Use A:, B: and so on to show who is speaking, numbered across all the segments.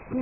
A: بسم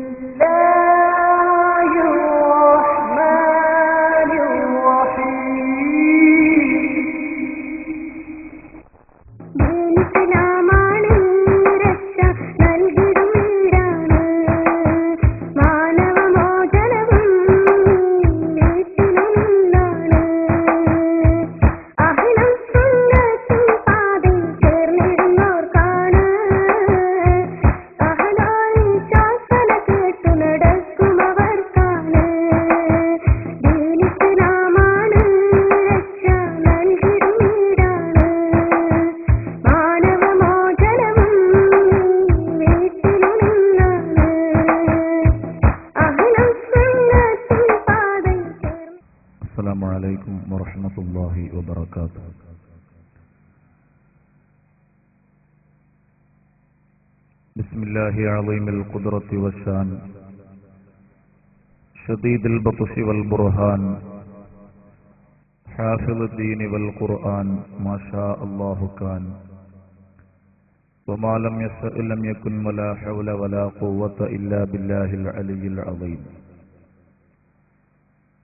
A: الله عظيم القدرة والشان شديد البطش والبرهان حافظ الدين والقرآن ما شاء الله كان وما لم يشأ لم يكن ولا حول ولا قوة إلا بالله العلي العظيم.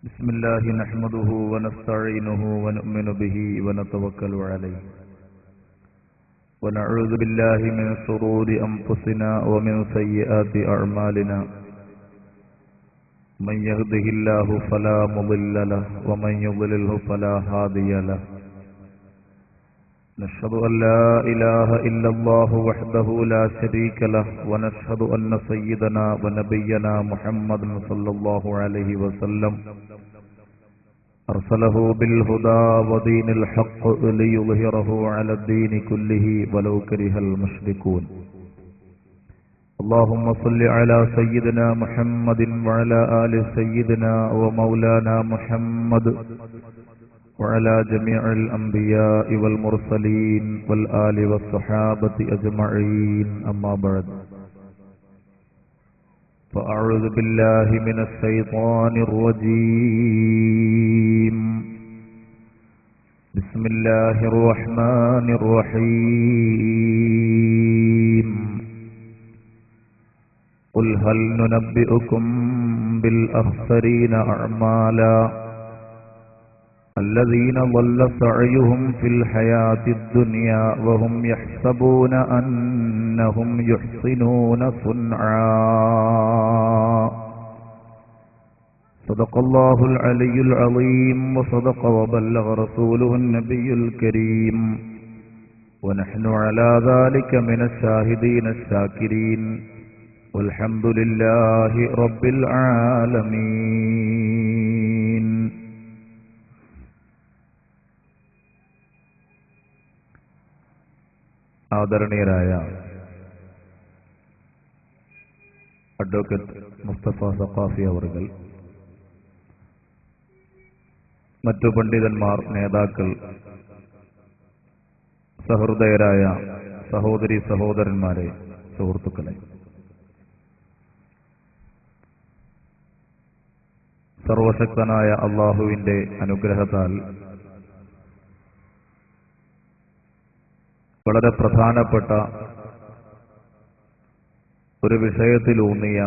A: بسم الله نحمده ونستعينه ونؤمن به ونتوكل عليه ونعوذ بالله من شرور أنفسنا ومن سيئات أعمالنا من يهده الله فلا مضل له ومن يضلله فلا هادي له. نشهد أن لا إله إلا الله وحده لا شريك له ونشهد أن سيدنا ونبينا محمد صلى الله عليه وسلم أرسله بالهدى ودين الحق ليظهره على الدين كله ولو كره المشركون. اللهم صل على سيدنا محمد وعلى آل سيدنا ومولانا محمد وعلى جميع الأنبياء والمرسلين والآل والصحابة أجمعين. أما بعد فأعوذ بالله من الشيطان الرجيم. بسم الله الرحمن الرحيم. قل هل ننبئكم بالأخسرين أعمالا الذين ضل سعيهم في الحياة الدنيا وهم يحسبون أنهم يحسنون صنعا. صدق الله العلي العظيم وصدق وبلغ رسوله النبي الكريم ونحن على ذلك من الشاهدين الشاكرين والحمد لله رب العالمين. ആദരണീയരായ അഡ്വക്കേറ്റ് മുസ്തഫ സഖാഫി അവർകൾ, മറ്റു പണ്ഡിതന്മാർ, നേതാക്കൾ, സഹൃദയരായ സഹോദരി സഹോദരന്മാരെ, സുഹൃത്തുക്കളെ, സർവശക്തനായ അല്ലാഹുവിന്റെ അനുഗ്രഹത്താൽ വളരെ പ്രധാനപ്പെട്ട ഒരു വിഷയത്തിലൂന്നിയ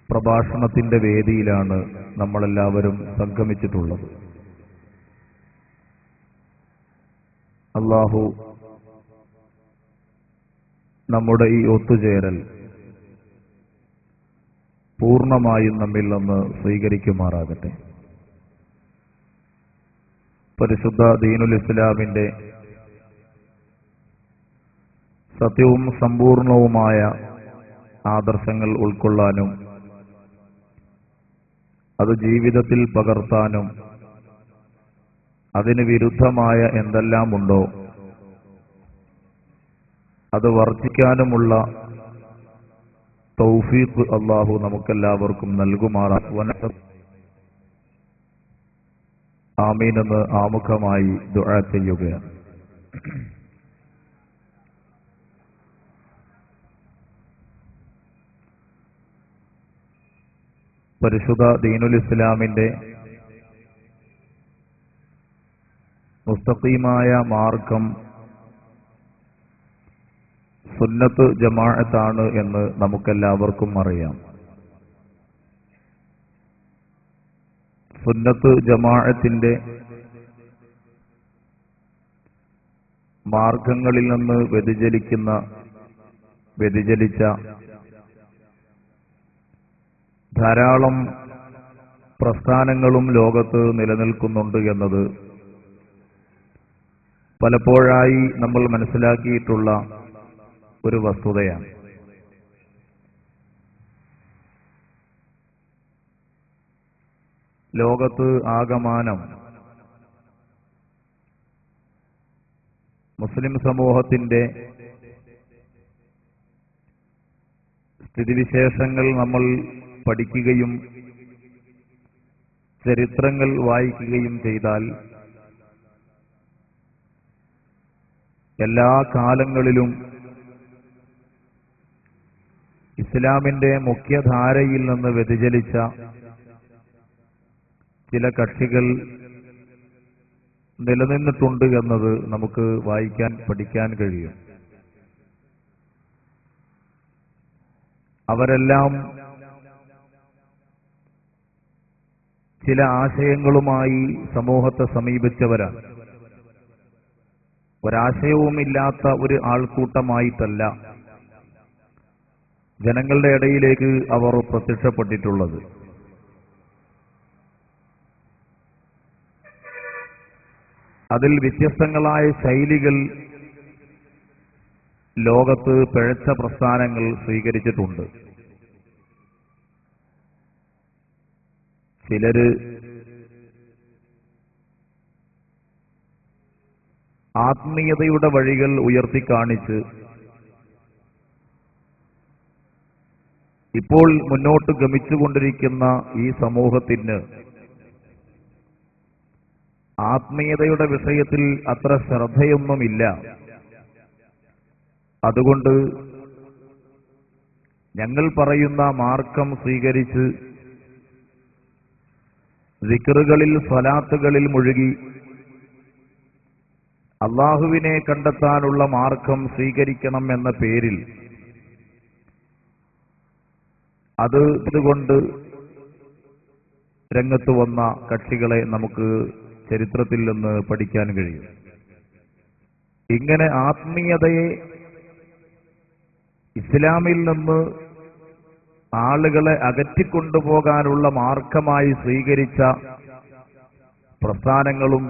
A: പ്രഭാഷണത്തിന്റെ വേദിയിലാണ് നമ്മളെല്ലാവരും സംഗമിച്ചിട്ടുള്ളത്. അല്ലാഹു നമ്മുടെ ഈ ഒത്തുചേരൽ പൂർണ്ണമായും നമ്മിൽ നിന്ന് സ്വീകരിക്കുമാറാകട്ടെ. പരിശുദ്ധ ദീനുൽ ഇസ്ലാമിന്റെ സത്യവും സമ്പൂർണവുമായ ആദർശങ്ങൾ ഉൾക്കൊള്ളാനും അത് ജീവിതത്തിൽ പകർത്താനും അതിന് വിരുദ്ധമായ എന്തെല്ലാം ഉണ്ടോ അത് വർജിക്കാനുമുള്ള തൗഫീഖ് അല്ലാഹു നമുക്കെല്ലാവർക്കും നൽകുമാറാകട്ടെ. ആമീൻ എന്ന് ആമുഖമായി ദുആ ചെയ്യുകയാണ്. പരിശുദ്ധ ദീനുൽ ഇസ്ലാമിന്റെ മുസ്തഖീമായ മാർഗം സുന്നത്ത് ജമാഅത്താണ് എന്ന് നമുക്കെല്ലാവർക്കും അറിയാം. സുന്നത്ത് ജമാഅത്തിന്റെ മാർഗങ്ങളിൽ നിന്ന് വ്യതിചലിച്ച ധാരാളം പ്രസ്ഥാനങ്ങളും ലോകത്ത് നിലനിൽക്കുന്നുണ്ട് എന്നത് പലപ്പോഴായി നമ്മൾ മനസ്സിലാക്കിയിട്ടുള്ള ഒരു വസ്തുതയാണ്. ലോകത്ത് ആകമാനം മുസ്ലിം സമൂഹത്തിന്റെ സ്ഥിതിവിശേഷങ്ങൾ നമ്മൾ പഠിക്കുകയും ചരിത്രങ്ങൾ വായിക്കുകയും ചെയ്താൽ എല്ലാ കാലങ്ങളിലും ഇസ്ലാമിന്റെ മുഖ്യധാരയിൽ നിന്ന് വ്യതിചലിച്ച ചില കക്ഷികൾ നിലനിന്നിട്ടുണ്ട് എന്നത് നമുക്ക് പഠിക്കാൻ കഴിയും. അവരെല്ലാം ചില ആശയങ്ങളുമായി സമൂഹത്തെ സമീപിച്ചവരാണ്. ഒരാശയവുമില്ലാത്ത ഒരു ആൾക്കൂട്ടമായിട്ടല്ല ജനങ്ങളുടെ ഇടയിലേക്ക് അവർ പ്രത്യക്ഷപ്പെട്ടിട്ടുള്ളത്. അതിൽ വ്യത്യസ്തങ്ങളായ ശൈലികൾ ലോകത്ത് പിഴച്ച പ്രസ്ഥാനങ്ങൾ സ്വീകരിച്ചിട്ടുണ്ട്. ചിലര് ആത്മീയതയുടെ വഴികൾ ഉയർത്തിക്കാണിച്ച് ഇപ്പോൾ മുന്നോട്ട് ഗമിച്ചുകൊണ്ടിരിക്കുന്ന ഈ സമൂഹത്തിന് ആത്മീയതയുടെ വിഷയത്തിൽ അത്ര ശ്രദ്ധയൊന്നുമില്ല. അതുകൊണ്ട് ഞങ്ങൾ പറയുന്ന മാർഗം സ്വീകരിച്ച് ദിക്റുകളിൽ സ്വലാത്തുകളിൽ മുഴുകി അല്ലാഹുവിനെ കണ്ടെത്താനുള്ള മാർഗം സ്വീകരിക്കണം എന്ന പേരിൽ അതുകൊണ്ട് രംഗത്ത് വന്ന കക്ഷികളെ നമുക്ക് ചരിത്രത്തിൽ നിന്ന് പഠിക്കാൻ കഴിയും. ഇങ്ങനെ ആത്മീയതയെ ഇസ്ലാമിൽ നിന്ന് ആളുകളെ അകറ്റിക്കൊണ്ടുപോകാനുള്ള മാർഗമായി സ്വീകരിച്ച പ്രസ്ഥാനങ്ങളും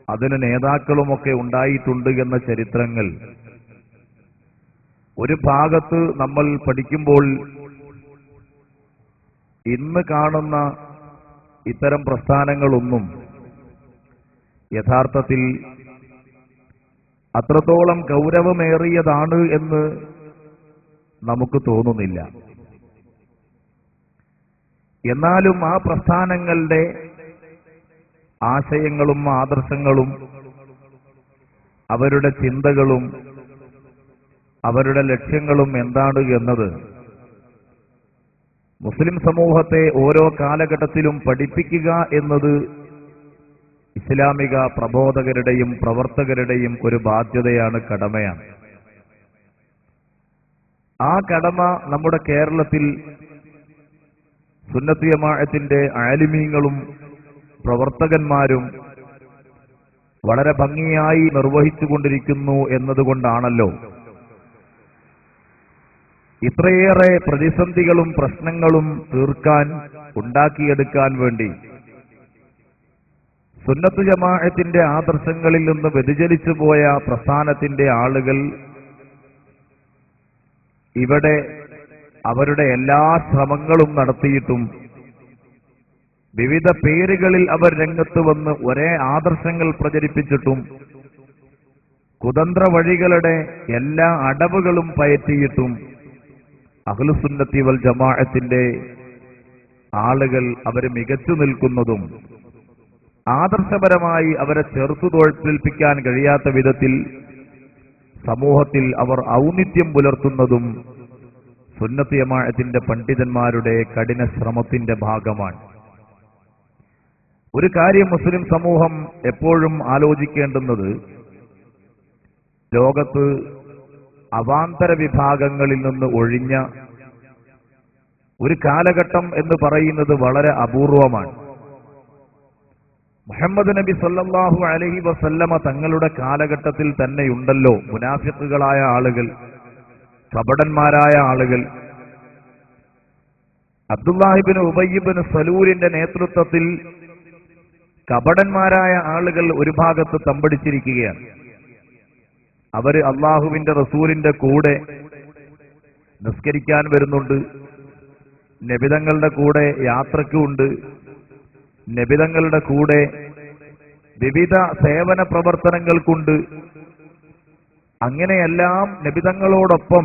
A: അതിന് നേതാക്കളുമൊക്കെ ഉണ്ടായിട്ടുണ്ട് എന്ന ചരിത്രങ്ങൾ ഒരു ഭാഗത്ത് നമ്മൾ പഠിക്കുമ്പോൾ ഇന്ന് കാണുന്ന ഇത്തരം പ്രസ്ഥാനങ്ങളൊന്നും യഥാർത്ഥത്തിൽ അത്രത്തോളം ഗൗരവമേറിയതാണ് എന്ന് നമുക്ക് തോന്നുന്നില്ല. എന്നാലും ആ പ്രസ്ഥാനങ്ങളുടെ ആശയങ്ങളും ആദർശങ്ങളും അവരുടെ ചിന്തകളും അവരുടെ ലക്ഷ്യങ്ങളും എന്താണ് എന്നത് മുസ്ലിം സമൂഹത്തെ ഓരോ കാലഘട്ടത്തിലും പഠിപ്പിക്കുക എന്നത് ഇസ്ലാമിക പ്രബോധകരുടെയും പ്രവർത്തകരുടെയും ഒരു ബാധ്യതയാണ്, കടമയാണ്. ആ കടമ നമ്മുടെ കേരളത്തിൽ സുന്നത്ത് ജമാഅത്തിന്റെ ആലിമീങ്ങളും പ്രവർത്തകന്മാരും വളരെ ഭംഗിയായി നിർവഹിച്ചുകൊണ്ടിരിക്കുന്നു എന്നതുകൊണ്ടാണല്ലോ ഇത്രയേറെ പ്രതിസന്ധികളും പ്രശ്നങ്ങളും തീർക്കാൻ ഉണ്ടാക്കിയെടുക്കാൻ വേണ്ടി സുന്നത്ത് ജമാഅത്തിന്റെ ആദർശങ്ങളിൽ നിന്ന് വ്യതിചലിച്ചു പോയ പ്രസ്ഥാനത്തിന്റെ ആളുകൾ ഇവിടെ അവരുടെ എല്ലാ ശ്രമങ്ങളും നടത്തിയിട്ടും വിവിധ പേരുകളിൽ അവർ രംഗത്ത് വന്ന് ഒരേ ആദർശങ്ങൾ പ്രചരിപ്പിച്ചിട്ടും കുതന്ത്ര വഴികളുടെ എല്ലാ അടവുകളും പയറ്റിയിട്ടും അഹ്ലുസുന്നത്തി വൽ ജമാഅത്തിന്റെ ആളുകൾ അവർ മികച്ചു നിൽക്കുന്നതും ആദർശപരമായി അവരെ ചെറുത്തു തോൽപ്പിക്കാൻ കഴിയാത്ത വിധത്തിൽ സമൂഹത്തിൽ അവർ ഔന്നിത്യം പുലർത്തുന്നതും സുന്നത്ത് ജമാഅത്തിന്റെ പണ്ഡിതന്മാരുടെ കഠിന ശ്രമത്തിന്റെ ഭാഗമാണ്. ഒരു കാര്യം മുസ്ലിം സമൂഹം എപ്പോഴും ആലോചിക്കേണ്ടുന്നത്, ലോകത്ത് അവാന്തര വിഭാഗങ്ങളിൽ നിന്ന് ഒഴിഞ്ഞ ഒരു കാലഘട്ടം എന്ന് പറയുന്നത് വളരെ അപൂർവമാണ്. മുഹമ്മദ് നബി സല്ലല്ലാഹു അലൈഹി വസല്ലമ തങ്ങളുടെ കാലഘട്ടത്തിൽ തന്നെയുണ്ടല്ലോ മുനാഫിഖുകളായ ആളുകൾ, കപടന്മാരായ ആളുകൾ. അബ്ദുല്ലാഹിബ്നു ഉബയ്യിബ്നു സലൂലിന്റെ നേതൃത്വത്തിൽ കപടന്മാരായ ആളുകൾ ഒരു ഭാഗത്ത് തമ്പടിച്ചിരിക്കുകയാണ്. അവര് അള്ളാഹുവിന്റെ റസൂലിന്റെ കൂടെ നിസ്കരിക്കാൻ വരുന്നുണ്ട്, നബിതങ്ങളുടെ കൂടെ യാത്രക്കുണ്ട്, നബിതങ്ങളുടെ കൂടെ വിവിധ സേവന പ്രവർത്തനങ്ങൾക്കുണ്ട്. അങ്ങനെയെല്ലാം നബിതങ്ങളോടൊപ്പം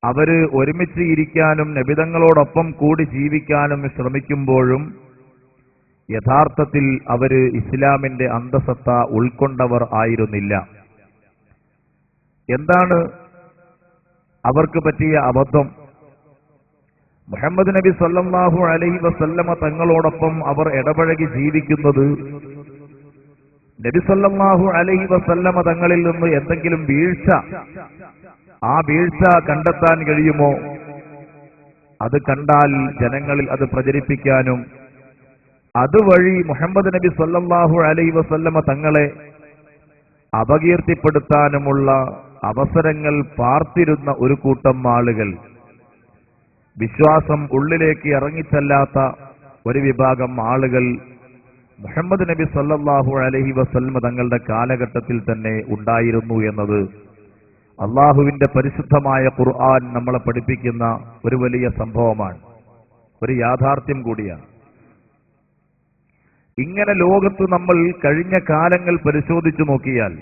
A: അവര് ഒരുമിച്ച് ഇരിക്കാനും നബിതങ്ങളോടൊപ്പം കൂടി ജീവിക്കാനും ശ്രമിക്കുമ്പോഴും യഥാർത്ഥത്തിൽ അവര് ഇസ്ലാമിന്റെ അന്തസത്ത ഉൾക്കൊണ്ടവർ ആയിരുന്നില്ല. എന്താണ് അവർക്ക് പറ്റിയ അബദ്ധം? മുഹമ്മദ് നബി സല്ലല്ലാഹു അലൈഹി വസല്ലമ തങ്ങളോടൊപ്പം അവർ ഇടപഴകി ജീവിക്കുന്നത് നബി സല്ലല്ലാഹു അലൈഹി വസല്ലമ തങ്ങളിൽ നിന്ന് എന്തെങ്കിലും വീഴ്ച, ആ വീഴ്ച കണ്ടെത്താൻ കഴിയുമോ? അത് കണ്ടാൽ ജനങ്ങളിൽ അത് പ്രചരിപ്പിക്കാനും അതുവഴി മുഹമ്മദ് നബി സല്ലല്ലാഹു അലൈഹി വസല്ലമ തങ്ങളെ അപകീർത്തിപ്പെടുത്താനുമുള്ള അവസരങ്ങൾ പാർത്തിരുന്ന ഒരു കൂട്ടം ആളുകൾ, വിശ്വാസം ഉള്ളിലേക്ക് ഇറങ്ങിച്ചെല്ലാത്ത ഒരു വിഭാഗം ആളുകൾ മുഹമ്മദ് നബി സല്ലല്ലാഹു അലൈഹി വസല്ലമ തങ്ങളുടെ കാലഘട്ടത്തിൽ തന്നെ ഉണ്ടായിരുന്നു എന്നത് അള്ളാഹുവിന്റെ പരിശുദ്ധമായ ഖുർആൻ നമ്മളെ പഠിപ്പിക്കുന്ന ഒരു വലിയ സംഭവമാണ്, ഒരു യാഥാർത്ഥ്യം കൂടിയാണ്. ഇങ്ങനെ ലോകത്ത് നമ്മൾ കഴിഞ്ഞ കാലങ്ങൾ പരിശോധിച്ചു നോക്കിയാൽ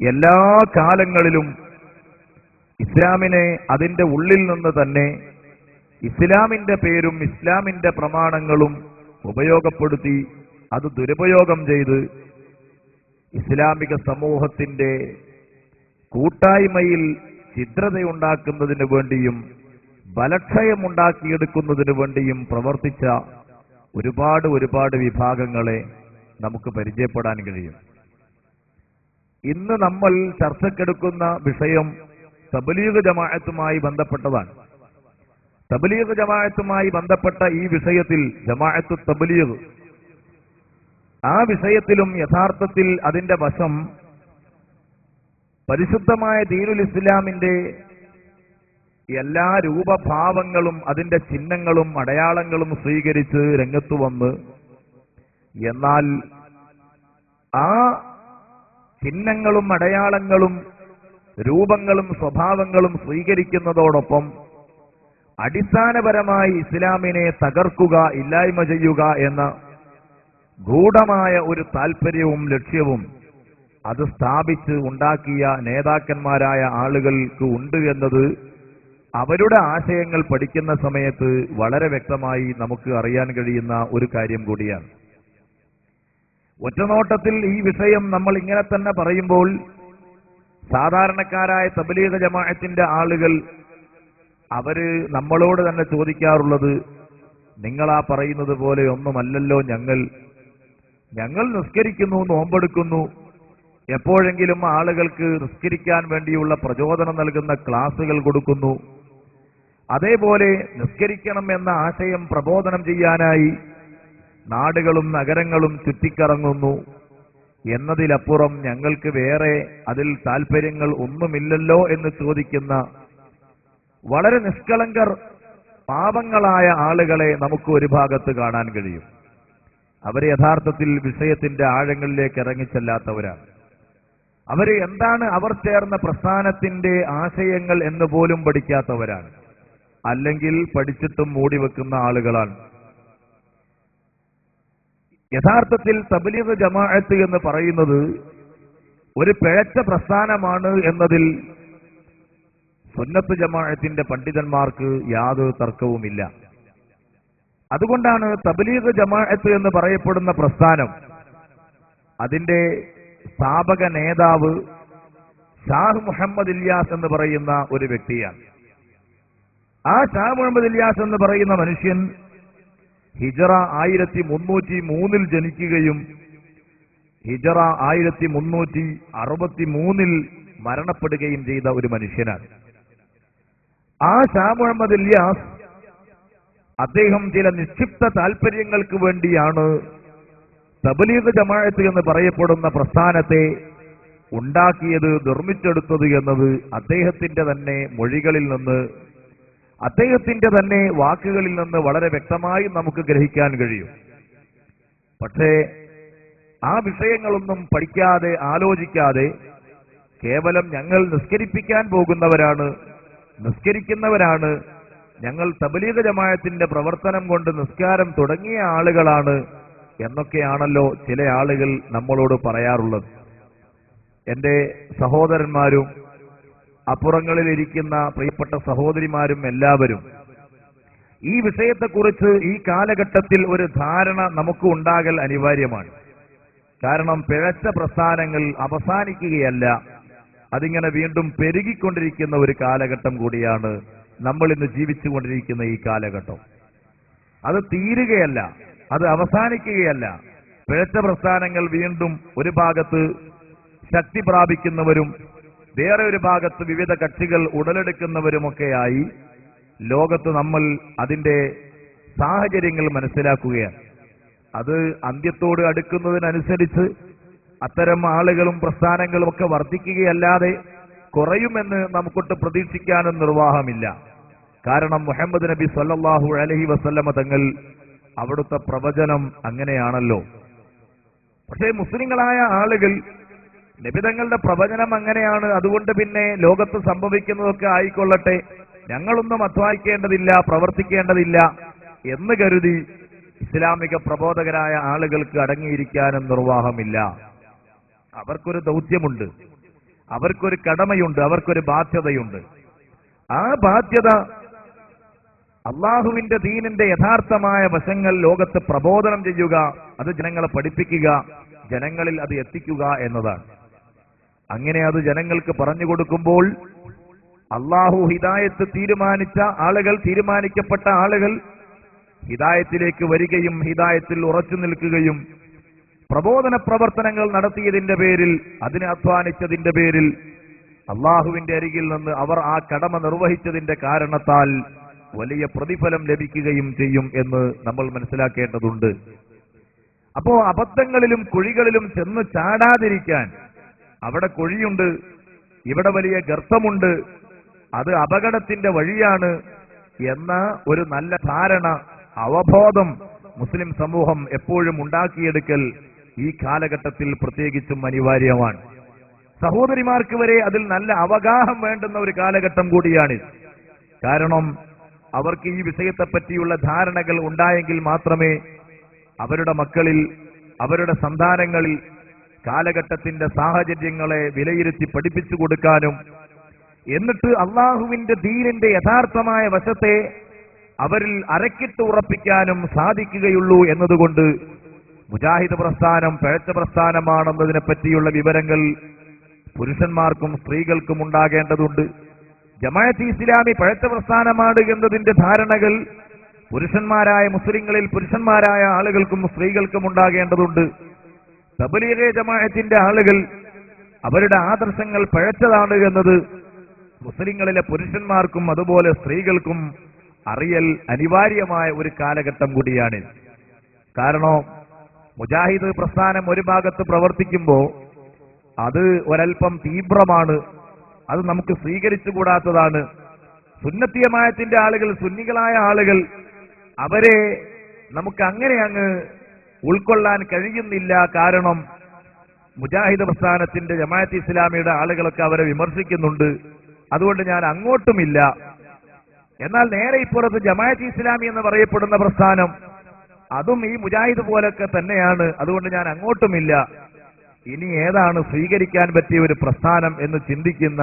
A: എല്ലാ കാലങ്ങളിലും ഇസ്ലാമിനെ അതിന്റെ ഉള്ളിൽ നിന്ന് തന്നെ ഇസ്ലാമിന്റെ പേരും ഇസ്ലാമിന്റെ പ്രമാണങ്ങളും ഉപയോഗപ്പെടുത്തി അത് ദുരുപയോഗം ചെയ്ത് ഇസ്ലാമിക സമൂഹത്തിന്റെ കൂട്ടായ്മയിൽ ഛിദ്രതയുണ്ടാക്കുന്നതിനു വേണ്ടിയും ബലക്ഷയമുണ്ടാക്കിയെടുക്കുന്നതിനു വേണ്ടിയും പ്രവർത്തിച്ച ഒരുപാട് വിഭാഗങ്ങളെ നമുക്ക് പരിചയപ്പെടാൻ കഴിയും. ഇന്ന് നമ്മൾ ചർച്ചക്കെടുക്കുന്ന വിഷയം തബ്ലീഗ് ജമാഅത്തുമായി ബന്ധപ്പെട്ടതാണ്. തബ്ലീഗ് ജമാഅത്തുമായി ബന്ധപ്പെട്ട ഈ വിഷയത്തിൽ ജമാഅത്തു തബ്ലീഗ്, ആ വിഷയത്തിലും യഥാർത്ഥത്തിൽ അതിന്റെ വശം പരിശുദ്ധമായ ദീനുൽ ഇസ്ലാമിന്റെ എല്ലാ രൂപഭാവങ്ങളും അതിന്റെ ചിഹ്നങ്ങളും അടയാളങ്ങളും സ്വീകരിച്ച് രംഗത്തു വന്ന്, എന്നാൽ ആ ചിഹ്നങ്ങളും അടയാളങ്ങളും രൂപങ്ങളും സ്വഭാവങ്ങളും സ്വീകരിക്കുന്നതോടൊപ്പം അടിസ്ഥാനപരമായി ഇസ്ലാമിനെ തകർക്കുക, ഇല്ലായ്മ ചെയ്യുക എന്ന ഗൂഢമായ ഒരു താല്പര്യവും ലക്ഷ്യവും അത് സ്ഥാപിച്ച് ഉണ്ടാക്കിയ നേതാക്കന്മാരായ ആളുകൾക്ക് ഉണ്ട് എന്നത് അവരുടെ ആശയങ്ങൾ പഠിക്കുന്ന സമയത്ത് വളരെ വ്യക്തമായി നമുക്ക് അറിയാൻ കഴിയുന്ന ഒരു കാര്യം കൂടിയാണ്. ഒറ്റനോട്ടത്തിൽ ഈ വിഷയം നമ്മൾ ഇങ്ങനെ തന്നെ പറയുമ്പോൾ സാധാരണക്കാരായ തബ്ലീഗ് ജമാഅത്തിന്റെ ആളുകൾ അവര് നമ്മളോട് തന്നെ ചോദിക്കാറുള്ളത്, നിങ്ങളാ പറയുന്നത് പോലെ ഒന്നുമല്ലല്ലോ ഞങ്ങൾ നിസ്കരിക്കുന്നു, നോമ്പെടുക്കുന്നു, എപ്പോഴെങ്കിലും ആളുകൾക്ക് നിസ്കരിക്കാൻ വേണ്ടിയുള്ള പ്രചോദനം നൽകുന്ന ക്ലാസുകൾ കൊടുക്കുന്നു, അതേപോലെ നിസ്കരിക്കണം എന്ന ആശയം പ്രബോധനം ചെയ്യാനായി നാടുകളും നഗരങ്ങളും ചുറ്റിക്കറങ്ങുന്നു എന്നതിലപ്പുറം ഞങ്ങൾക്ക് വേറെ അതിൽ താല്പര്യങ്ങൾ ഒന്നുമില്ലല്ലോ എന്ന് ചോദിക്കുന്ന വളരെ നിഷ്കളങ്കർ പാപങ്ങളായ ആളുകളെ നമുക്ക് ഒരു ഭാഗത്ത് കാണാൻ കഴിയും. അവർ യഥാർത്ഥത്തിൽ വിഷയത്തിന്റെ ആഴങ്ങളിലേക്ക് ഇറങ്ങിച്ചെല്ലാത്തവരാണ്. അവര് എന്താണ് അവർ ചേർന്ന പ്രസ്ഥാനത്തിന്റെ ആശയങ്ങൾ എന്ന് പോലും പഠിക്കാത്തവരാണ്, അല്ലെങ്കിൽ പഠിച്ചിട്ടും മൂടിവെക്കുന്ന ആളുകളാണ്. യഥാർത്ഥത്തിൽ തബ്ലീഗ് ജമാഅത്ത് എന്ന് പറയുന്നത് ഒരു പിഴച്ച പ്രസ്ഥാനമാണ് എന്നതിൽ സുന്നത്ത് ജമാഅത്തിന്റെ പണ്ഡിതന്മാർക്ക് യാതൊരു തർക്കവുമില്ല. അതുകൊണ്ടാണ് തബ്ലീഗ് ജമാഅത്ത് എന്ന് പറയപ്പെടുന്ന പ്രസ്ഥാനം, അതിന്റെ സ്ഥാപക നേതാവ് ഷാഹ് മുഹമ്മദ് ഇല്യാസ് എന്ന് പറയുന്ന ഒരു വ്യക്തിയാണ്. ആ ഷാഹ് മുഹമ്മദ് ഇല്യാസ് എന്ന് പറയുന്ന മനുഷ്യൻ ഹിജറ 1303 ജനിക്കുകയും ഹിജറ 1363 മരണപ്പെടുകയും ചെയ്ത ഒരു മനുഷ്യനാണ്. ആ ഷാ മുഹമ്മദ് ഇല്യാസ് അദ്ദേഹം ചില നിക്ഷിപ്ത താല്പര്യങ്ങൾക്ക് വേണ്ടിയാണ് തബ്ലീഗ് ജമാഅത്ത് എന്ന് പറയപ്പെടുന്ന പ്രസ്ഥാനത്തെ ഉണ്ടാക്കിയത്, നിർമ്മിച്ചെടുത്തത് എന്നത് അദ്ദേഹത്തിന്റെ തന്നെ മൊഴികളിൽ നിന്ന്, അദ്ദേഹത്തിന്റെ തന്നെ വാക്കുകളിൽ നിന്ന് വളരെ വ്യക്തമായി നമുക്ക് ഗ്രഹിക്കാൻ കഴിയും. പക്ഷേ ആ വിഷയങ്ങളൊന്നും പഠിക്കാതെ ആലോചിക്കാതെ കേവലം ഞങ്ങൾ നിസ്കരിപ്പിക്കാൻ പോകുന്നവരാണ്, നിസ്കരിക്കുന്നവരാണ്, ഞങ്ങൾ തബ്ലീഗ് ജമാഅത്തിന്റെ പ്രവർത്തനം കൊണ്ട് നിസ്കാരം തുടങ്ങിയ ആളുകളാണ് എന്നൊക്കെയാണല്ലോ ചില ആളുകൾ നമ്മളോട് പറയാറുള്ളത്. എന്റെ സഹോദരന്മാരും അപ്പുറങ്ങളിലിരിക്കുന്ന പ്രിയപ്പെട്ട സഹോദരിമാരും എല്ലാവരും ഈ വിഷയത്തെക്കുറിച്ച് ഈ കാലഘട്ടത്തിൽ ഒരു ധാരണ നമുക്ക് ഉണ്ടാകൽ അനിവാര്യമാണ്. കാരണം പിഴച്ച പ്രസ്ഥാനങ്ങൾ അവസാനിക്കുകയല്ല, അതിങ്ങനെ വീണ്ടും പെരുകിക്കൊണ്ടിരിക്കുന്ന ഒരു കാലഘട്ടം കൂടിയാണ് നമ്മൾ ഇന്ന് ജീവിച്ചുകൊണ്ടിരിക്കുന്ന ഈ കാലഘട്ടം. അത് തീരുകയല്ല, അത് അവസാനിക്കുകയല്ല. പിഴച്ച പ്രസ്ഥാനങ്ങൾ വീണ്ടും ഒരു ഭാഗത്ത് ശക്തി പ്രാപിക്കുന്നവരും വേറെ ഒരു ഭാഗത്ത് വിവിധ കക്ഷികൾ ഉടലെടുക്കുന്നവരുമൊക്കെയായി ലോകത്ത് നമ്മൾ അതിന്റെ സാഹചര്യങ്ങൾ മനസ്സിലാക്കുകയാണ്. അത് അന്ത്യത്തോട് അടുക്കുന്നതിനനുസരിച്ച് അത്തരം ആളുകളും പ്രസ്ഥാനങ്ങളും ഒക്കെ വർദ്ധിക്കുകയല്ലാതെ കുറയുമെന്ന് നമുക്കൊട്ട് പ്രതീക്ഷിക്കാനും നിർവാഹമില്ല. കാരണം മുഹമ്മദ് നബി സല്ലല്ലാഹു അലൈഹി വസല്ലമ തങ്ങൾ അവിടുത്തെ പ്രവചനം അങ്ങനെയാണല്ലോ. പക്ഷേ മുസ്ലിങ്ങളായ ആളുകൾ നബിതങ്ങളുടെ പ്രവചനം അങ്ങനെയാണ്, അതുകൊണ്ട് പിന്നെ ലോകത്ത് സംഭവിക്കുന്നതൊക്കെ ആയിക്കൊള്ളട്ടെ, ഞങ്ങളൊന്നും അധ്വാനിക്കേണ്ടതില്ല, പ്രവർത്തിക്കേണ്ടതില്ല എന്ന് കരുതി ഇസ്ലാമിക പ്രബോധകരായ ആളുകൾക്ക് അടങ്ങിയിരിക്കാനും നിർവാഹമില്ല. അവർക്കൊരു ദൗത്യമുണ്ട്, അവർക്കൊരു കടമയുണ്ട്, അവർക്കൊരു ബാധ്യതയുണ്ട്. ആ ബാധ്യത അള്ളാഹുവിന്റെ ദീനിന്റെ യഥാർത്ഥമായ വശങ്ങൾ ലോകത്ത് പ്രബോധനം ചെയ്യുക, അത് ജനങ്ങളെ പഠിപ്പിക്കുക, ജനങ്ങളിൽ അത് എത്തിക്കുക എന്നതാണ്. അങ്ങനെ അത് ജനങ്ങൾക്ക് പറഞ്ഞു കൊടുക്കുമ്പോൾ അള്ളാഹു ഹിദായത്ത് തീരുമാനിച്ച ആളുകൾ, തീരുമാനിക്കപ്പെട്ട ആളുകൾ ഹിദായത്തിലേക്ക് വരികയും ഹിദായത്തിൽ ഉറച്ചു നിൽക്കുകയും പ്രബോധന പ്രവർത്തനങ്ങൾ നടത്തിയതിന്റെ പേരിൽ, അതിനെ അധ്വാനിച്ചതിന്റെ പേരിൽ അള്ളാഹുവിന്റെ അരികിൽ നിന്ന് അവർ ആ കടമ നിർവഹിച്ചതിന്റെ കാരണത്താൽ വലിയ പ്രതിഫലം ലഭിക്കുകയും ചെയ്യും എന്ന് നമ്മൾ മനസ്സിലാക്കേണ്ടതുണ്ട്. അപ്പോ അബദ്ധങ്ങളിലും കുഴികളിലും ചെന്ന് ചാടാതിരിക്കാൻ, അവിടെ കുഴിയുണ്ട്, ഇവിടെ വലിയ ഗർത്തമുണ്ട്, അത് അപകടത്തിന്റെ വഴിയാണ് എന്ന ഒരു നല്ല ധാരണ, അവബോധം മുസ്ലിം സമൂഹം എപ്പോഴും ഉണ്ടാക്കിയെടുക്കൽ ഈ കാലഘട്ടത്തിൽ പ്രത്യേകിച്ചും അനിവാര്യമാണ്. സഹോദരിമാർക്ക് വരെ അതിൽ നല്ല അവഗാഹം വേണ്ടുന്ന ഒരു കാലഘട്ടം കൂടിയാണ്. കാരണം അവർക്ക് ഈ വിഷയത്തെപ്പറ്റിയുള്ള ധാരണകൾ ഉണ്ടായെങ്കിൽ മാത്രമേ അവരുടെ മക്കളിൽ, അവരുടെ സന്താനങ്ങളിൽ കാലഘട്ടത്തിന്റെ സാഹചര്യങ്ങളെ വിലയിരുത്തി പഠിപ്പിച്ചു കൊടുക്കാനും എന്നിട്ട് അള്ളാഹുവിന്റെ ദീനിന്റെ യഥാർത്ഥമായ വശത്തെ അവരിൽ അരക്കിട്ട് ഉറപ്പിക്കാനും സാധിക്കുകയുള്ളൂ എന്നതുകൊണ്ട് മുജാഹിദ് പ്രസ്ഥാനം പിഴച്ച പ്രസ്ഥാനമാണെന്നതിനെ പറ്റിയുള്ള വിവരങ്ങൾ പുരുഷന്മാർക്കും സ്ത്രീകൾക്കും ഉണ്ടാകേണ്ടതുണ്ട്. ജമാഅത്ത് ഇസ്ലാമി പിഴച്ച പ്രസ്ഥാനമാണ് എന്നതിന്റെ ധാരണകൾ പുരുഷന്മാരായ മുസ്ലിങ്ങളിൽ പുരുഷന്മാരായ ആളുകൾക്കും സ്ത്രീകൾക്കും ഉണ്ടാകേണ്ടതുണ്ട്. തബ്ലീഗ് ജമാഅത്തിന്റെ ആളുകൾ അവരുടെ ആദർശങ്ങൾ പിഴച്ചതാണ് എന്നത് മുസ്ലിങ്ങളിലെ പുരുഷന്മാർക്കും അതുപോലെ സ്ത്രീകൾക്കും അറിയൽ അനിവാര്യമായ ഒരു കാലഘട്ടം കൂടിയാണ്. കാരണം മുജാഹിദ് പ്രസ്ഥാനം ഒരു ഭാഗത്ത് പ്രവർത്തിക്കുമ്പോൾ അത് ഒരൽപ്പം തീവ്രമാണ്, അത് നമുക്ക് സ്വീകരിച്ചുകൂടാത്തതാണ്. സുന്നത്തി ജമാഅത്തിന്റെ ആളുകൾ, സുന്നികളായ ആളുകൾ, അവരെ നമുക്ക് അങ്ങനെ അങ്ങ് ഉൾക്കൊള്ളാൻ കഴിയുന്നില്ല. കാരണം മുജാഹിദ് പ്രസ്ഥാനത്തിന്റെ ജമാഅത്ത് ഇസ്ലാമിയുടെ ആളുകളൊക്കെ അവരെ വിമർശിക്കുന്നുണ്ട്, അതുകൊണ്ട് ഞാൻ അങ്ങോട്ടുമില്ല. എന്നാൽ നേരെ ഇപ്പുറത്ത് ജമാഅത്ത് ഇസ്ലാമി എന്ന് പറയപ്പെടുന്ന പ്രസ്ഥാനം, അതും ഈ മുജാഹിദ് പോലൊക്കെ തന്നെയാണ്, അതുകൊണ്ട് ഞാൻ അങ്ങോട്ടുമില്ല. ഇനി ഏതാണ് സ്വീകരിക്കാൻ പറ്റിയ ഒരു പ്രസ്ഥാനം എന്ന് ചിന്തിക്കുന്ന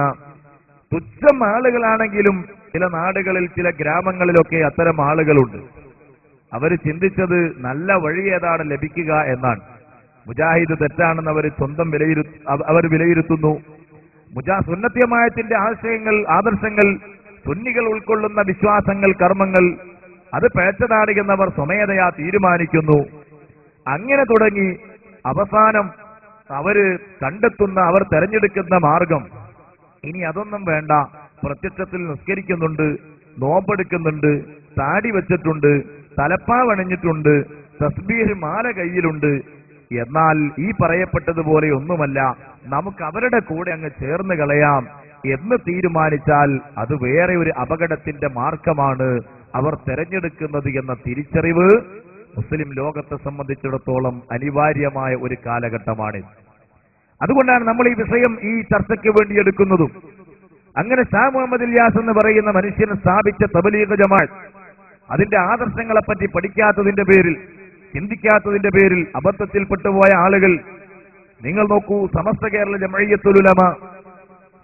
A: തുച്ഛം ആളുകളാണെങ്കിലും ചില നാടുകളിൽ, ചില ഗ്രാമങ്ങളിലൊക്കെ അത്തരം ആളുകളുണ്ട്. അവർ ചിന്തിച്ചത് നല്ല വഴി ഏതാണ് ലഭിക്കുക എന്നാണ്. മുജാഹിദ് തെറ്റാണെന്ന് അവർ സ്വന്തം വിലയിരുത്തുന്നു. സുന്നത്തി ജമാഅത്തിന്റെ ആശയങ്ങൾ, ആദർശങ്ങൾ, സുന്നികൾ ഉൾക്കൊള്ളുന്ന വിശ്വാസങ്ങൾ, കർമ്മങ്ങൾ അത് പിഴച്ചതാണ് എന്നവർ സ്വമേധയാ തീരുമാനിക്കുന്നു. അങ്ങനെ തുടങ്ങി അവസാനം അവർ കണ്ടെത്തുന്ന, അവർ തെരഞ്ഞെടുക്കുന്ന മാർഗം ഇനി അതൊന്നും വേണ്ട, പ്രത്യക്ഷത്തിൽ നിസ്കരിക്കുന്നുണ്ട്, നോമ്പെടുക്കുന്നുണ്ട്, താടി വെച്ചിട്ടുണ്ട്, തലപ്പാവണിഞ്ഞിട്ടുണ്ട്, തസ്ബീഹ് മാല കയ്യിലുണ്ട്, എന്നാൽ ഈ പറയപ്പെട്ടതുപോലെ ഒന്നുമല്ല, നമുക്ക് അവരുടെ കൂടെ അങ്ങ് ചേർന്ന് കളയാം എന്ന് തീരുമാനിച്ചാൽ അത് വേറെ ഒരു അപകടത്തിന്റെ മാർഗമാണ് അവർ തെരഞ്ഞെടുക്കുന്നത് എന്ന തിരിച്ചറിവ് മുസ്ലിം ലോകത്തെ സംബന്ധിച്ചിടത്തോളം അനിവാര്യമായ ഒരു കാലഘട്ടമാണ്. അതുകൊണ്ടാണ് നമ്മൾ ഈ വിഷയം ഈ ചർച്ചയ്ക്ക് വേണ്ടി എടുക്കുന്നതും. അങ്ങനെ ഷാ മുഹമ്മദ് ഇല്യാസ് എന്ന് പറയുന്ന മനുഷ്യൻ സ്ഥാപിച്ച തബ്ലീഗ് ജമാഅത്ത് അതിന്റെ ആദർശങ്ങളെപ്പറ്റി പഠിക്കാത്തതിന്റെ പേരിൽ, ചിന്തിക്കാത്തതിന്റെ പേരിൽ അബദ്ധത്തിൽപ്പെട്ടുപോയ ആളുകൾ, നിങ്ങൾ നോക്കൂ, സമസ്ത കേരള ജംഇയ്യത്തുൽ ഉലമ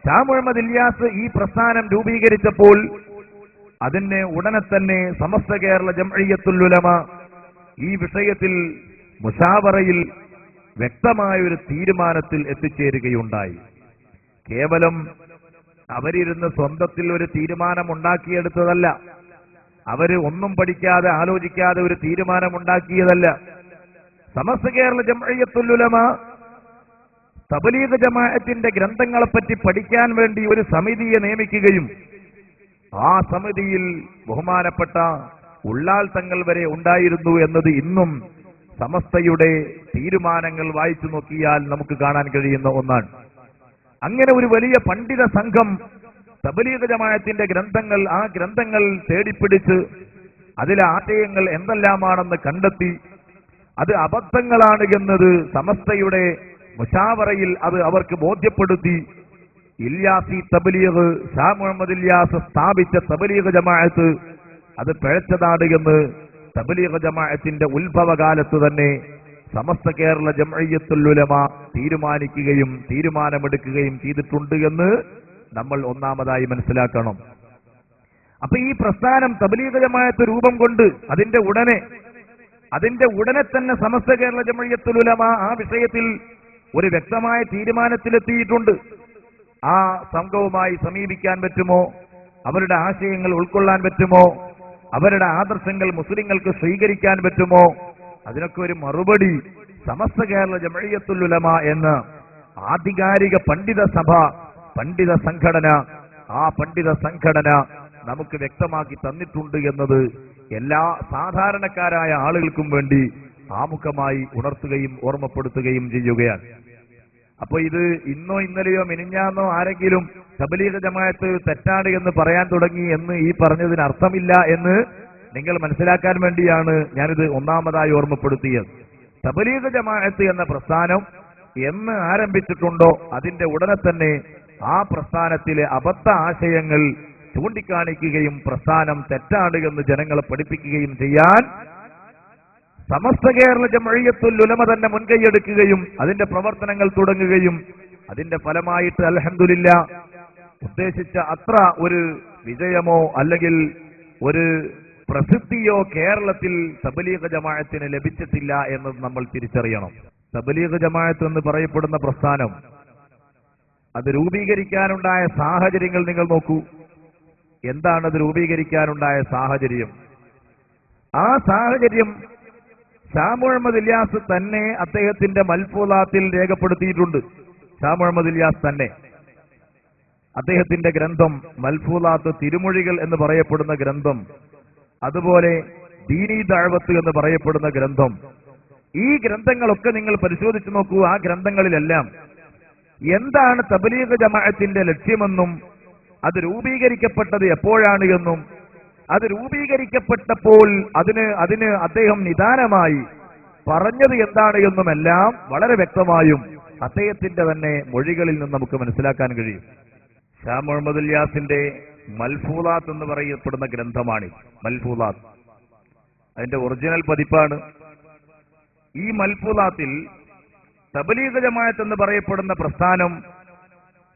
A: ഷാ മുഹമ്മദ് ഇല്യാസ് ഈ പ്രസ്ഥാനം രൂപീകരിച്ചപ്പോൾ അതിന് ഉടനെ തന്നെ സമസ്ത കേരള ജംഇയ്യത്തുൽ ഉലമ ഈ വിഷയത്തിൽ മുശാവറയിൽ വ്യക്തമായ ഒരു തീരുമാനത്തിൽ എത്തിച്ചേരുകയുണ്ടായി. കേവലം അവരിരുന്ന് സ്വന്തത്തിൽ ഒരു തീരുമാനം ഉണ്ടാക്കിയെടുത്തതല്ല, അവര് ഒന്നും പഠിക്കാതെ ആലോചിക്കാതെ ഒരു തീരുമാനമുണ്ടാക്കിയതല്ല. സമസ്ത കേരള ജംഇയ്യത്തുൽ ഉലമ തബ്ലീഗ് ജമാഅത്തിന്റെ ഗ്രന്ഥങ്ങളെപ്പറ്റി പഠിക്കാൻ വേണ്ടി ഒരു സമിതിയെ നിയമിക്കുകയും ആ സമിതിയിൽ ബഹുമാനപ്പെട്ട ഉള്ളാൾ തങ്ങൾ വരെ ഉണ്ടായിരുന്നു എന്നത് ഇന്നും സമസ്തയുടെ തീരുമാനങ്ങൾ വായിച്ചു നോക്കിയാൽ നമുക്ക് കാണാൻ കഴിയുന്ന ഒന്നാണ്. അങ്ങനെ ഒരു വലിയ പണ്ഡിത സംഘം തബ്ലീഗ് ജമാഅത്തിന്റെ ഗ്രന്ഥങ്ങൾ, ആ ഗ്രന്ഥങ്ങൾ തേടിപ്പിടിച്ച് അതിലെ ആശയങ്ങൾ എന്തെല്ലാമാണെന്ന് കണ്ടെത്തി അത് അബദ്ധങ്ങളാണ് എന്നത് സമസ്തയുടെ മുശാവറയിൽ അത് അവർക്ക് ബോധ്യപ്പെടുത്തി. ഇല്യാസി തബ്ലീഗ്, ഷാ മുഹമ്മദ് ഇല്യാസ് സ്ഥാപിച്ച തബ്ലീഗ് ജമാഅത്ത് അത് പിഴച്ചതാണ് എന്ന് തബ്ലീഗ് ജമാഅത്തിന്റെ ഉത്ഭവകാലത്ത് തന്നെ സമസ്ത കേരള ജംഇയ്യത്തുൽ ഉലമ തീരുമാനിക്കുകയും തീരുമാനമെടുക്കുകയും ചെയ്തിട്ടുണ്ട് എന്ന് നമ്മൾ ഒന്നാമതായി മനസ്സിലാക്കണം. അപ്പൊ ഈ പ്രസ്ഥാനം തബ്ലീഗ് ജമാഅത്ത് രൂപം കൊണ്ട് അതിന്റെ ഉടനെ തന്നെ സമസ്ത കേരള ജംഇയ്യത്തുൽ ഉലമ ആ വിഷയത്തിൽ ഒരു വ്യക്തമായ തീരുമാനത്തിലെത്തിയിട്ടുണ്ട്. ആ സംഘവുമായി സമീപിക്കാൻ പറ്റുമോ, അവരുടെ ആശയങ്ങൾ ഉൾക്കൊള്ളാൻ പറ്റുമോ, അവരുടെ ആദർശങ്ങൾ മുസ്ലിങ്ങൾക്ക് സ്വീകരിക്കാൻ പറ്റുമോ, അതിനൊക്കെ ഒരു മറുപടി സമസ്ത കേരള ജംഇയ്യത്തുൽ ഉലമ എന്ന ആധികാരിക പണ്ഡിത സഭ, പണ്ഡിത സംഘടന, ആ പണ്ഡിത സംഘടന നമുക്ക് വ്യക്തമാക്കി തന്നിട്ടുണ്ട് എന്നത് എല്ലാ സാധാരണക്കാരായ ആളുകൾക്കും വേണ്ടി ആമുഖമായി ഉണർത്തുകയും ഓർമ്മപ്പെടുത്തുകയും ചെയ്യുകയാണ്. അപ്പൊ ഇത് ഇന്നോ ഇന്നലെയോ മിനിഞ്ഞാന്നോ ആരെങ്കിലും തബ്ലീഗ് ജമാഅത്ത് തെറ്റാണ് എന്ന് പറയാൻ തുടങ്ങി എന്ന് ഈ പറഞ്ഞതിന് അർത്ഥമില്ല എന്ന് നിങ്ങൾ മനസ്സിലാക്കാൻ വേണ്ടിയാണ് ഞാനിത് ഒന്നാമതായി ഓർമ്മപ്പെടുത്തിയത്. തബ്ലീഗ് ജമാഅത്ത് എന്ന പ്രസ്ഥാനം എന്ന് ആരംഭിച്ചിട്ടുണ്ടോ അതിന്റെ ഉടനെ തന്നെ ആ പ്രസ്ഥാനത്തിലെ അബദ്ധ ആശയങ്ങൾ ചൂണ്ടിക്കാണിക്കുകയും പ്രസ്ഥാനം തെറ്റാണ് എന്ന് ജനങ്ങളെ പഠിപ്പിക്കുകയും ചെയ്യാൻ സമസ്ത കേരള ജംഇയ്യത്തുൽ ഉലമ തന്നെ മുൻകൈയെടുക്കുകയും അതിന്റെ പ്രവർത്തനങ്ങൾ തുടങ്ങുകയും അതിന്റെ ഫലമായിട്ട് അൽഹംദുലില്ലാഹ് ഉദ്ദേശിച്ച അത്ര ഒരു വിജയമോ അല്ലെങ്കിൽ ഒരു പ്രസിദ്ധിയോ കേരളത്തിൽ തബ്ലീഗ് ജമാഅത്തിന് ലഭിച്ചിട്ടില്ല എന്നത് നമ്മൾ തിരിച്ചറിയണം. തബ്ലീഗ് ജമാഅത്ത് എന്ന് പറയപ്പെടുന്ന പ്രസ്ഥാനം അത് രൂപീകരിക്കാനുണ്ടായ സാഹചര്യങ്ങൾ നിങ്ങൾ നോക്കൂ. എന്താണ് അത് രൂപീകരിക്കാനുണ്ടായ സാഹചര്യം? ആ സാഹചര്യം ഷാ മുഹമ്മദ് ഇല്യാസ് തന്നെ അദ്ദേഹത്തിന്റെ മൽഫൂലാത്തിൽ രേഖപ്പെടുത്തിയിട്ടുണ്ട്. ഷാ മുഹമ്മദ് ഇല്യാസ് തന്നെ അദ്ദേഹത്തിന്റെ ഗ്രന്ഥം മൽഫൂലാത്ത്, തിരുമൊഴികൾ എന്ന് പറയപ്പെടുന്ന ഗ്രന്ഥം, അതുപോലെ ദീനീ ദഅവത്ത് എന്ന് പറയപ്പെടുന്ന ഗ്രന്ഥം, ഈ ഗ്രന്ഥങ്ങളൊക്കെ നിങ്ങൾ പരിശോധിച്ചു നോക്കൂ. ആ ഗ്രന്ഥങ്ങളിലെല്ലാം എന്താണ് തബ്ലീഗ് ജമാഅത്തിന്റെ ലക്ഷ്യമെന്നും അത് രൂപീകരിക്കപ്പെട്ടത് എപ്പോഴാണ് എന്നും അത് രൂപീകരിക്കപ്പെട്ടപ്പോൾ അതിന് അദ്ദേഹം നിദാനമായി പറഞ്ഞത് എന്താണ് എന്നുമെല്ലാം വളരെ വ്യക്തമായും അദ്ദേഹത്തിന്റെ തന്നെ മൊഴികളിൽ നിന്ന് നമുക്ക് മനസ്സിലാക്കാൻ കഴിയും. ഷാ മുഹമ്മദ് ഇല്യാസിന്റെ മൽഫൂലാത്ത് എന്ന് പറയപ്പെടുന്ന ഗ്രന്ഥമാണ് മൽഫൂലാത്ത്. അതിന്റെ ഒറിജിനൽ പതിപ്പാണ്. ഈ മൽഫൂലാത്തിൽ തബ്ലീഗ് ജമാഅത്ത് എന്ന് പറയപ്പെടുന്ന പ്രസ്ഥാനം,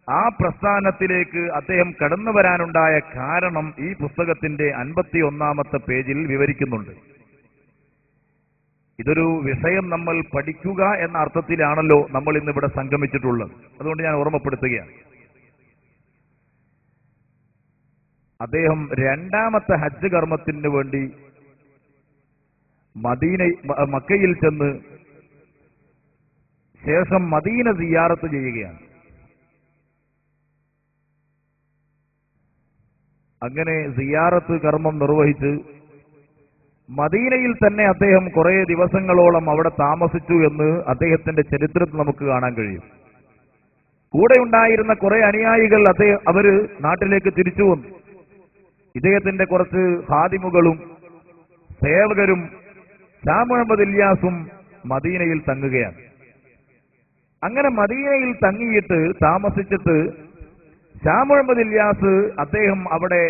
A: ആ പ്രസ്ഥാനത്തിലേക്ക് അദ്ദേഹം കടന്നു വരാനുണ്ടായ കാരണം ഈ പുസ്തകത്തിന്റെ 51-ാമത്തെ പേജിൽ വിവരിക്കുന്നുണ്ട്. ഇതൊരു വിഷയം നമ്മൾ പഠിക്കുക എന്ന അർത്ഥത്തിലാണല്ലോ നമ്മൾ ഇന്നിവിടെ സംഗമിച്ചിട്ടുള്ളത്. അതുകൊണ്ട് ഞാൻ ഓർമ്മപ്പെടുത്തുകയാണ്. അദ്ദേഹം 2ാമത്തെ ഹജ്ജ് കർമ്മത്തിന് വേണ്ടി മക്കയിൽ ചെന്ന് ശേഷം മദീന സിയാറത്ത് ചെയ്യുകയാണ്. അങ്ങനെ സിയാറത്ത് കർമ്മം നിർവഹിച്ച് മദീനയിൽ തന്നെ അദ്ദേഹം കുറെ ദിവസങ്ങളോളം അവിടെ താമസിച്ചു എന്ന് അദ്ദേഹത്തിന്റെ ചരിത്രത്തിൽ നമുക്ക് കാണാൻ കഴിയും. കൂടെ ഉണ്ടായിരുന്ന കുറെ അനുയായികൾ അവര് നാട്ടിലേക്ക് തിരിച്ചു വന്നു. ഇദ്ദേഹത്തിന്റെ കുറച്ച് ഖാദിമുകളും സേവകരും ഷാ മുഹമ്മദ് ഇല്യാസും മദീനയിൽ തങ്ങുകയാണ്. അങ്ങനെ മദീനയിൽ തങ്ങിയിട്ട് താമസിച്ചിട്ട് ഷാ മുഹമ്മദ് ഇല്യാസ് അദ്ദേഹം അവിടെ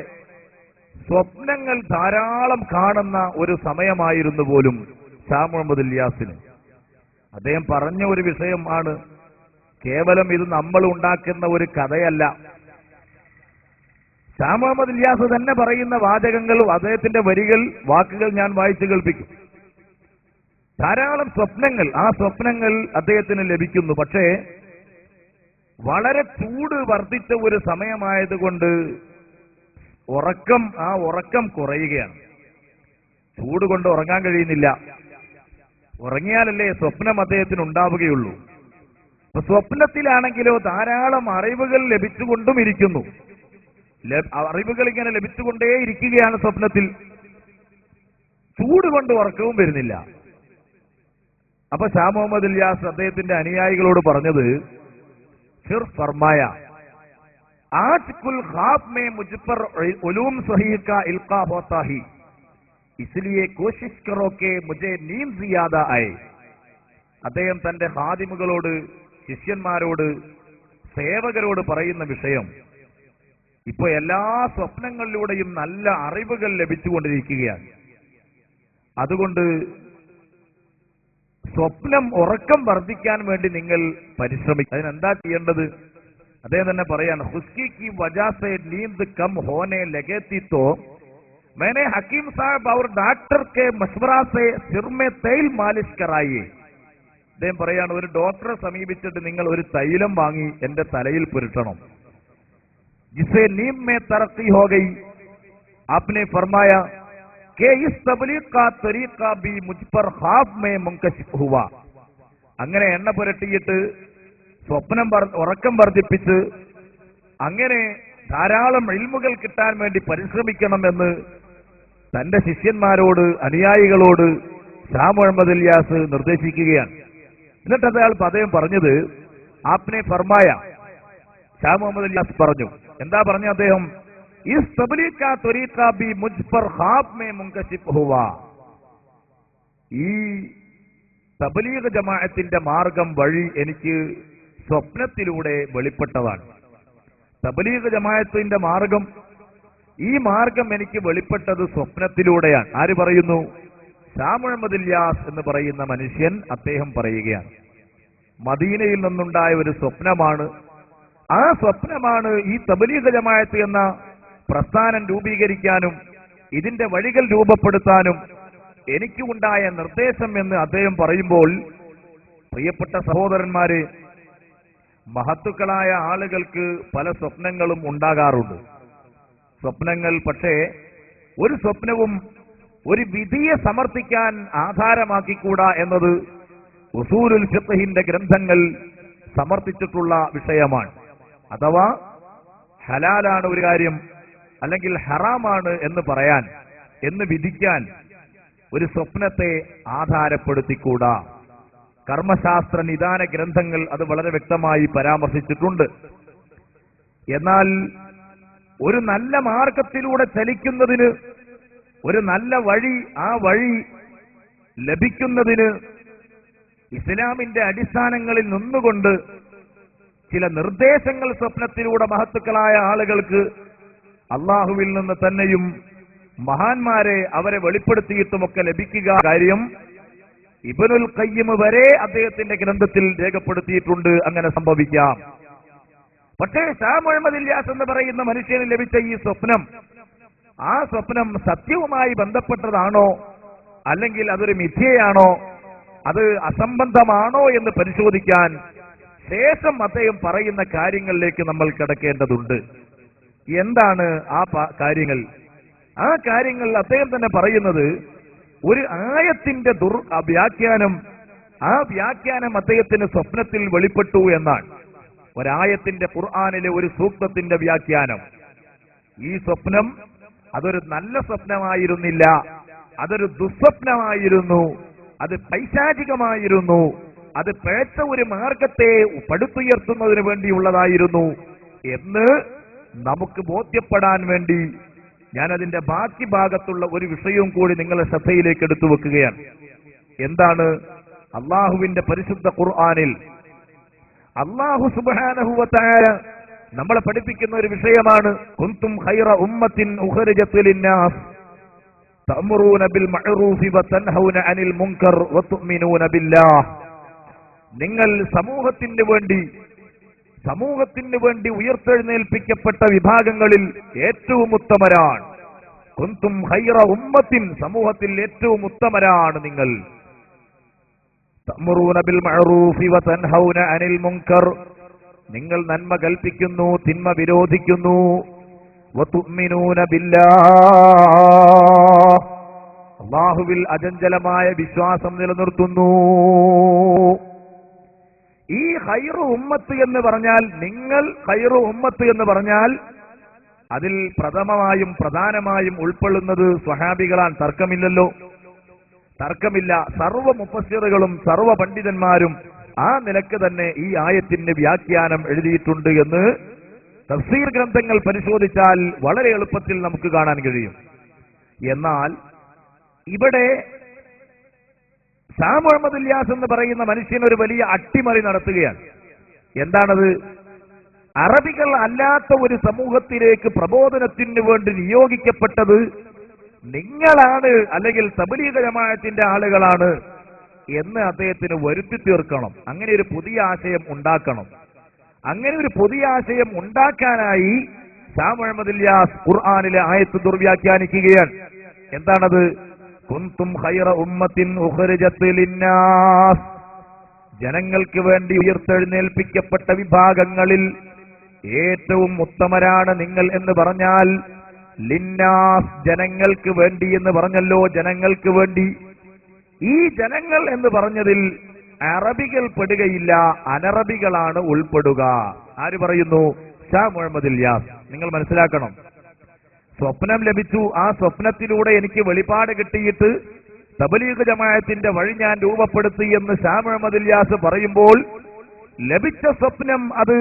A: സ്വപ്നങ്ങൾ ധാരാളം കാണുന്ന ഒരു സമയമായിരുന്നു പോലും ഷാ മുഹമ്മദ് ഇല്യാസിന്. അദ്ദേഹം പറഞ്ഞ ഒരു വിഷയം ആണ്, കേവലം ഇത് നമ്മൾ ഉണ്ടാക്കുന്ന ഒരു കഥയല്ല. ഷാ മുഹമ്മദ് ഇല്യാസ് തന്നെ പറയുന്ന വാചകങ്ങൾ, അദ്ദേഹത്തിന്റെ വാക്കുകൾ ഞാൻ വായിച്ചു കേൾപ്പിക്കും. ധാരാളം സ്വപ്നങ്ങൾ, ആ സ്വപ്നങ്ങൾ അദ്ദേഹത്തിന് ലഭിക്കുന്നു. പക്ഷേ വളരെ ചൂട് വർദ്ധിച്ച ഒരു സമയമായതുകൊണ്ട് ഉറക്കം കുറയുകയാണ്. ചൂട് കൊണ്ട് ഉറങ്ങാൻ കഴിയുന്നില്ല. ഉറങ്ങിയാലല്ലേ സ്വപ്നം അദ്ദേഹത്തിന് ഉണ്ടാവുകയുള്ളൂ. അപ്പൊ സ്വപ്നത്തിലാണെങ്കിലോ ധാരാളം അറിവുകൾ ലഭിച്ചുകൊണ്ടും ഇരിക്കുന്നു. അറിവുകൾ ഇങ്ങനെ ലഭിച്ചുകൊണ്ടേ ഇരിക്കുകയാണ് സ്വപ്നത്തിൽ. ചൂട് കൊണ്ട് ഉറക്കവും വരുന്നില്ല. അപ്പൊ ഷാ മുഹമ്മദ് ഇല്യാസ് അദ്ദേഹത്തിന്റെ അനുയായികളോട് പറഞ്ഞത്, ഫിർ ഫർമായ आज कुल ख्वाब में मुझ पर उलूम सही का इल्का होता ही, इसलिए कोशिश करो कि मुझे नींद ज्यादा आए. അദ്ദേഹം തന്റെ ഖാദിമുകളോട്, ശിഷ്യന്മാരോട്, സേവകരോട് പറയുന്ന വിഷയം, ഇപ്പൊ എല്ലാ സ്വപ്നങ്ങളിലൂടെയും നല്ല അറിവുകൾ ലഭിച്ചുകൊണ്ടിരിക്കുകയാണ്. അതുകൊണ്ട് ഉറക്കം വർദ്ധിക്കാൻ വേണ്ടി നിങ്ങൾ പരിശ്രമിക്കുക. അതിനെന്താ ചെയ്യേണ്ടത്? അദ്ദേഹം തന്നെ പറയാണ്, ഹുസ്കി की वजह से नींद कम होने लगे थी तो मैंने हकीम साहब और डॉक्टर के मशवरा से सिर में तेल मालिश कराई. അദ്ദേഹം പറയാണ്, ഒരു ഡോക്ടറെ സമീപിച്ചിട്ട് നിങ്ങൾ ഒരു തൈലം വാങ്ങി എന്റെ തലയിൽ പുരട്ടണം. जिससे नींद में तरक्की हो गई. आपने फरमाया कि इस तबलीग का तरीका भी मुझ पर ख्वाब में मुंकशिफ हुआ. അങ്ങനെ എണ്ണ പുരട്ടിയിട്ട് ഉറക്കം വർദ്ധിപ്പിച്ച് അങ്ങനെ ധാരാളം ഇൽമുകൾ കിട്ടാൻ വേണ്ടി പരിശ്രമിക്കണമെന്ന് തന്റെ ശിഷ്യന്മാരോട്, അനുയായികളോട് ഷാ മുഹമ്മദ് ഇല്യാസ് നിർദ്ദേശിക്കുകയാണ്. എന്നിട്ട് അദ്ദേഹം പറഞ്ഞത്, ആപ്നെ ഫർമായ, ഷാ മുഹമ്മദ് ഇല്യാസ് പറഞ്ഞു. എന്താ പറഞ്ഞ അദ്ദേഹം? ഇസ് തബ്ലീഗ് കാ തരീഖ ബി മുജ് പർ ഖാബ് മേ മുൻകശിഫ് ഹുവാ. ഈ തബ്ലീഗ് ജമാഅത്തിന്റെ മാർഗം വഴി എനിക്ക് സ്വപ്നത്തിലൂടെ വെളിപ്പെട്ടതാണ്. തബ്ലീഗ് ജമാഅത്തിന്റെ മാർഗം, ഈ മാർഗം എനിക്ക് വെളിപ്പെട്ടത് സ്വപ്നത്തിലൂടെയാണ്. ആര് പറയുന്നു? ഷാ മുഹമ്മദ് ഇല്യാസ് എന്ന് പറയുന്ന മനുഷ്യൻ അദ്ദേഹം പറയുകയാണ്. മദീനയിൽ നിന്നുണ്ടായ ഒരു സ്വപ്നമാണ്. ആ സ്വപ്നമാണ് ഈ തബ്ലീഗ് ജമാഅത്ത് എന്ന പ്രസ്ഥാനം രൂപീകരിക്കാനും ഇതിന്റെ വഴികൾ രൂപപ്പെടുത്താനും എനിക്കുണ്ടായ നിർദ്ദേശം എന്ന് അദ്ദേഹം പറയുമ്പോൾ, പ്രിയപ്പെട്ട സഹോദരന്മാരെ, മഹത്തുക്കളായ ആളുകൾക്ക് പല സ്വപ്നങ്ങളും ഉണ്ടാകാറുണ്ട്. സ്വപ്നങ്ങൾ, പക്ഷേ ഒരു സ്വപ്നവും ഒരു വിധിയെ സമർത്ഥിക്കാൻ ആധാരമാക്കിക്കൂടാ എന്നത് ഉസൂലുൽ ഫിഖ്ഹിന്റെ ഗ്രന്ഥങ്ങൾ സമർത്ഥിച്ചിട്ടുള്ള വിഷയമാണ്. അഥവാ ഹലാലാണ് ഒരു കാര്യം അല്ലെങ്കിൽ ഹറാമാണ് എന്ന് പറയാൻ, എന്ന് വിധിക്കാൻ ഒരു സ്വപ്നത്തെ ആധാരപ്പെടുത്തിക്കൂടാ. കർമ്മശാസ്ത്ര നിദാന ഗ്രന്ഥങ്ങൾ അത് വളരെ വ്യക്തമായി പരാമർശിച്ചിട്ടുണ്ട്. എന്നാൽ ഒരു നല്ല മാർഗത്തിലൂടെ ചലിക്കുന്നതിന്, ഒരു നല്ല വഴി, ആ വഴി ലഭിക്കുന്നതിന് ഇസ്ലാമിന്റെ അടിസ്ഥാനങ്ങളിൽ നിന്നുകൊണ്ട് ചില നിർദ്ദേശങ്ങൾ സ്വപ്നത്തിലൂടെ മഹത്തുക്കളായ ആളുകൾക്ക് അള്ളാഹുവിൽ നിന്ന് തന്നെയും മഹാന്മാരെ അവരെ വെളിപ്പെടുത്തിയിട്ടുമൊക്കെ ലഭിക്കുക കാര്യം ഇബ്നുൽ ഖയ്യിം വരെ അദ്ദേഹത്തിന്റെ ഗ്രന്ഥത്തിൽ രേഖപ്പെടുത്തിയിട്ടുണ്ട്. അങ്ങനെ സംഭവിക്കാം. പക്ഷേ ഷാ മുഹമ്മദ് ഇല്യാസ് എന്ന് പറയുന്ന മനുഷ്യന് ലഭിച്ച ഈ സ്വപ്നം, ആ സ്വപ്നം സത്യവുമായി ബന്ധപ്പെട്ടതാണോ അല്ലെങ്കിൽ അതൊരു മിഥ്യയാണോ, അത് അസംബന്ധമാണോ എന്ന് പരിശോധിക്കാൻ ശേഷം അദ്ദേഹം പറയുന്ന കാര്യങ്ങളിലേക്ക് നമ്മൾ കിടക്കേണ്ടതുണ്ട്. എന്താണ് ആ കാര്യങ്ങൾ? ആ കാര്യങ്ങൾ അദ്ദേഹം തന്നെ പറയുന്നത്, ഒരു ആയത്തിന്റെ വ്യാഖ്യാനം, ആ വ്യാഖ്യാനം അദ്ദേഹത്തിന് സ്വപ്നത്തിൽ വെളിപ്പെട്ടു എന്നാണ്. ഒരായത്തിന്റെ, ഖുർആനിലെ ഒരു സൂക്തത്തിന്റെ വ്യാഖ്യാനം. ഈ സ്വപ്നം അതൊരു നല്ല സ്വപ്നമായിരുന്നില്ല, അതൊരു ദുസ്വപ്നമായിരുന്നു, അത് പൈശാചികമായിരുന്നു, അത് പിഴച്ച ഒരു മാർഗത്തെ പടുത്തുയർത്തുന്നതിന് വേണ്ടിയുള്ളതായിരുന്നു എന്ന് നമുക്ക് ബോധ്യപ്പെടാൻ വേണ്ടി ഞാൻ അതിന്റെ ബാക്കി ഭാഗത്തുള്ള ഒരു വിഷയവും കൂടി നിങ്ങളെ ശ്രദ്ധയിലേക്ക് എടുത്തു വെക്കുകയാണ്. എന്താണ്? അള്ളാഹുവിന്റെ പരിശുദ്ധ ഖുർആനിൽ അള്ളാഹു സുബ്ഹാനഹു വ തആല നമ്മളെ പഠിപ്പിക്കുന്ന ഒരു വിഷയമാണ്. കുന്തും ഖൈറ ഉമ്മത്തിൻ ഉഖ്രിജത് ലിന്നാസ് തഅമുറൂന ബിൽ മഅറൂഫി വ തൻഹൗന അനിൽ മുൻകർ വ തുഅ്മിനൂന ബില്ലാഹ്. നിങ്ങൾ സമൂഹത്തിന് വേണ്ടി ഉയർത്തെഴുന്നേൽപ്പിക്കപ്പെട്ട വിഭാഗങ്ങളിൽ ഏറ്റവും ഉത്തമരാണ്. കുന്തും ഖൈറ ഉമ്മത്തിൻ, സമൂഹത്തിൽ ഏറ്റവും ഉത്തമരാണ് നിങ്ങൾ. തഅമുറൂന ബിൽ മഅറൂഫി വ തൻഹൗന അനിൽ മുൻകർ, നിങ്ങൾ നന്മ കൽപ്പിക്കുന്നു, തിന്മ വിരോധിക്കുന്നു. വ തുഅ്മിനൂന ബില്ലാഹ്, അല്ലാഹുവിൽ അചഞ്ചലമായ വിശ്വാസം നിലനിർത്തുന്നു. ഈ ഖൈറു ഉമ്മത്ത് എന്ന് പറഞ്ഞാൽ, നിങ്ങൾ ഖൈറു ഉമ്മത്ത് എന്ന് പറഞ്ഞാൽ അതിൽ പ്രഥമമായും പ്രധാനമായും ഉൾക്കൊള്ളുന്നത് സ്വഹാബികളാണ്. തർക്കമില്ല. സർവ മുഫസ്സിറുകളും സർവ പണ്ഡിതന്മാരും ആ നിലക്ക് തന്നെ ഈ ആയത്തിന്റെ വ്യാഖ്യാനം എഴുതിയിട്ടുണ്ട് എന്ന് തഫ്സീർ ഗ്രന്ഥങ്ങൾ പരിശോധിച്ചാൽ വളരെ എളുപ്പത്തിൽ നമുക്ക് കാണാൻ കഴിയും. എന്നാൽ ഇവിടെ ഷാ മുഹമ്മദ് ഇല്യാസ് എന്ന് പറയുന്ന മനുഷ്യൻ ഒരു വലിയ അട്ടിമറി നടത്തുകയാണ്. എന്താണത്? അറബികൾ അല്ലാത്ത ഒരു സമൂഹത്തിലേക്ക് പ്രബോധനത്തിന് വേണ്ടി നിയോഗിക്കപ്പെട്ടത് നിങ്ങളാണ്, അല്ലെങ്കിൽ തബ്ലീഗ് ജമാഅത്തിന്റെ ആളുകളാണ് എന്ന് അദ്ദേഹത്തിന് വരുത്തി തീർക്കണം. അങ്ങനെ ഒരു പുതിയ ആശയം ഉണ്ടാക്കണം. അങ്ങനെ ഒരു പുതിയ ആശയം ഉണ്ടാക്കാനായി ഷാ മുഹമ്മദ് ഇല്യാസ് ഖുർആനിലെ ആയത്ത് ദുർവ്യാഖ്യാനിക്കുകയാണ്. എന്താണത്? കുന്തും ഖൈറ ഉമ്മത്തിൻ ഉഖ്രിജത് ലിന്നാസ്, ജനങ്ങൾക്ക് വേണ്ടി ഉയർത്തെഴുന്നേൽപ്പിക്കപ്പെട്ട വിഭാഗങ്ങളിൽ ഏറ്റവും ഉത്തമരാണ് നിങ്ങൾ എന്ന് പറഞ്ഞാൽ, ലിന്നാസ്, ജനങ്ങൾക്ക് വേണ്ടി എന്ന് പറഞ്ഞല്ലോ, ജനങ്ങൾക്ക് വേണ്ടി. ഈ ജനങ്ങൾ എന്ന് പറഞ്ഞതിൽ അറബികൾ പെടുകയില്ല, അനറബികളാണ് ഉൾപ്പെടുക. ആര് പറയുന്നു? ഷാ മുഹമ്മദ് ഇല്യാസ്. നിങ്ങൾ മനസ്സിലാക്കണം, സ്വപ്നം ലഭിച്ചു, ആ സ്വപ്നത്തിലൂടെ എനിക്ക് വെളിപാട് കിട്ടിയിട്ട് തബ്ലീഗ് ജമാഅത്തിന്റെ വഴി ഞാൻ രൂപപ്പെടുത്തി എന്ന് ഷാ മുഹമ്മദ് ഇല്യാസ് പറയുമ്പോൾ ലഭിച്ച സ്വപ്നം അത്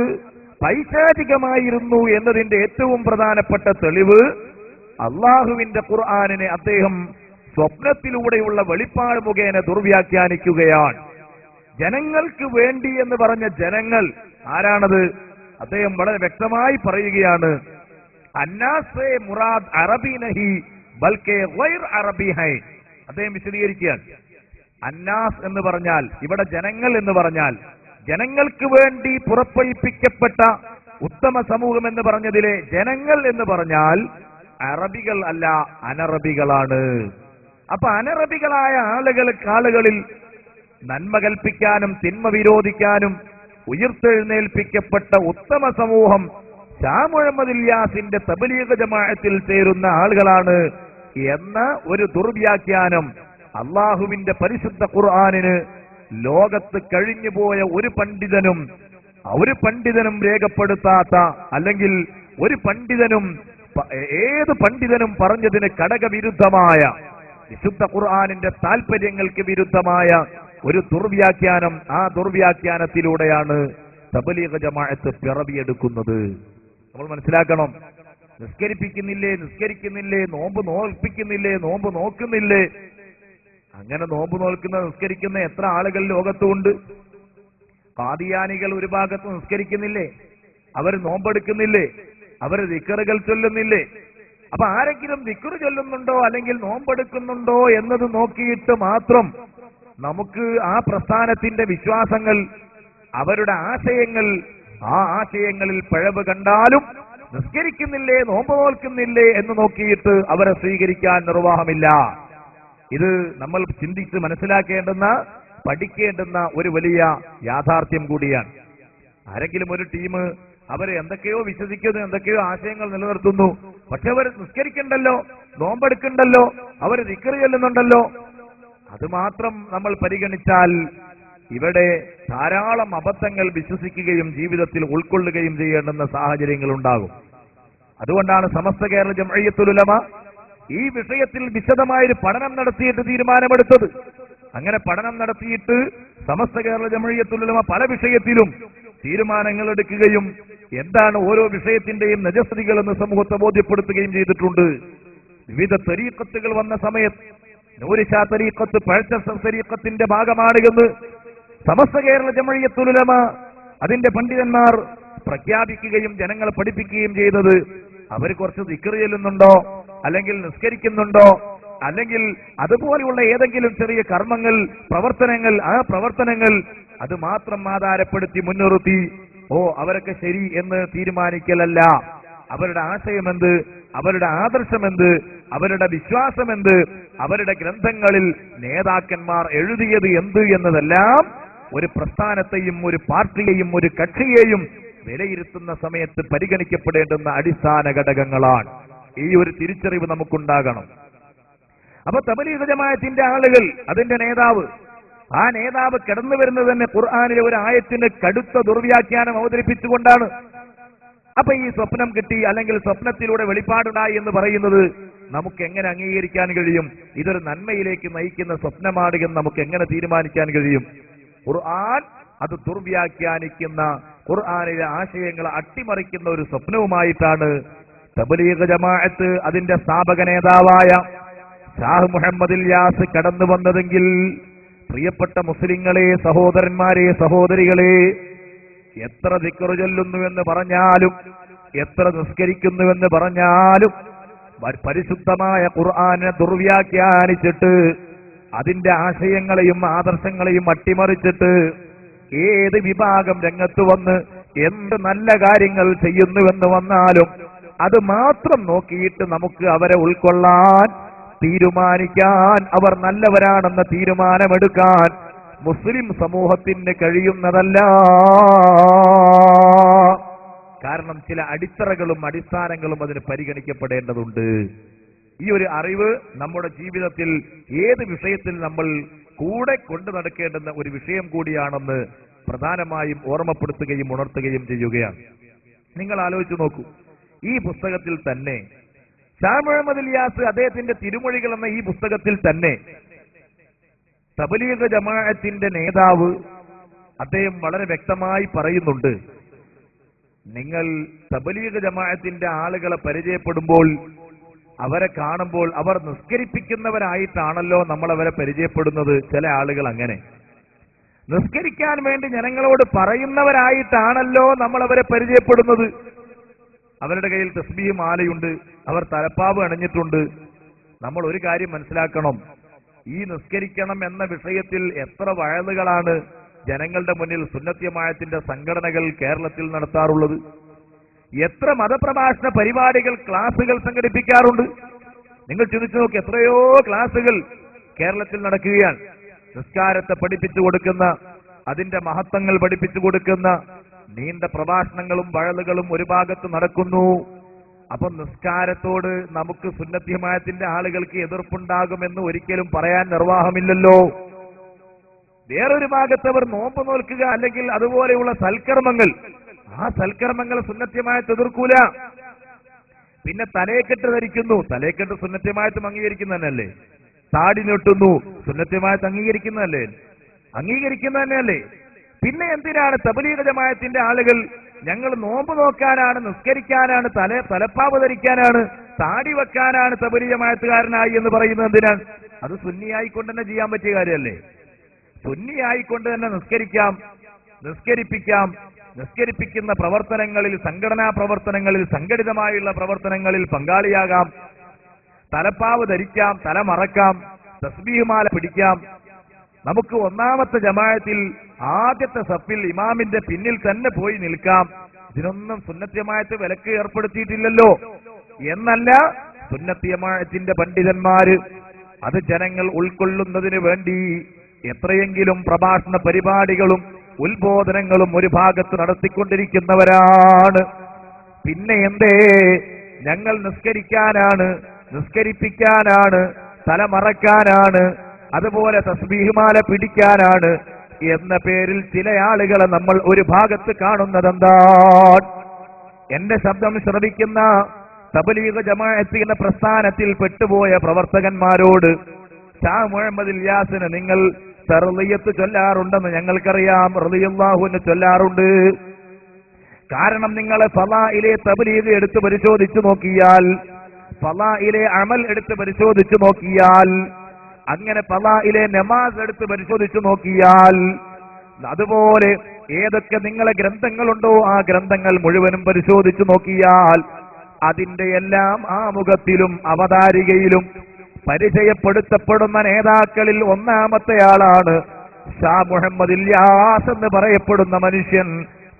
A: പൈശാചികമായിരുന്നു എന്നതിന്റെ ഏറ്റവും പ്രധാനപ്പെട്ട തെളിവ് അള്ളാഹുവിന്റെ ഖുർആനിനെ അദ്ദേഹം സ്വപ്നത്തിലൂടെയുള്ള വെളിപ്പാട് മുഖേന ദുർവ്യാഖ്യാനിക്കുകയാണ്. ജനങ്ങൾക്ക് വേണ്ടി എന്ന് പറഞ്ഞ ജനങ്ങൾ ആരാണത്? അദ്ദേഹം വളരെ വ്യക്തമായി പറയുകയാണ്, അന്നാസെ മുറാദ് അറബി നഹി ബൽക്കെ ഗൈർ അറബി ഹൈ. അദ്ദേഹം വിശദീകരിക്കുകയാണ്. അന്നാസ് എന്ന് പറഞ്ഞാൽ, ഇവിടെ ജനങ്ങൾ എന്ന് പറഞ്ഞാൽ, ജനങ്ങൾക്ക് വേണ്ടി പുറപ്പെടുവിപ്പിക്കപ്പെട്ട ഉത്തമ സമൂഹം എന്ന് പറഞ്ഞതിലെ ജനങ്ങൾ എന്ന് പറഞ്ഞാൽ അറബികൾ അല്ല, അനറബികളാണ്. അപ്പൊ അനറബികളായ ആളുകളിൽ നന്മ കൽപ്പിക്കാനും തിന്മ വിരോധിക്കാനും ഉയർത്തെഴുന്നേൽപ്പിക്കപ്പെട്ട ഉത്തമ സമൂഹം ഷാ മുഹമ്മദ് ഇല്യാസിന്റെ തബ്ലീഗ് ജമാഅത്തിൽ ചേരുന്ന ആളുകളാണ് എന്ന ഒരു ദുർവ്യാഖ്യാനം അള്ളാഹുവിന്റെ പരിശുദ്ധ ഖുർആനിന് ലോകത്ത് കഴിഞ്ഞുപോയ ഒരു പണ്ഡിതനും രേഖപ്പെടുത്താത്ത, അല്ലെങ്കിൽ ഏത് പണ്ഡിതനും പറഞ്ഞതിന് ഘടകവിരുദ്ധമായ, വിശുദ്ധ ഖുർആനിന്റെ താൽപര്യങ്ങൾക്ക് വിരുദ്ധമായ ഒരു ദുർവ്യാഖ്യാനം, ആ ദുർവ്യാഖ്യാനത്തിലൂടെയാണ് തബ്ലീഗ് ജമാഅത്ത് പിറവിയെടുക്കുന്നത്. നമ്മൾ മനസ്സിലാക്കണം. നിസ്കരിക്കുന്നില്ലേ, നോമ്പ് നോക്കുന്നില്ലേ. അങ്ങനെ നോമ്പ് നോക്കുന്ന നിസ്കരിക്കുന്ന എത്ര ആളുകൾ ലോകത്തുണ്ട്? ഖാദിയാനികൾ ഒരു ഭാഗത്ത് നിസ്കരിക്കുന്നില്ലേ, അവർ നോമ്പെടുക്കുന്നില്ലേ, അവർ ദിക്റുകൾ ചൊല്ലുന്നില്ലേ. അപ്പൊ ആരെങ്കിലും ദിക്റ് ചൊല്ലുന്നുണ്ടോ അല്ലെങ്കിൽ നോമ്പെടുക്കുന്നുണ്ടോ എന്നത് നോക്കിയിട്ട് മാത്രം നമുക്ക് ആ പ്രസ്ഥാനത്തിന്റെ വിശ്വാസങ്ങൾ, അവരുടെ ആശയങ്ങൾ, ആ ആശയങ്ങളിൽ പിഴവ് കണ്ടാലും നിസ്കരിക്കുന്നില്ലേ, നോമ്പ് നോൽക്കുന്നില്ലേ എന്ന് നോക്കിയിട്ട് അവരെ സ്വീകരിക്കാൻ നിർവാഹമില്ല. ഇത് നമ്മൾ ചിന്തിച്ച് മനസ്സിലാക്കേണ്ടുന്ന, പഠിക്കേണ്ടുന്ന ഒരു വലിയ യാഥാർത്ഥ്യം കൂടിയാണ്. ആരെങ്കിലും ഒരു ടീം അവർ എന്തൊക്കെയോ വിശ്വസിക്കുന്നു, എന്തൊക്കെയോ ആശയങ്ങൾ നിലനിർത്തുന്നു, പക്ഷെ അവർ നിസ്കരിക്കണ്ടല്ലോ, നോമ്പെടുക്കണ്ടല്ലോ, അവർ ദിക്ർ ചൊല്ലുന്നുണ്ടല്ലോ, അത് മാത്രം നമ്മൾ പരിഗണിച്ചാൽ ഇവിടെ ധാരാളം അബദ്ധങ്ങൾ വിശ്വസിക്കുകയും ജീവിതത്തിൽ ഉൾക്കൊള്ളുകയും ചെയ്യേണ്ടുന്ന സാഹചര്യങ്ങൾ ഉണ്ടാകും. അതുകൊണ്ടാണ് സമസ്ത കേരള ജംഇയ്യത്തുൽ ഉലമ ഈ വിഷയത്തിൽ വിശദമായൊരു പഠനം നടത്തിയിട്ട് തീരുമാനമെടുത്തത്. അങ്ങനെ പഠനം നടത്തിയിട്ട് സമസ്ത കേരള ജംഇയ്യത്തുൽ ഉലമ പല വിഷയത്തിലും തീരുമാനങ്ങൾ എടുക്കുകയും എന്താണ് ഓരോ വിഷയത്തിന്റെയും നജസ്തികളെന്ന് സമൂഹത്തെ ബോധ്യപ്പെടുത്തുകയും ചെയ്തിട്ടുണ്ട്. വിവിധ തരീഖത്തുകൾ വന്ന സമയത്ത് നൂരിഷാ തരീഖത്ത് പഴച്ച തരീഖത്തിന്റെ ഭാഗമാണ് എന്ന് സമസ്ത കേരള ജംഇയ്യത്തുൽ ഉലമ അതിന്റെ പണ്ഡിതന്മാർ പ്രഖ്യാപിക്കുകയും ജനങ്ങളെ പഠിപ്പിക്കുകയും ചെയ്തത് അവർ കുറച്ച് ദിക്ർ ചെല്ലുന്നുണ്ടോ, അല്ലെങ്കിൽ നിസ്കരിക്കുന്നുണ്ടോ, അല്ലെങ്കിൽ അതുപോലെയുള്ള ഏതെങ്കിലും ചെറിയ കർമ്മങ്ങൾ, പ്രവർത്തനങ്ങൾ, ആ പ്രവർത്തനങ്ങൾ അത് മാത്രം ആധാരപ്പെടുത്തി മുൻനിർത്തി അവരൊക്കെ ശരി എന്ന് തീരുമാനിക്കലല്ല. അവരുടെ ആശയമെന്ത്, അവരുടെ ആദർശമെന്ത്, അവരുടെ വിശ്വാസമെന്ത്, അവരുടെ ഗ്രന്ഥങ്ങളിൽ നേതാക്കന്മാർ എഴുതിയത് എന്ത് എന്നതെല്ലാം ഒരു പ്രസ്ഥാനത്തെയും ഒരു പാർട്ടിയെയും ഒരു കക്ഷിയെയും വിലയിരുത്തുന്ന സമയത്ത് പരിഗണിക്കപ്പെടേണ്ടുന്ന അടിസ്ഥാന ഘടകങ്ങളാണ്. ഈ ഒരു തിരിച്ചറിവ് നമുക്കുണ്ടാകണം. അപ്പൊ തബ്ലീഗ് ജമാഅത്തിന്റെ ആളുകൾ, അതിന്റെ നേതാവ്, ആ നേതാവ് കടന്നു വരുന്നത് തന്നെ ഖുർആനിലെ ഒരു ആയത്തിന് കടുത്ത ദുർവ്യാഖ്യാനം അവതരിപ്പിച്ചുകൊണ്ടാണ്. അപ്പൊ ഈ സ്വപ്നം കിട്ടി അല്ലെങ്കിൽ സ്വപ്നത്തിലൂടെ വെളിപ്പാടുണ്ടായി എന്ന് പറയുന്നത് നമുക്ക് എങ്ങനെ അംഗീകരിക്കാൻ കഴിയും? ഇതൊരു നന്മയിലേക്ക് നയിക്കുന്ന സ്വപ്നമാണ് എന്ന് നമുക്ക് എങ്ങനെ തീരുമാനിക്കാൻ കഴിയും? ഖുർആൻ അത് ദുർവ്യാഖ്യാനിക്കുന്ന, ഖുർആനിലെ ആശയങ്ങളെ അട്ടിമറിക്കുന്ന ഒരു സ്വപ്നവുമായിട്ടാണ് തബ്ലീഗ് ജമാഅത്ത് അതിന്റെ സ്ഥാപക നേതാവായ ഷാഹ് മുഹമ്മദ് ഇല്യാസ് കടന്നു വന്നതെങ്കിൽ, പ്രിയപ്പെട്ട മുസ്ലിങ്ങളെ, സഹോദരന്മാരെ, സഹോദരികളെ, എത്ര ദിക്ർ ചൊല്ലുന്നുവെന്ന് പറഞ്ഞാലും, എത്ര നിസ്കരിക്കുന്നുവെന്ന് പറഞ്ഞാലും, പരിശുദ്ധമായ ഖുർആനെ ദുർവ്യാഖ്യാനിച്ചിട്ട് അതിന്റെ ആശയങ്ങളെയും ആദർശങ്ങളെയും അട്ടിമറിച്ചിട്ട് ഏത് വിഭാഗം രംഗത്ത് വന്ന് എന്ത് നല്ല കാര്യങ്ങൾ ചെയ്യുന്നുവെന്ന് വന്നാലും അത് മാത്രം നോക്കിയിട്ട് നമുക്ക് അവരെ ഉൾക്കൊള്ളാൻ, തീരുമാനിക്കാൻ, അവർ നല്ലവരാണെന്ന തീരുമാനമെടുക്കാൻ മുസ്ലിം സമൂഹത്തിന് കഴിയുന്നതല്ല. കാരണം ചില അടിത്തറകളും അടിസ്ഥാനങ്ങളും അതിന് പരിഗണിക്കപ്പെടേണ്ടതുണ്ട്. ഈ ഒരു അറിവ് നമ്മുടെ ജീവിതത്തിൽ ഏത് വിഷയത്തിൽ നമ്മൾ കൂടെ കൊണ്ടു നടക്കേണ്ടുന്ന ഒരു വിഷയം കൂടിയാണെന്ന് പ്രധാനമായും ഓർമ്മപ്പെടുത്തുകയും ഉണർത്തുകയും ചെയ്യുകയാണ്. നിങ്ങൾ ആലോചിച്ചു നോക്കൂ, ഈ പുസ്തകത്തിൽ തന്നെ ഷാഹ് മുഹമ്മദ് ഇല്യാസ് അദ്ദേഹത്തിന്റെ തിരുമൊഴികൾ എന്ന ഈ പുസ്തകത്തിൽ തന്നെ തബ്ലീഗ് ജമാഅത്തിന്റെ നേതാവ് അദ്ദേഹം വളരെ വ്യക്തമായി പറയുന്നുണ്ട്, നിങ്ങൾ തബ്ലീഗ് ജമാഅത്തിന്റെ ആളുകളെ പരിചയപ്പെടുമ്പോൾ, അവരെ കാണുമ്പോൾ അവർ നിസ്കരിപ്പിക്കുന്നവരായിട്ടാണല്ലോ നമ്മൾ അവരെ പരിചയപ്പെടുന്നത്. ചില ആളുകൾ അങ്ങനെ നിസ്കരിക്കാൻ വേണ്ടി ജനങ്ങളോട് പറയുന്നവരായിട്ടാണല്ലോ നമ്മൾ അവരെ പരിചയപ്പെടുന്നത്. അവരുടെ കയ്യിൽ തസ്ബീഹ് മാലയുണ്ട്, അവർ തലപ്പാവ് അണിഞ്ഞിട്ടുണ്ട്. നമ്മൾ ഒരു കാര്യം മനസ്സിലാക്കണം, ഈ നിസ്കരിക്കണം എന്ന വിഷയത്തിൽ എത്ര വഴലുകളാണ് ജനങ്ങളുടെ മുന്നിൽ സുന്നത്ത് ജമാഅത്തിന്റെ സംഘടനകൾ കേരളത്തിൽ നടത്താറുള്ളത്. എത്ര മതപ്രഭാഷണ പരിപാടികൾ, ക്ലാസുകൾ സംഘടിപ്പിക്കാറുണ്ട്. നിങ്ങൾ ചിന്തിച്ചു നോക്ക്, എത്രയോ ക്ലാസുകൾ കേരളത്തിൽ നടക്കുകയാണ്. നിസ്കാരത്തെ പഠിപ്പിച്ചു കൊടുക്കുന്ന, അതിന്റെ മഹത്വങ്ങൾ പഠിപ്പിച്ചു കൊടുക്കുന്ന നീണ്ട പ്രഭാഷണങ്ങളും വഴലുകളും ഒരു ഭാഗത്ത് നടക്കുന്നു. അപ്പൊ നിസ്കാരത്തോട് നമുക്ക് സുന്നത്ത് ജമാഅത്തിന്റെ ആളുകൾക്ക് എതിർപ്പുണ്ടാകുമെന്ന് ഒരിക്കലും പറയാൻ നിർവാഹമില്ലല്ലോ. വേറൊരു ഭാഗത്ത് അവർ നോമ്പ് നോൽക്കുക അല്ലെങ്കിൽ അതുപോലെയുള്ള സൽക്കർമ്മങ്ങൾ, ആ സൽക്കർമ്മങ്ങൾ സുന്നത്ത് ജമാഅത്ത് എതിർക്കൂല. പിന്നെ തലയെക്കെട്ട് ധരിക്കുന്നു, തലയെക്കെട്ട് സുന്നത്ത് ജമാഅത്തും അംഗീകരിക്കുന്നതന്നെയല്ലേ. താടി നീട്ടുന്നു, സുന്നത്ത് ജമാഅത്ത് അംഗീകരിക്കുന്നതന്നെയല്ലേ. പിന്നെ എന്തിനാണ് തബ്ലീഗ് ജമാഅത്തിന്റെ ആളുകൾ ഞങ്ങൾ നോമ്പ് നോക്കാനാണ്, നിസ്കരിക്കാനാണ്, തലപ്പാവ് ധരിക്കാനാണ്, താടി വെക്കാനാണ് തബ്ലീഗ് ജമാഅത്തുകാരനായി എന്ന് പറയുന്നത് എന്തിനാണ്? അത് സുന്നിയായിക്കൊണ്ട് തന്നെ ചെയ്യാൻ പറ്റിയ കാര്യമല്ലേ. സുന്നിയായിക്കൊണ്ട് തന്നെ നിസ്കരിക്കാം, നിസ്കരിപ്പിക്കാം, നിസ്കരിപ്പിക്കുന്ന പ്രവർത്തനങ്ങളിൽ, സംഘടനാ പ്രവർത്തനങ്ങളിൽ, സംഘടിതമായുള്ള പ്രവർത്തനങ്ങളിൽ പങ്കാളിയാകാം, തലപ്പാവ് ധരിക്കാം, തല മറക്കാം, തസ്ബീഹ് മാല പിടിക്കാം. നമുക്ക് ഒന്നാമത്തെ ജമാഅത്തിൽ ആദ്യത്തെ സഫിൽ ഇമാമിന്റെ പിന്നിൽ തന്നെ പോയി നിൽക്കാം. ഇതിനൊന്നും സുന്നത്ത് ജമാഅത്ത് വിലക്ക് ഏർപ്പെടുത്തിയിട്ടില്ലല്ലോ. എന്നല്ല, സുന്നത്ത് ജമാഅത്തിന്റെ പണ്ഡിതന്മാര് അത് ജനങ്ങൾ ഉൾക്കൊള്ളുന്നതിന് വേണ്ടി എത്രയെങ്കിലും പ്രഭാഷണ പരിപാടികളും ഉത്ബോധനങ്ങളും ഒരു ഭാഗത്ത് നടത്തിക്കൊണ്ടിരിക്കുന്നവരാണ്. പിന്നെ എന്തേ ഞങ്ങൾ നിസ്കരിക്കാനാണ്, നിസ്കരിപ്പിക്കാനാണ്, തലമറക്കാനാണ്, അതുപോലെ തസ്ബീഹ് മാല പിടിക്കാനാണ് എന്ന പേരിൽ ചില ആളുകളെ നമ്മൾ ഒരു ഭാഗത്ത് കാണുന്നതെന്താണ്? എന്റെ ശബ്ദം ശ്രവിക്കുന്ന തബ്ലീഗ് ജമാഅത്ത് എന്ന പ്രസ്ഥാനത്തിൽ പെട്ടുപോയ പ്രവർത്തകന്മാരോട് ഷാ മുഹമ്മദ് ഇല്യാസിന് നിങ്ങൾ തർളിയത്ത് ചൊല്ലാറുണ്ടെന്ന് ഞങ്ങൾക്കറിയാം, റളിയല്ലാഹു അൻഹു ചൊല്ലാറുണ്ട്. കാരണം നിങ്ങൾ ഫളായിലെ തബ്ലീഗ് എടുത്ത് പരിശോധിച്ചു നോക്കിയാൽ, ഫളായിലെ അമൽ എടുത്ത് പരിശോധിച്ചു നോക്കിയാൽ, അങ്ങനെ ഫളായിലെ നമാസ് എടുത്ത് പരിശോധിച്ചു നോക്കിയാൽ, അതുപോലെ ഏതൊക്കെ നിങ്ങളെ ഗ്രന്ഥങ്ങളുണ്ടോ ആ ഗ്രന്ഥങ്ങൾ മുഴുവനും പരിശോധിച്ചു നോക്കിയാൽ അതിന്റെ എല്ലാം ആമുഖത്തിലും അവതാരികയിലും പരിചയപ്പെടുത്തപ്പെടുന്ന നേതാക്കളിൽ ഒന്നാമത്തെ ആളാണ് ഷാ മുഹമ്മദ് ഇല്യാസ് എന്ന് പറയപ്പെടുന്ന മനുഷ്യൻ.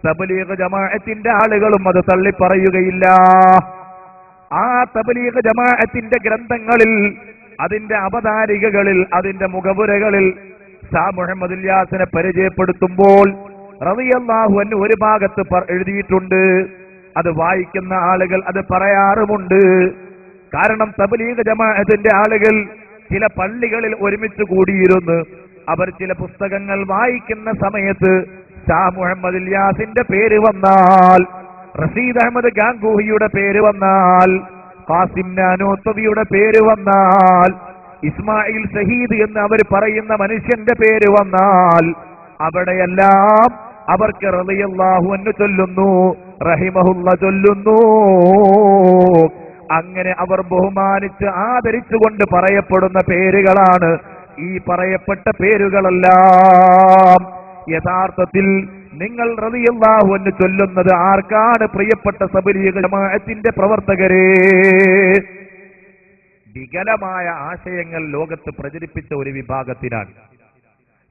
A: തബ്ലീഗ് ജമാഅത്തിന്റെ ആളുകളും അത് തള്ളിപ്പറയുകയില്ല. ആ തബ്ലീഗ് ജമാഅത്തിന്റെ ഗ്രന്ഥങ്ങളിൽ, അതിന്റെ അവതാരികകളിൽ, അതിന്റെ മുഖപുരകളിൽ ഷാ മുഹമ്മദ് ഇല്യാസിനെ പരിചയപ്പെടുത്തുമ്പോൾ റളിയല്ലാഹു അൻഹു ഒരു ഭാഗത്ത് എഴുതിയിട്ടുണ്ട്. അത് വായിക്കുന്ന ആളുകൾ അത് പറയാറുമുണ്ട്. കാരണം തബ്ലീഗ് ജമാഅത്തിന്റെ ആളുകൾ ചില പള്ളികളിൽ ഒരുമിച്ച് കൂടിയിരുന്ന് അവർ ചില പുസ്തകങ്ങൾ വായിക്കുന്ന സമയത്ത് ഷാ മുഹമ്മദ് ഇല്യാസിന്റെ പേര് വന്നാൽ, റഷീദ് അഹമ്മദ് ഗാംഗൂഹിയുടെ പേര് വന്നാൽ, ഖാസിം നാനോത്തവിയുടെ പേര് വന്നാൽ, ഇസ്മായിൽ ഷഹീദ് എന്ന് അവർ പറയുന്ന മനുഷ്യന്റെ പേര് വന്നാൽ അവിടെയെല്ലാം അവർക്ക് റളിയല്ലാഹു അൻഹു ചൊല്ലുന്നു, റഹിമഹുല്ലാ ചൊല്ലുന്നു. അങ്ങനെ അവർ ബഹുമാനിച്ച് ആദരിച്ചുകൊണ്ട് പറയപ്പെടുന്ന പേരുകളാണ് ഈ പറയപ്പെട്ട പേരുകളെല്ലാം. യഥാർത്ഥത്തിൽ നിങ്ങൾ റളിയല്ലാഹു അൻഹു ചൊല്ലുന്നത് ആർക്കാണ്? പ്രിയപ്പെട്ട തബ്ലീഗ് ജമാഅത്തിന്റെ പ്രവർത്തകരെ. വികലമായ ആശയങ്ങൾ ലോകത്ത് പ്രചരിപ്പിച്ച ഒരു വിഭാഗത്തിനാണ്.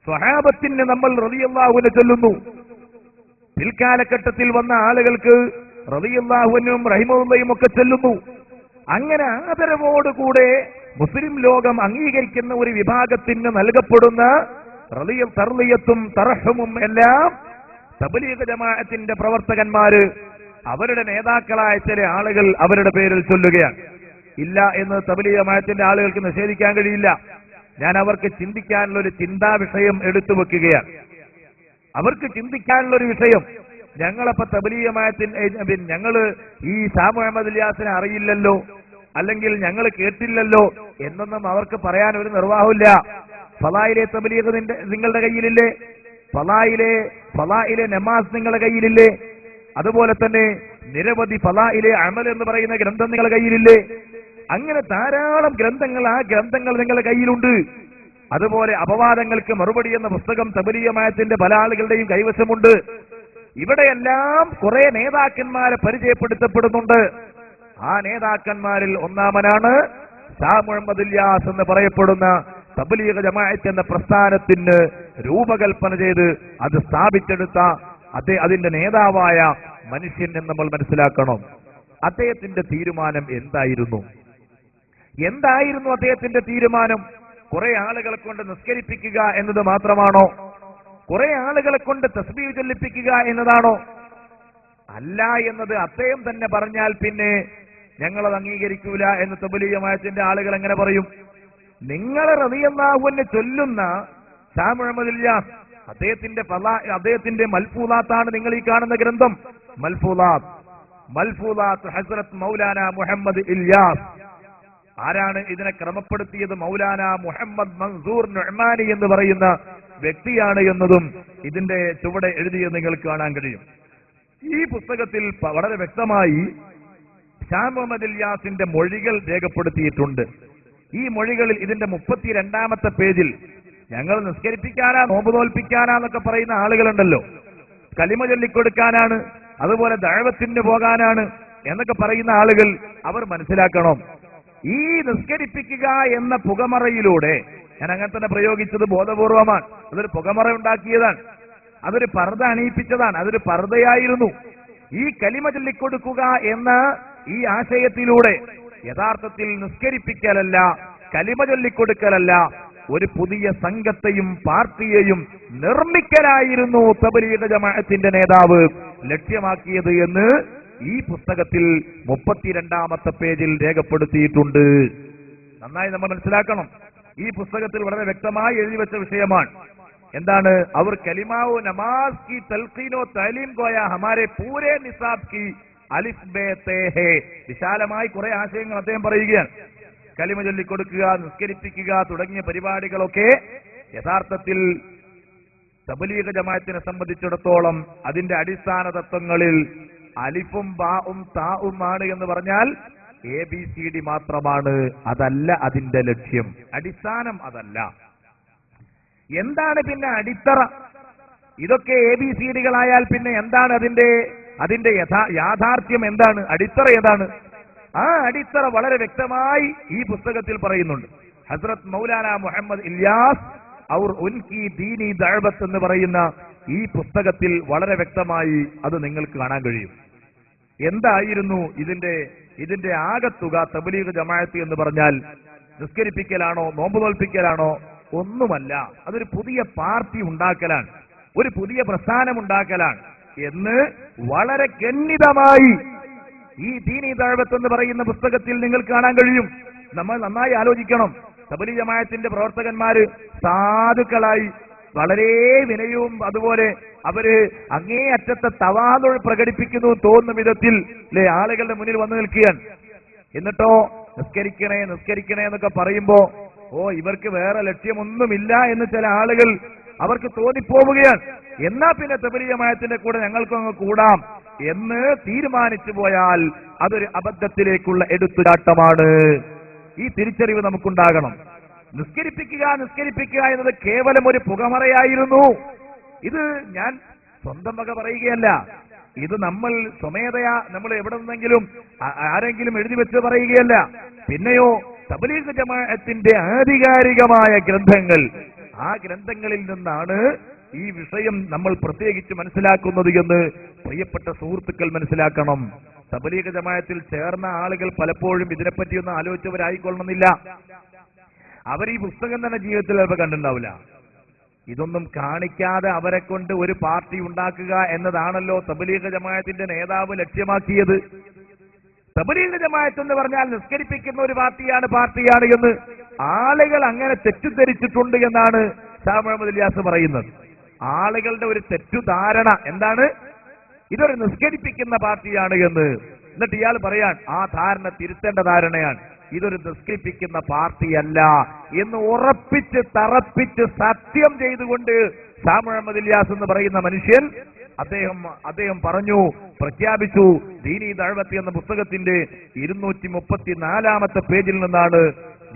A: സ്വഹാബത്തിന് നമ്മൾ റളിയല്ലാഹു അൻഹു ചൊല്ലുന്നു. പിൽക്കാലഘട്ടത്തിൽ വന്ന ആളുകൾക്ക് റളിയല്ലാഹു അൻഹും റഹിമഹുല്ലയും ഒക്കെ ചൊല്ലുന്നു. അങ്ങനെ ആദരവോടുകൂടെ മുസ്ലിം ലോകം അംഗീകരിക്കുന്ന ഒരു വിഭാഗത്തിന് നൽകപ്പെടുന്ന തർളിയത്തും തർഹമും എല്ലാം തബ്ലീഗ് ജമാഅത്തിന്റെ പ്രവർത്തകന്മാര് അവരുടെ നേതാക്കളായ ചില ആളുകൾ അവരുടെ പേരിൽ ചൊല്ലുകയാണ്. ഇല്ല എന്ന് തബ്ലീഗ് ജമാഅത്തിന്റെ ആളുകൾക്ക് നിഷേധിക്കാൻ കഴിയില്ല. ഞാൻ അവർക്ക് ചിന്തിക്കാനുള്ള ഒരു ചിന്താ വിഷയം എടുത്തു വെക്കുകയാണ്. അവർക്ക് ചിന്തിക്കാനുള്ള ഒരു വിഷയം, ഞങ്ങളപ്പോ തബ്ലീഗ് ജമാഅത്തിന്റെ ഞങ്ങള് ഈ ഷാ മുഹമ്മദ് ഇല്യാസിനെ അറിയില്ലല്ലോ, അല്ലെങ്കിൽ ഞങ്ങൾ കേട്ടില്ലല്ലോ എന്നൊന്നും അവർക്ക് പറയാൻ ഒരു നിർവാഹമില്ല. ഫളായിലെ തബ്ലീഗ് നിങ്ങളുടെ കയ്യിലില്ലേ? ഫളായിലെ നമാസ് നിങ്ങളുടെ കയ്യിലില്ലേ? അതുപോലെ തന്നെ നിരവധി ഫളായിലെ അമൽ എന്ന് പറയുന്ന ഗ്രന്ഥം നിങ്ങളുടെ കയ്യിലില്ലേ? അങ്ങനെ ധാരാളം ഗ്രന്ഥങ്ങൾ, ആ ഗ്രന്ഥങ്ങൾ നിങ്ങളുടെ കയ്യിലുണ്ട്. അതുപോലെ അപവാദങ്ങൾക്ക് മറുപടി എന്ന പുസ്തകം തബ്ലീഗ് ജമാഅത്തിന്റെ പല ആളുകളുടെയും കൈവശമുണ്ട്. ഇവിടെയെല്ലാം കുറെ നേതാക്കന്മാരെ പരിചയപ്പെടുത്തപ്പെടുന്നുണ്ട്. ആ നേതാക്കന്മാരിൽ ഒന്നാമനാണ് ഷാ മുഹമ്മദ് ഇല്യാസ് എന്ന് പറയപ്പെടുന്ന തബ്ലീഗ് ജമാഅത്ത് എന്ന പ്രസ്ഥാനത്തിന് രൂപകൽപ്പന ചെയ്ത് അത് സ്ഥാപിച്ചെടുത്ത അതിന്റെ നേതാവായ മനുഷ്യൻ എന്ന് നമ്മൾ മനസ്സിലാക്കണം. അദ്ദേഹത്തിന്റെ തീരുമാനം എന്തായിരുന്നു അദ്ദേഹത്തിന്റെ തീരുമാനം? കുറെ ആളുകളെ കൊണ്ട് നിസ്കരിപ്പിക്കുക എന്നത് മാത്രമാണോ? കുറെ ആളുകളെ കൊണ്ട് തസ്ബീഹ് ചൊല്ലിപ്പിക്കുക എന്നതാണോ? അല്ല എന്നത് അദ്ദേഹം തന്നെ പറഞ്ഞാൽ പിന്നെ ഞങ്ങളത് അംഗീകരിക്കൂല എന്ന് തബ്ലീഗ് ജമാഅത്തിന്റെ ആളുകൾ എങ്ങനെ പറയും? നിങ്ങൾ റളിയല്ലാഹു അൻഹു ചൊല്ലുന്ന ഷാ മുഹമ്മദ് ഇല്യാസ് അദ്ദേഹത്തിന്റെ മൽഫൂലാത്താണ് നിങ്ങൾ ഈ കാണുന്ന ഗ്രന്ഥം. മൽഫൂലാത്ത് ഹസ്രത്ത് മൗലാന മുഹമ്മദ് ഇല്യാസ്. ആരാണ് ഇതിനെ ക്രമപ്പെടുത്തിയത്? മൗലാന മുഹമ്മദ് മൻസൂർ നുഅ്മാനി എന്ന് പറയുന്ന വ്യക്തിയാണ് എന്നതും ഇതിന്റെ ചുവടെ എഴുതിയത് നിങ്ങൾക്ക് കാണാൻ കഴിയും. ഈ പുസ്തകത്തിൽ വളരെ വ്യക്തമായി ഷാ മുഹമ്മദ് ഇല്യാസിന്റെ മൊഴികൾ രേഖപ്പെടുത്തിയിട്ടുണ്ട്. ഈ മൊഴികളിൽ ഇതിന്റെ 32ാമത്തെ പേജിൽ ഞങ്ങൾ നിസ്കരിപ്പിക്കാനാ, നോമ്പ് തോൽപ്പിക്കാനാന്നൊക്കെ പറയുന്ന ആളുകളുണ്ടല്ലോ, കലിമ ചൊല്ലിക്കൊടുക്കാനാണ്, അതുപോലെ ദഅവത്തിന് പോകാനാണ് എന്നൊക്കെ പറയുന്ന ആളുകൾ അവർ മനസ്സിലാക്കണം, ഈ നിസ്കരിപ്പിക്കുക എന്ന പുകമറയിലൂടെ, ഞാൻ അങ്ങനെ തന്നെ പ്രയോഗിച്ചത് ബോധപൂർവമാണ്, അതൊരു പുകമറ ഉണ്ടാക്കിയതാണ്, അതൊരു പർദ്ദ അണിയിപ്പിച്ചതാണ്, അതൊരു പർദ്ദയായിരുന്നു. ഈ കലിമ ചൊല്ലിക്കൊടുക്കുക എന്ന ഈ ആശയത്തിലൂടെ യഥാർത്ഥത്തിൽ നിസ്കരിപ്പിക്കലല്ല, കലിമ ചൊല്ലിക്കൊടുക്കലല്ല, ഒരു പുതിയ സംഘത്തെയും പാർട്ടിയെയും നിർമ്മിക്കലായിരുന്നു തബ്ലീഗ് ജമാഅത്തിന്റെ നേതാവ് ലക്ഷ്യമാക്കിയത് എന്ന് ഈ പുസ്തകത്തിൽ 32ാമത്തെ പേജിൽ രേഖപ്പെടുത്തിയിട്ടുണ്ട്. നന്നായി നമ്മൾ മനസ്സിലാക്കണം. ഈ പുസ്തകത്തിൽ വളരെ വ്യക്തമായി എഴുതി വെച്ച വിഷയമാണ്. എന്താണ്? അവർ കലിമാവോ നമാസ് की तलकीनो तालीम को या हमारे पूरे निसाब की അലിഫ് ബേ തേ ഹേ. വിശാലമായി കുറെ ആശയങ്ങൾ അദ്ദേഹം പറയുകയാണ്. കലിമ ചൊല്ലിക്കൊടുക്കുക, നിസ്കരിപ്പിക്കുക തുടങ്ങിയ പരിപാടികളൊക്കെ യഥാർത്ഥത്തിൽ തബ്ലീഗ് ജമാഅത്തിനെ സംബന്ധിച്ചിടത്തോളം അതിന്റെ അടിസ്ഥാന തത്വങ്ങളിൽ അലിഫും ബാഉം താഉം ആണ് എന്ന് പറഞ്ഞാൽ ABCD മാത്രമാണ്. അതല്ല അതിന്റെ ലക്ഷ്യം, അടിസ്ഥാനം അതല്ല. എന്താണ് പിന്നെ അടിത്തറ? ഇതൊക്കെ ABCDകളായാൽ പിന്നെ എന്താണ് അതിന്റെ യാഥാർത്ഥ്യം എന്താണ്? അടിത്തറ ഏതാണ്? ആ അടിത്തറ വളരെ വ്യക്തമായി ഈ പുസ്തകത്തിൽ പറയുന്നുണ്ട്. ഹസ്രത്ത് മൗലാന മുഹമ്മദ് ഇല്യാസ് ഔർ ഉൻകി ദീനി ദഅവത്ത് എന്ന് പറയുന്ന ഈ പുസ്തകത്തിൽ വളരെ വ്യക്തമായി അത് നിങ്ങൾക്ക് കാണാൻ കഴിയും. എന്തായിരുന്നു ഇതിന്റെ ആകത്തുക? തബ്ലീഗ് ജമാഅത്ത് എന്ന് പറഞ്ഞാൽ നിസ്കരിപ്പിക്കലാണോ, നോമ്പ് നോൽപ്പിക്കലാണോ? ഒന്നുമല്ല. അതൊരു പുതിയ പാർട്ടി ഉണ്ടാക്കലാണ്, ഒരു പുതിയ പ്രസ്ഥാനം ഉണ്ടാക്കലാണ് എന്ന് വളരെ ഖണ്ഡിതമായി ഈ ദീനി ദഅവത്ത് എന്ന് പറയുന്ന പുസ്തകത്തിൽ നിങ്ങൾക്ക് കാണാൻ കഴിയും. നമ്മൾ നന്നായി ആലോചിക്കണം. തബ്ലീഗ് ജമാഅത്തിന്റെ പ്രവർത്തകന്മാര് സാധുക്കളായി വളരെ വിനയവും അതുപോലെ അവര് അങ്ങേയറ്റത്തെ തവാദുൾ പ്രകടിപ്പിക്കുന്നു തോന്നുന്ന വിധത്തിൽ ആളുകളുടെ മുന്നിൽ വന്നു നിൽക്കുകയാണ്. എന്നിട്ടോ നിസ്കരിക്കണേ നിസ്കരിക്കണേ എന്നൊക്കെ പറയുമ്പോ ഇവർക്ക് വേറെ ലക്ഷ്യമൊന്നുമില്ല എന്ന് ചില ആളുകൾ അവർക്ക് തോന്നിപ്പോവുകയാണ്. എന്നാ പിന്നെ തബ്ലീഗ് ജമാഅത്തിന്റെ കൂടെ ഞങ്ങൾക്കങ്ങ് കൂടാം എന്ന് തീരുമാനിച്ചു പോയാൽ അതൊരു അബദ്ധത്തിലേക്കുള്ള എടുത്തുചാട്ടമാണ്. ഈ തിരിച്ചറിവ് നമുക്കുണ്ടാകണം. നിസ്കരിപ്പിക്കുക എന്നത് കേവലം ഒരു പുകമറയായിരുന്നു. ഇത് ഞാൻ സ്വന്തം വക പറയുകയല്ല. ഇത് നമ്മൾ സ്വമേധയാ നമ്മൾ എവിടെ നിന്നെങ്കിലും ആരെങ്കിലും എഴുതി വെച്ച് പറയുകയല്ല. പിന്നെയോ തബ്ലീഗ് ജമാഅത്തിന്റെ ആധികാരികമായ ഗ്രന്ഥങ്ങൾ, ആ ഗ്രന്ഥങ്ങളിൽ നിന്നാണ് ഈ വിഷയം നമ്മൾ പ്രത്യേകിച്ച് മനസ്സിലാക്കുന്നത് എന്ന് പ്രിയപ്പെട്ട സുഹൃത്തുക്കൾ മനസ്സിലാക്കണം. തബ്ലീഗ് ജമാഅത്തിൽ ചേർന്ന ആളുകൾ പലപ്പോഴും ഇതിനെപ്പറ്റിയൊന്നും ആലോചിച്ചവരായിക്കൊള്ളണമെന്നില്ല. അവർ ഈ പുസ്തകം തന്നെ ജീവിതത്തിൽ ചിലപ്പോൾ കണ്ടിട്ടുണ്ടാവില്ല. ഇതൊന്നും കാണിക്കാതെ അവരെ കൊണ്ട് ഒരു പാർട്ടി ഉണ്ടാക്കുക എന്നതാണല്ലോ തബ്ലീഗ് ജമാഅത്തിന്റെ നേതാവ് ലക്ഷ്യമാക്കിയത്. തബ്ലീഗ് ജമാഅത്ത് എന്ന് പറഞ്ഞാൽ നിസ്കരിപ്പിക്കുന്ന ഒരു പാർട്ടിയാണ് എന്ന് ആളുകൾ അങ്ങനെ തെറ്റിദ്ധരിച്ചിട്ടുണ്ട് എന്നാണ് ഷാ മുഹമ്മദ് ഇല്യാസ് പറയുന്നത്. ആളുകളുടെ ഒരു തെറ്റുധാരണ എന്താണ്? ഇതൊരു നിസ്കരിപ്പിക്കുന്ന പാർട്ടിയാണ് എന്ന്. എന്നിട്ട് ഇയാൾ പറയാൻ ആ ധാരണ തിരുത്തേണ്ട ധാരണയാണ്. ഇതൊരു നിസ്കരിപ്പിക്കുന്ന പാർട്ടിയല്ല എന്ന് ഉറപ്പിച്ച് തറപ്പിച്ച് സത്യം ചെയ്തുകൊണ്ട് ഷാ മുഹമ്മദ് ഇല്യാസ് എന്ന് പറയുന്ന മനുഷ്യൻ അദ്ദേഹം പറഞ്ഞു, പ്രഖ്യാപിച്ചു. ദീനി ദഅവത്ത് എന്ന പുസ്തകത്തിന്റെ 234-ാമത്തെ പേജിൽ നിന്നാണ്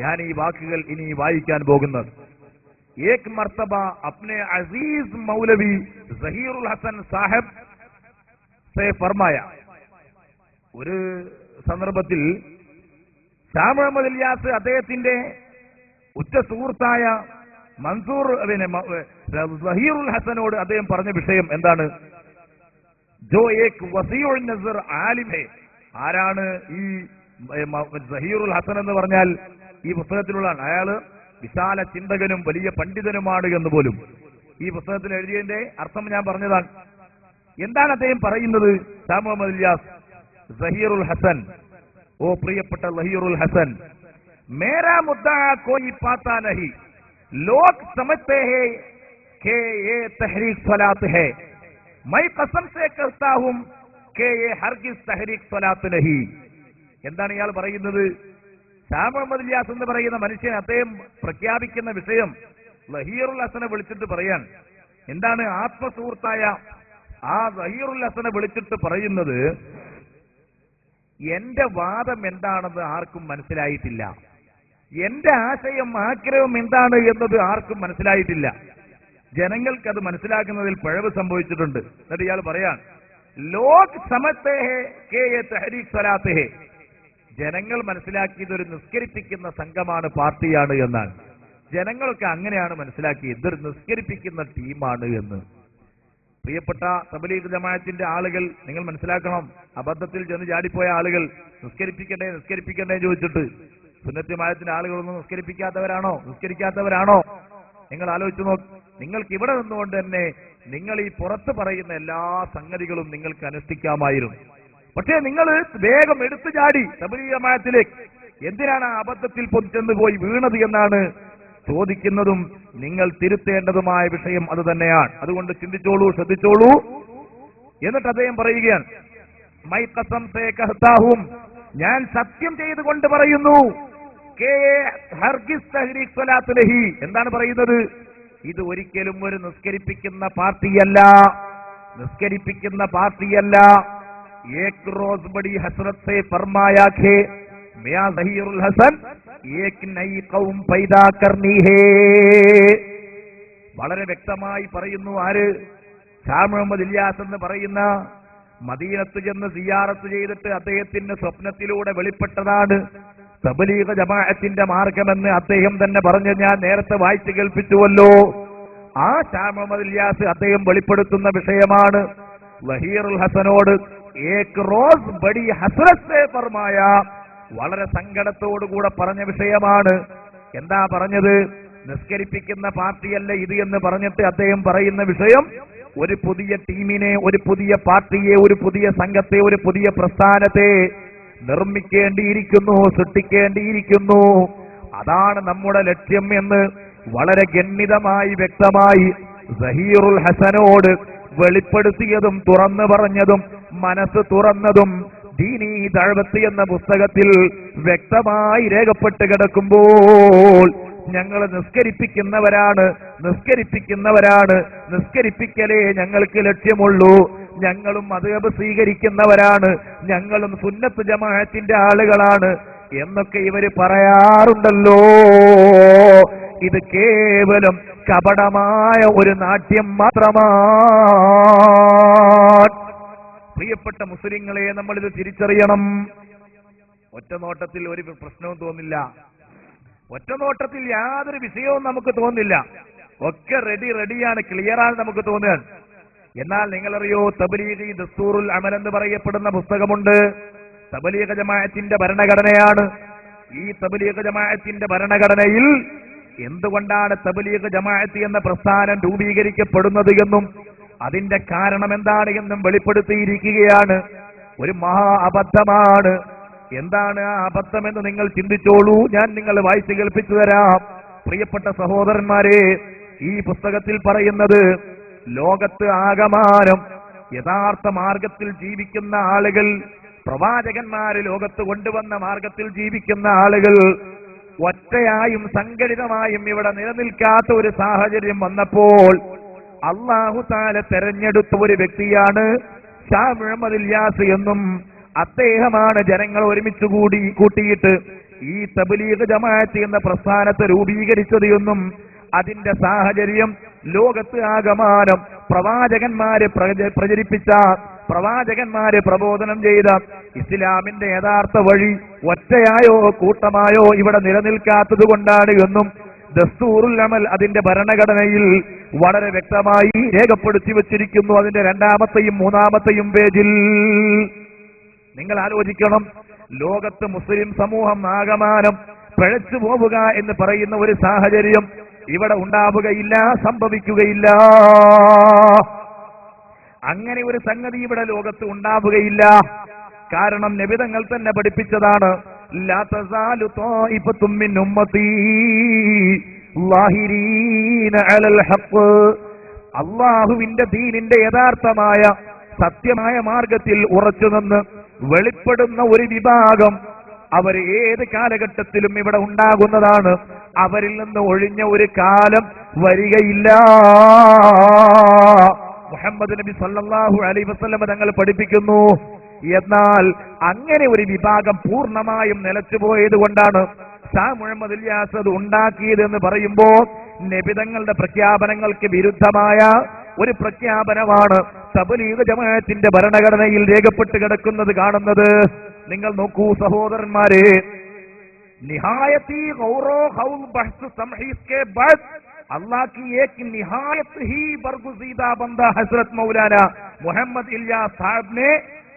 A: ഞാൻ ഈ വാക്കുകൾ ഇനി വായിക്കാൻ പോകുന്നത്. एक मर्तबा अपने अजीज मौलवी जहीरुल हसन साहब से फरमाया. ഒരു സന്ദർഭത്തിൽ ഷാ മുഹമ്മദ് ഇല്യാസ് അദ്ദേഹത്തിന്റെ ഉറ്റ സുഹൃത്തായ മൻസൂർ സഹീറുൽ ഹസനോട് അദ്ദേഹം പറഞ്ഞ വിഷയം എന്താണ്? ജോ ഏക് വസീഉൽ നസർ ആലിം ഹേ. ആരാണ് ഈ സഹീറുൽ ഹസൻ എന്ന് പറഞ്ഞാൽ? ഈ പുസ്തകത്തിലുള്ള അയാള് വിശാല ചിന്തകനും വലിയ പണ്ഡിതനുമാണ് എന്ന് പോലും ഈ പുസ്തകത്തിൽ എഴുതിയതിന്റെ അർത്ഥം ഞാൻ പറഞ്ഞതാണ്. എന്താണ് അദ്ദേഹം പറയുന്നത്? ഷാ മുഹമ്മദ് ഇല്യാസ് സഹീറുൽ ഹസൻ, ഓ പ്രിയപ്പെട്ട സഹീറുൽ ഹസൻ, മേരാ മുദ്ദാ കോയി പാതാ നഹി, ലോഗ് സമജ്തേ ഹേ കെ യേ തഹ്രീക് സ്വലാത്ത് ഹേ, മൈ ഖസം സേ കഹ്താ ഹൂം കെ യേ ഹർഗിസ് തഹ്രീക് സ്വലാത്ത് നഹി. എന്താണ് ഇയാൾ പറയുന്നത്? ഷാ മുഹമ്മദ് ഇല്യാസ് എന്ന് പറയുന്ന മനുഷ്യൻ അദ്ദേഹം പ്രഖ്യാപിക്കുന്ന വിഷയം സഹീറുൽ ഹസനെ വിളിച്ചിട്ട് പറയാൻ എന്താണ്? ആത്മസുഹൃത്തായ ആ സഹീറുൽ ഹസനെ വിളിച്ചിട്ട് പറയുന്നത്, എന്റെ വാദം എന്താണെന്ന് ആർക്കും മനസ്സിലായിട്ടില്ല, എന്റെ ആശയം ആഗ്രഹം എന്താണ് എന്നത് ആർക്കും മനസ്സിലായിട്ടില്ല, ജനങ്ങൾക്ക് അത് മനസ്സിലാക്കുന്നതിൽ പിഴവ് സംഭവിച്ചിട്ടുണ്ട്. എന്നിട്ട് ഇയാൾ പറയാൻ, ലോക് സമജ്തേ ഹേ കെ യേ തഹ്രീക് സ്വലാത്ത് ഹേ, ജനങ്ങൾ മനസ്സിലാക്കിയത് ഒരു നിസ്കരിപ്പിക്കുന്ന സംഘമാണ്, പാർട്ടിയാണ് എന്നാണ്. ജനങ്ങളൊക്കെ അങ്ങനെയാണ് മനസ്സിലാക്കിയത്, ഇതൊരു നിസ്കരിപ്പിക്കുന്ന ടീമാണ് എന്ന്. പ്രിയപ്പെട്ട തബ്ലീഗ് ജമാഅത്തിന്റെ ആളുകൾ നിങ്ങൾ മനസ്സിലാക്കണം, അബദ്ധത്തിൽ ചെന്ന് ചാടിപ്പോയ ആളുകൾ നിസ്കരിപ്പിക്കണ്ടേ ചോദിച്ചിട്ട് സുന്നത്ത് ജമാഅത്തിന്റെ ആളുകളൊന്നും നിസ്കരിക്കാത്തവരാണോ? നിങ്ങൾ ആലോചിച്ചു നോക്ക്. നിങ്ങൾക്ക് ഇവിടെ നിന്നുകൊണ്ട് തന്നെ നിങ്ങൾ ഈ പുറത്ത് പറയുന്ന എല്ലാ സംഗതികളും നിങ്ങൾക്ക് അനുഷ്ഠിക്കാമായിരുന്നു. പക്ഷേ നിങ്ങൾ വേഗം എടുത്തു ചാടി തബ്ലീഗ് ജമാഅത്തിലേക്ക്. എന്തിനാണ് ആ അബദ്ധത്തിൽ ചെന്ന് പോയി വീണത് എന്നാണ് ചോദിക്കുന്നതും നിങ്ങൾ തിരുത്തേണ്ടതുമായ വിഷയം അത് തന്നെയാണ്. അതുകൊണ്ട് ചിന്തിച്ചോളൂ, ശ്രദ്ധിച്ചോളൂ. എന്നിട്ട് അദ്ദേഹം പറയുകയാണ്, മൈ ഖസം സേ കഹ്താ ഹൂം, ഞാൻ സത്യം ചെയ്തുകൊണ്ട് പറയുന്നു, കേ ഹർഗിസ് തഹ്രീക് സ്വലാത്ത് നഹി, എന്താണ് പറയുന്നത്? ഇത് ഒരിക്കലും ഒരു നിസ്കരിപ്പിക്കുന്ന പാർട്ടിയല്ല, നിസ്കരിപ്പിക്കുന്ന പാർട്ടിയല്ല. ഏക് റോസ് ബഡി ഹസ്രത് സേ ഫർമായാ ഖേ മിയാ സഹീറുൽ ഹസൻ ഏക് നയി ഖൗം പൈദാ കർനി ഹേ. വളരെ വ്യക്തമായി പറയുന്നു. ആര്? ഷാ മുഹമ്മദ് ഇല്യാസ് എന്ന് പറയുന്ന, മദീനത്ത് ചെന്ന് സിയാറത്ത് ചെയ്തിട്ട് അദ്ദേഹത്തിന് സ്വപ്നത്തിലൂടെ വെളിപ്പെട്ടതാണ് തബ്ലീഗ് ജമാഅത്തിന്റെ മാർഗമെന്ന് അദ്ദേഹം തന്നെ പറഞ്ഞു. ഞാൻ നേരത്തെ വായിച്ചു കേൾപ്പിച്ചുവല്ലോ. ആ ഷാ മുഹമ്മദ് ഇല്യാസ് അദ്ദേഹം വെളിപ്പെടുത്തുന്ന വിഷയമാണ്. വഹീറുൽ ഹസനോട് ഏക് റോസ് ബഡി ഹസ്രത് സേ ഫർമായ, വളരെ സങ്കടത്തോടുകൂടെ പറഞ്ഞ വിഷയമാണ്. എന്താ പറഞ്ഞത്? നിസ്കരിപ്പിക്കുന്ന പാർട്ടിയല്ല ഇത് എന്ന് പറഞ്ഞിട്ട് അദ്ദേഹം പറയുന്ന വിഷയം, ഒരു പുതിയ ടീമിനെ, ഒരു പുതിയ പാർട്ടിയെ, ഒരു പുതിയ സംഘത്തെ, ഒരു പുതിയ പ്രസ്ഥാനത്തെ നിർമ്മിക്കേണ്ടിയിരിക്കുന്നു, സൃഷ്ടിക്കേണ്ടിയിരിക്കുന്നു. അതാണ് നമ്മുടെ ലക്ഷ്യം എന്ന് വളരെ ഗണ്യതമായി വ്യക്തമായി സഹീറുൽ ഹസനോട് വെളിപ്പെടുത്തിയതും തുറന്നു പറഞ്ഞതും മനസ്സ് തുറന്നതും ദീനീ ദഅവത്ത് എന്ന പുസ്തകത്തിൽ വ്യക്തമായി രേഖപ്പെട്ട് കിടക്കുമ്പോൾ ഞങ്ങൾ നിസ്കരിപ്പിക്കുന്നവരാണ്, നിസ്കരിപ്പിക്കുന്നവരാണ്, നിസ്കരിപ്പിക്കലേ ഞങ്ങൾക്ക് ലക്ഷ്യമുള്ളൂ, ഞങ്ങളും മദ്ഹബ് സ്വീകരിക്കുന്നവരാണ്, ഞങ്ങളും സുന്നത്ത് ജമാഅത്തിന്റെ ആളുകളാണ് എന്നൊക്കെ ഇവര് പറയാറുണ്ടല്ലോ. ഇത് കേവലം കപടമായ ഒരു നാട്യം മാത്രമാണ്. പ്രിയപ്പെട്ട മുസ്ലിങ്ങളെ, നമ്മൾ ഇത് തിരിച്ചറിയണം. ഒറ്റ നോട്ടത്തിൽ ഒരു പ്രശ്നവും തോന്നില്ല, ഒറ്റ നോട്ടത്തിൽ യാതൊരു വിഷയവും നമുക്ക് തോന്നില്ല, ഒക്കെ റെഡിയാണ്, ക്ലിയറാണ് നമുക്ക് തോന്നുകയാണ്. എന്നാൽ നിങ്ങളറിയോ, തബ്ലീഗി ദസ്തൂറുൽ അമൽ എന്ന് പറയപ്പെടുന്ന പുസ്തകമുണ്ട്. തബ്ലീഗ് ജമാഅത്തിന്റെ ഭരണഘടനയാണ്. ഈ തബ്ലീഗ് ജമാഅത്തിന്റെ ഭരണഘടനയിൽ എന്തുകൊണ്ടാണ് തബ്ലീഗ് ജമാഅത്ത് എന്ന പ്രസ്ഥാനം രൂപീകരിക്കപ്പെടുന്നത് എന്നും അതിന്റെ കാരണം എന്താണ് എന്നും വെളിപ്പെടുത്തിയിരിക്കുകയാണ്. ഒരു മഹാ അബദ്ധമാണ്. എന്താണ് ആ അബദ്ധമെന്ന് നിങ്ങൾ ചിന്തിച്ചോളൂ. ഞാൻ നിങ്ങൾ വായിച്ചു കേൾപ്പിച്ചു തരാം. പ്രിയപ്പെട്ട സഹോദരന്മാരെ, ഈ പുസ്തകത്തിൽ പറയുന്നത്, ലോകത്ത് ആകമാനം യഥാർത്ഥ മാർഗത്തിൽ ജീവിക്കുന്ന ആളുകൾ, പ്രവാചകന്മാര് ലോകത്ത് കൊണ്ടുവന്ന മാർഗത്തിൽ ജീവിക്കുന്ന ആളുകൾ ഒറ്റയായും സംഘടിതമായും ഇവിടെ നിലനിൽക്കാത്ത ഒരു സാഹചര്യം വന്നപ്പോൾ അല്ലാഹു തആല തെരഞ്ഞെടുത്ത ഒരു വ്യക്തിയാണ് ഷാ മുഹമ്മദ് ഇല്യാസ് എന്നും അദ്ദേഹമാണ് ജനങ്ങൾ ഒരുമിച്ച് കൂട്ടിയിട്ട് ഈ തബ്ലീഗ് ജമാഅത്ത് എന്ന പ്രസ്ഥാനത്തെ രൂപീകരിച്ചത് എന്നും അതിന്റെ സാഹചര്യം ലോകത്ത് ആകമാനം പ്രവാചകന്മാരെ പ്രചരിപ്പിച്ച, പ്രവാചകന്മാരെ പ്രബോധനം ചെയ്ത ഇസ്ലാമിന്റെ യഥാർത്ഥ വഴി ഒറ്റയായോ കൂട്ടമായോ ഇവിടെ നിലനിൽക്കാത്തത് കൊണ്ടാണ് എന്നും ദസ്തൂറുൽ അമൽ അതിന്റെ ഭരണഘടനയിൽ വളരെ വ്യക്തമായി രേഖപ്പെടുത്തി വച്ചിരിക്കുന്നു. അതിന്റെ 2-ാമത്തെയും 3-ാമത്തെയും പേജിൽ നിങ്ങൾ ആലോചിക്കണം. ലോകത്ത് മുസ്ലിം സമൂഹം ആകമാനം പിഴച്ചു പോവുക എന്ന് പറയുന്ന ഒരു സാഹചര്യം ഇവിടെ ഉണ്ടാവുകയില്ല, സംഭവിക്കുകയില്ല. അങ്ങനെ ഒരു സംഗതി ഇവിടെ ലോകത്ത് ഉണ്ടാവുകയില്ല. കാരണം നബി തങ്ങൾ തന്നെ പഠിപ്പിച്ചതാണ്, ലാ തസാലു ത്വായിഫത്തും മിൻ ഉമ്മത്തി ളാഹിരീന അലൽ ഹഖ്. അല്ലാഹുവിന്റെ ദീനിന്റെ യഥാർത്ഥമായ സത്യമായ മാർഗത്തിൽ ഉറച്ചുനിന്ന് വെളിപ്പെടുന്ന ഒരു വിഭാഗം അവർ ഏത് കാലഘട്ടത്തിലും ഇവിടെ ഉണ്ടാകുന്നതാണ്. അവരിൽ നിന്ന് ഒഴിഞ്ഞ ഒരു കാലം വരികയില്ല. മുഹമ്മദ് നബി സല്ലല്ലാഹു അലൈഹി വസല്ലം തങ്ങൾ പഠിപ്പിക്കുന്നു. എന്നാൽ അങ്ങനെ ഒരു വിഭാഗം പൂർണ്ണമായും നിലച്ചുപോയത് കൊണ്ടാണ് ഷാ മുഹമ്മദ് ഇല്യാസ് അത് ഉണ്ടാക്കിയതെന്ന് പറയുമ്പോൾ നബി തങ്ങളുടെ പ്രഖ്യാപനങ്ങൾക്ക് വിരുദ്ധമായ ഒരു പ്രഖ്യാപനമാണ് തബ്ലീഗ് ജമാഅത്തിന്റെ ഭരണഘടനയിൽ രേഖപ്പെട്ട് കിടക്കുന്നത് കാണുന്നത്. നിങ്ങൾ നോക്കൂ സഹോദരന്മാരെ, നിഹായത്തി ഗൗറോ ഹൗൽ ബഹ്സ് തംഹീസ് കെ ബഅദ് अल्लाह की एक निहायत ही बरगुज़ीदा बंदा हजरत मौलाना मोहम्मद इलियास साहब ने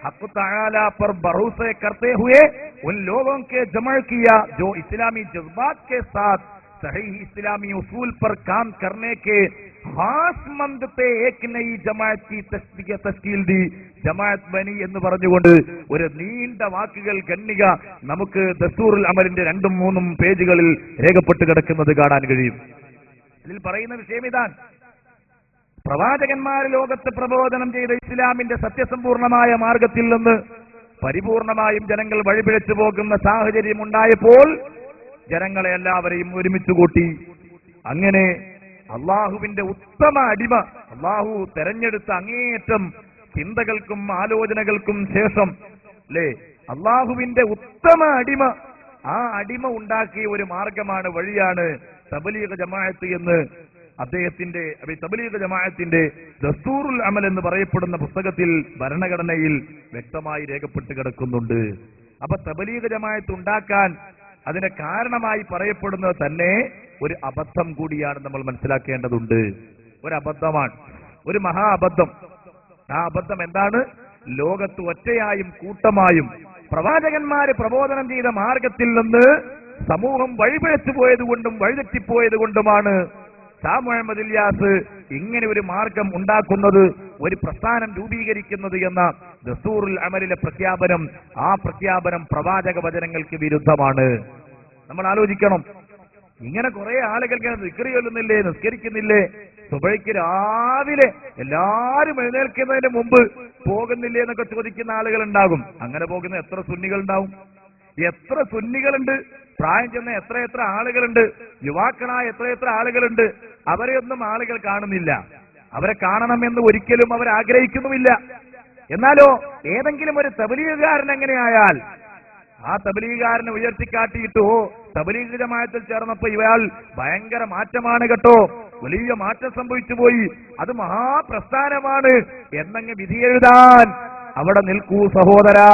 A: हक़ तआला पर भरोसे करते हुए उन लोगों के जमा किया जो इस्लामी जज्बात के साथ सही इस्लामी उसूल पर काम करने के खास मंद पे एक नई जमात की तश्कील दी. ജമാഅത്ത് ബനി എന്ന് പറഞ്ഞുകൊണ്ട് ഒരു നീണ്ട വാക്കുകൾ ഗണ്ണിക നമുക്ക് ദസ്തൂറുൽ അമലിന്റെ 2-3 പേജുകളിൽ രേഖപ്പെട്ട് കിടക്കുന്നത് കാണാൻ കഴിയും. ഇതിൽ പറയുന്ന വിഷയം ഇതാണ്, പ്രവാചകന്മാർ ലോകത്ത് പ്രബോധനം ചെയ്ത ഇസ്ലാമിന്റെ സത്യസമ്പൂർണമായ മാർഗത്തിൽ നിന്ന് പരിപൂർണമായും ജനങ്ങൾ വഴിപിഴച്ചു പോകുന്ന സാഹചര്യം ഉണ്ടായപ്പോൾ ജനങ്ങളെ എല്ലാവരെയും ഒരുമിച്ച് കൂട്ടി. അങ്ങനെ അള്ളാഹുവിന്റെ ഉത്തമ അടിമ, അള്ളാഹു തെരഞ്ഞെടുത്ത അങ്ങേയറ്റം ചിന്തകൾക്കും ആലോചനകൾക്കും ശേഷം അല്ലേ, അള്ളാഹുവിന്റെ ഉത്തമ അടിമ, ആ അടിമ ഉണ്ടാക്കിയ ഒരു മാർഗമാണ്, വഴിയാണ് തബ്ലീഗ് ജമാഅത്ത് എന്ന് അദ്ദേഹത്തിന്റെ തബ്ലീഗ് ജമാഅത്തിന്റെ ദസ്തൂറുൽ അമൽ എന്ന് പറയപ്പെടുന്ന പുസ്തകത്തിൽ ഭരണഘടനയിൽ വ്യക്തമായി രേഖപ്പെട്ട് കിടക്കുന്നുണ്ട്. അപ്പൊ തബ്ലീഗ് ജമാഅത്ത് ഉണ്ടാക്കാൻ അതിന് കാരണമായി പറയപ്പെടുന്നത് തന്നെ ഒരു അബദ്ധം കൂടിയാണ്, നമ്മൾ മനസ്സിലാക്കേണ്ടതുണ്ട്. ഒരു അബദ്ധമാണ്, ഒരു മഹാ അബദ്ധം. ആ അബദ്ധം എന്താണ്? ലോകത്ത് ഒറ്റയായും കൂട്ടമായും പ്രവാചകന്മാര് പ്രബോധനം ചെയ്ത മാർഗത്തിൽ നിന്ന് സമൂഹം വഴിപിഴച്ചു പോയതുകൊണ്ടും വഴിതെറ്റിപ്പോയത് കൊണ്ടുമാണ് ഷാ മുഹമ്മദ് ഇല്യാസ് ഇങ്ങനെ ഒരു മാർഗം ഉണ്ടാക്കുന്നത്, ഒരു പ്രസ്ഥാനം രൂപീകരിക്കുന്നത് എന്ന ദസ്തൂറുൽ അമലിലെ പ്രഖ്യാപനം. ആ പ്രഖ്യാപനം പ്രവാചക വചനങ്ങൾക്ക് വിരുദ്ധമാണ്. നമ്മൾ ആലോചിക്കണം. ഇങ്ങനെ കുറെ ആളുകൾ ദിക്ർ ചൊല്ലുന്നില്ലേ, നിസ്കരിക്കുന്നില്ലേ, സുബഹിക്ക് രാവിലെ എല്ലാരും എഴുന്നേൽക്കുന്നതിന് മുമ്പ് പോകുന്നില്ലേ എന്നൊക്കെ ചോദിക്കുന്ന ആളുകൾ ഉണ്ടാകും. അങ്ങനെ പോകുന്ന എത്ര സുന്നികൾ ഉണ്ടാവും? എത്ര സുന്നികളുണ്ട്? പ്രായം ചെന്ന എത്ര ആളുകളുണ്ട്? യുവാക്കളായ എത്ര ആളുകളുണ്ട്? അവരെയൊന്നും ആളുകൾ കാണുന്നില്ല. അവരെ കാണണമെന്ന് ഒരിക്കലും അവർ ആഗ്രഹിക്കുന്നുമില്ല. എന്നാലോ ഏതെങ്കിലും ഒരു തബ്ലീഗുകാരൻ എങ്ങനെയായാൽ ആ തബ്ലീഗുകാരനെ ഉയർത്തിക്കാട്ടിയിട്ട്, ഓ തബ്ലീഗ് ജമാഅത്തിൽ ചേർന്നപ്പോ ഇയാൾ ഭയങ്കര മാറ്റമാണ് കേട്ടോ, വലിയ മാറ്റം സംഭവിച്ചു പോയി, അത് മഹാപ്രസ്ഥാനമാണ് എന്നങ്ങ് വിധിയെഴുതാൻ അവിടെ നിൽക്കൂ സഹോദരാ.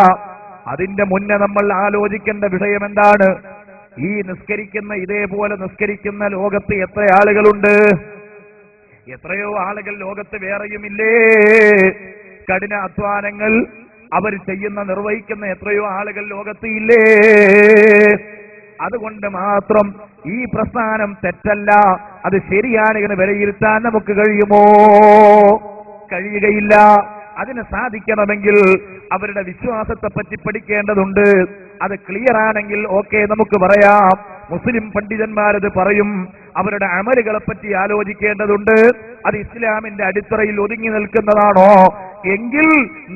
A: അതിന്റെ മുന്നേ നമ്മൾ ആലോചിക്കേണ്ട വിഷയം എന്താണ്? ഈ നിസ്കരിക്കുന്ന, ഇതേപോലെ നിസ്കരിക്കുന്ന ലോകത്ത് എത്ര ആളുകളുണ്ട്? എത്രയോ ആളുകൾ ലോകത്ത് വേറെയുമില്ലേ? കഠിന അധ്വാനങ്ങൾ അവർ ചെയ്യുന്ന, നിർവഹിക്കുന്ന എത്രയോ ആളുകൾ ലോകത്ത് ഇല്ലേ? അതുകൊണ്ട് മാത്രം ഈ പ്രസ്ഥാനം തെറ്റല്ല, അത് ശരിയാണ് എന്ന് വിലയിരുത്താൻ നമുക്ക് കഴിയുമോ? കഴിയുകയില്ല. അതിന് സാധിക്കണമെങ്കിൽ അവരുടെ വിശ്വാസത്തെ പറ്റി പഠിക്കേണ്ടതുണ്ട്. അത് ക്ലിയർ ആണെങ്കിൽ ഓക്കെ, നമുക്ക് പറയാം. മുസ്ലിം പണ്ഡിതന്മാരത് പറയും. അവരുടെ അമലുകളെ പറ്റി ആലോചിക്കേണ്ടതുണ്ട്. അത് ഇസ്ലാമിന്റെ അടിത്തറയിൽ ഒതുങ്ങി നിൽക്കുന്നതാണോ എങ്കിൽ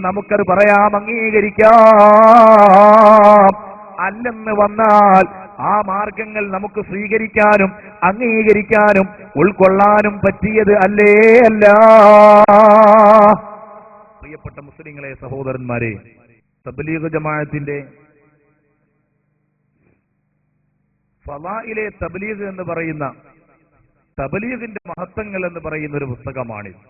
A: നമുക്കത് പറയാം, അംഗീകരിക്കാം. അല്ലെന്ന് വന്നാൽ ആ മാർഗങ്ങൾ നമുക്ക് സ്വീകരിക്കാനും അംഗീകരിക്കാനും ഉൾക്കൊള്ളാനും പറ്റിയത് അല്ലേ അല്ല. പ്രിയപ്പെട്ട മുസ്ലിങ്ങളെ, സഹോദരന്മാരെ, തബ്ലീഗ് ജമാഅത്തിന്റെ ഫളായിലെ തബ്ലീഗ് എന്ന് പറയുന്ന, തബ്ലീഗിന്റെ മഹത്വങ്ങൾ എന്ന് പറയുന്ന ഒരു പുസ്തകമാണിത്.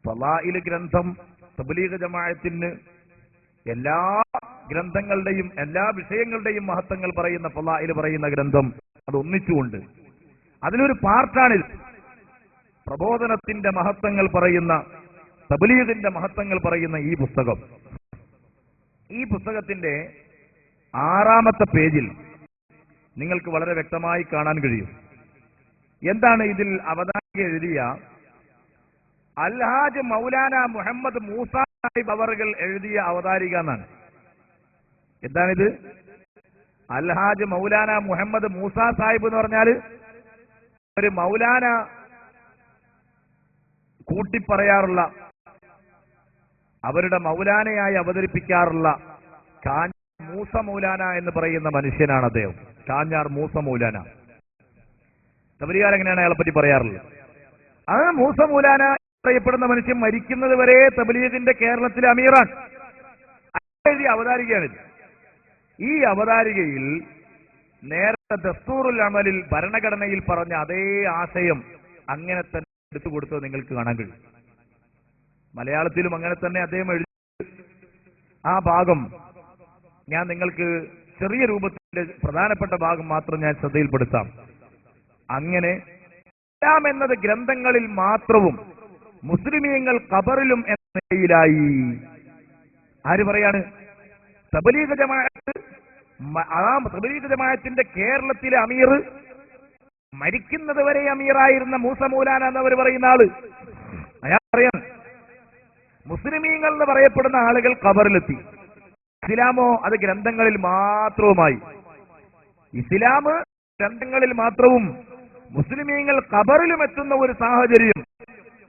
A: ഫളായില് ഗ്രന്ഥം തബ്ലീഗ് ജമാഅത്തിന് എല്ലാ ഗ്രന്ഥങ്ങളുടെയും എല്ലാ വിഷയങ്ങളുടെയും മഹത്വങ്ങൾ പറയുന്ന ഫളായിൽ പറയുന്ന ഗ്രന്ഥം, അത് ഒന്നിച്ചുകൊണ്ട് അതിലൊരു പാർട്ടാണിത്. പ്രബോധനത്തിന്റെ മഹത്വങ്ങൾ പറയുന്ന, തബ്ലീഗിന്റെ മഹത്വങ്ങൾ പറയുന്ന ഈ പുസ്തകം. ഈ പുസ്തകത്തിന്റെ 6ാമത്തെ പേജിൽ നിങ്ങൾക്ക് വളരെ വ്യക്തമായി കാണാൻ കഴിയും. എന്താണ് ഇതിൽ അവതാരിക എഴുതിയ അൽഹാജ് മൗലാന മുഹമ്മദ് മൂസ സാഹിബ് അവർകൾ എഴുതിയ അവതാരിക എന്നാണ്. എന്താണിത്? അൽഹാജ് മൗലാന മുഹമ്മദ് മൂസ സാഹിബ് എന്ന് പറഞ്ഞാൽ ഒരു മൗലാന കൂട്ടിപ്പറയാറുള്ള, അവരുടെ മൗലാനയായി അവതരിപ്പിക്കാറുള്ള കാഞ്ഞാർ മൂസ മൗലാന എന്ന് പറയുന്ന മനുഷ്യനാണ് അദ്ദേഹം. കാഞ്ഞാർ മൂസ മൗലാന. തബ്ലീഗുകാർ എങ്ങനെയാണ് അയാളെ പറ്റി പറയാറുള്ളത്? ആ മൂസ മൗലാന പറയപ്പെടുന്ന മനുഷ്യൻ മരിക്കുന്നത് വരെ തബ്ലീഗിന്റെ കേരളത്തിലെ അമീറാണ്. എഴുതിയ അവതാരികയാണിത്. ഈ അവതാരികയിൽ നേരത്തെ ദസ്തൂറുൽ അമലിൽ ഭരണഘടനയിൽ പറഞ്ഞ അതേ ആശയം അങ്ങനെ തന്നെ എടുത്തു കൊടുത്തത് നിങ്ങൾക്ക് കാണാൻ കഴിയും. മലയാളത്തിലും അങ്ങനെ തന്നെ അദ്ദേഹം എഴുതി. ആ ഭാഗം ഞാൻ നിങ്ങൾക്ക് ചെറിയ രൂപത്തിന്റെ പ്രധാനപ്പെട്ട ഭാഗം മാത്രം ഞാൻ ശ്രദ്ധയിൽപ്പെടുത്താം. അങ്ങനെ ഇസ്ലാം എന്നത് ഗ്രന്ഥങ്ങളിൽ മാത്രവും മുസ്ലിമീങ്ങൾ ഖബറിലും എന്ന നിലയിലായി. ആര് പറയാണ്? തബ്ലീഗ് ജമാഅത്ത്. ആ തബ്ലീഗ് ജമാഅത്തിന്റെ കേരളത്തിലെ അമീർ, മരിക്കുന്നത് വരെ അമീറായിരുന്ന മൂസ മൗലാന എന്നവർ പറയുന്ന ആള് അയാൾ പറയാണ്, മുസ്ലിമീങ്ങൾ എന്ന് പറയപ്പെടുന്ന ആളുകൾ ഖബറിലെത്തി. ഇസ്ലാമോ അത് ഗ്രന്ഥങ്ങളിൽ മാത്രവുമായി. ഇസ്ലാം ഗ്രന്ഥങ്ങളിൽ മാത്രവും മുസ്ലിമീങ്ങൾ ഖബറിലും എത്തുന്ന ഒരു സാഹചര്യം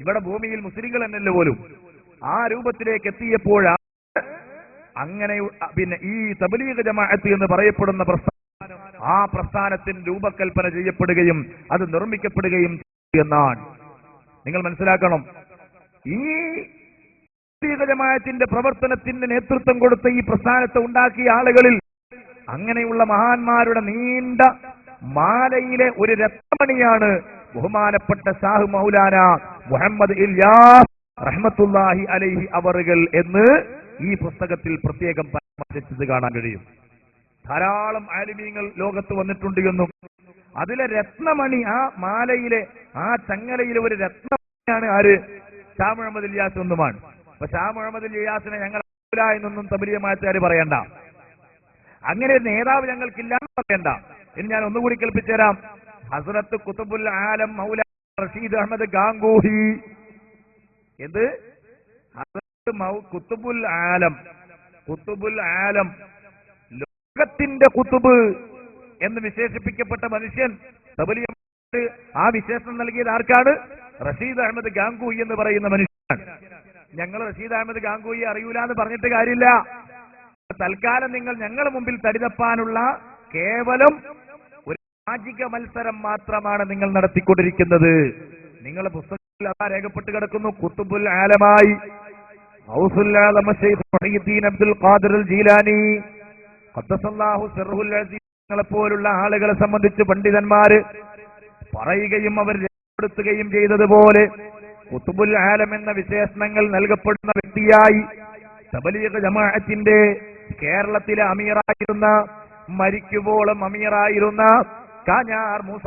A: ഇവിടെ ഭൂമിയിൽ മുസ്ലിങ്ങൾ എന്നല്ല പോലും ആ രൂപത്തിലേക്ക് എത്തിയപ്പോഴാണ് അങ്ങനെ പിന്നെ ഈ തബ്ലീഗ് ജമാഅത്ത് എന്ന് പറയപ്പെടുന്ന പ്രസ്ഥാനം ആ പ്രസ്ഥാനത്തിന് രൂപകൽപ്പന ചെയ്യപ്പെടുകയും അത് നിർമ്മിക്കപ്പെടുകയും എന്നാണ് നിങ്ങൾ മനസ്സിലാക്കണം. ഈ തബ്ലീഗ് ജമാഅത്തിന്റെ പ്രവർത്തനത്തിന് നേതൃത്വം കൊടുത്ത ഈ പ്രസ്ഥാനത്തെ ഉണ്ടാക്കിയ ആളുകളിൽ അങ്ങനെയുള്ള മഹാന്മാരുടെ നീണ്ട മാലയിലെ ഒരു രത്നമണിയാണ് ബഹുമാനപ്പെട്ട ഷാഹ് മൗലാന മുഹമ്മദ് ഇല്യാസ് റഹ്മത്തുള്ളാഹി അലൈഹി അവറുകൾ എന്ന് ഈ പുസ്തകത്തിൽ പ്രത്യേകം പരാമർശിച്ചത് കാണാൻ കഴിയും. ധാരാളം ആലിമീങ്ങൾ ലോകത്ത് വന്നിട്ടുണ്ട് എന്നും അതിലെ രത്നമണി ആ മാലയിലെ ആ ചങ്ങലയിലെ ഒരു രത്നമണിയാണ് ആര്? ഷാ മുഹമ്മദ് ഇല്യാസ് എന്നുമാണ്. അപ്പൊ ഷാ മുഹമ്മദ് ഇല്യാസിനെ ഞങ്ങൾ എന്നൊന്നും തബ്ലീഗുകാര് പറയണ്ട, അങ്ങനെ ഒരു നേതാവ് ഞങ്ങൾക്കില്ലാന്ന് പറയണ്ട. ഇനി ഞാൻ ഒന്നുകൂടി കേൾപ്പിച്ചു തരാം. ഹസ്രത്ത് ഖുതുബുൽ ആലം മൗലാന റഷീദ് അഹമ്മദ് ഗാംഗൂഹി എന്ത് ഖുതുബുൽ ആലം ലോകത്തിന്റെ ഖുതുബ് എന്ന് വിശേഷിപ്പിക്കപ്പെട്ട മനുഷ്യൻ തബ്ലീഗ് ആ വിശേഷണം നൽകിയത് ആർക്കാണ്? റഷീദ് അഹമ്മദ് ഗാംഗൂഹി എന്ന് പറയുന്ന മനുഷ്യനാണ്. ഞങ്ങൾ റഷീദ് അഹമ്മദ് ഗാംഗൂഹി അറിയൂല എന്ന് പറഞ്ഞിട്ട് കാര്യമില്ല. തൽക്കാലം നിങ്ങൾ ഞങ്ങളുടെ മുമ്പിൽ തടിതപ്പാനുള്ള കേവലം ഒരു സാമാജിക മത്സരം മാത്രമാണ് നിങ്ങൾ നടത്തിക്കൊണ്ടിരിക്കുന്നത്. നിങ്ങളുടെ പുസ്തകത്തിൽ അതാ രേഖപ്പെട്ട് കിടക്കുന്നു. ഖുതുബുൽ ആലമായി ഗൗസുൽ ആലം ശൈഖ് മുഹയ്യിദ്ദീൻ അബ്ദുൽ ഖാദിർ അൽ ജീലാനി ഖദ്ദസല്ലാഹു സിർറുൽ അസീസ് പോലുള്ള ആളുകളെ സംബന്ധിച്ച് പണ്ഡിതന്മാര് പറയുകയും അവർ രേഖപ്പെടുത്തുകയും ചെയ്തതുപോലെ ഖുതുബുൽ ആലം എന്ന വിശേഷണങ്ങൾ നൽകപ്പെടുന്ന വ്യക്തിയായി തബ്ലീഗ് ജമാഅത്തിന്റെ കേരളത്തിലെ അമീറായിരുന്ന, മരിക്കുവോളം അമീറായിരുന്ന കാഞ്ഞാർ മൂസ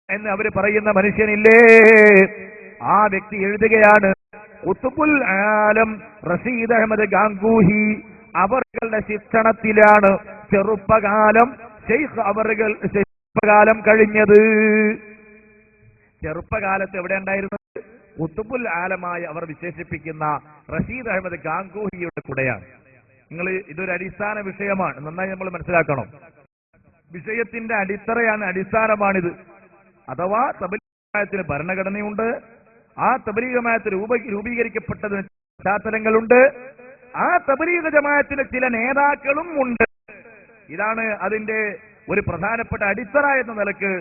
A: എന്ന് അവർ പറയുന്ന മനുഷ്യനില്ലേ, ആ വ്യക്തി എഴുതുകയാണ് ഖുതുബുൽ ആലം റഷീദ് അഹമ്മദ് ഗാംഗൂഹി അവരുടെ ശിക്ഷണത്തിലാണ് ചെറുപ്പകാലം ശൈഖ് അവറുകൾ ചെറുപ്പകാലം കഴിഞ്ഞത്. ചെറുപ്പകാലത്ത് എവിടെ ഉണ്ടായിരുന്നത്? ഖുതുബുൽ ആലമായി അവർ വിശേഷിപ്പിക്കുന്ന റഷീദ് അഹമ്മദ് ഗാംഗൂഹിയുടെ കൂടെയാണ്. നിങ്ങൾ ഇതൊരു അടിസ്ഥാന വിഷയമാണ്, നന്നായി നമ്മൾ മനസ്സിലാക്കണം. വിഷയത്തിന്റെ അടിത്തറയാണ്, അടിസ്ഥാനമാണിത്. അഥവാ തബ്ലീഗ് ജമാഅത്തിന് ഭരണഘടനയുണ്ട്, ആ തബ്ലീഗ് ജമാഅത്ത് രൂപീകരിക്കപ്പെട്ടതിന് പശ്ചാത്തലങ്ങളുണ്ട്, ആ തബ്ലീഗ് ജമാഅത്തിന് ചില നേതാക്കളും ഉണ്ട്. ഇതാണ് അതിന്റെ ഒരു പ്രധാനപ്പെട്ട അടിത്തറ എന്ന നിലക്ക്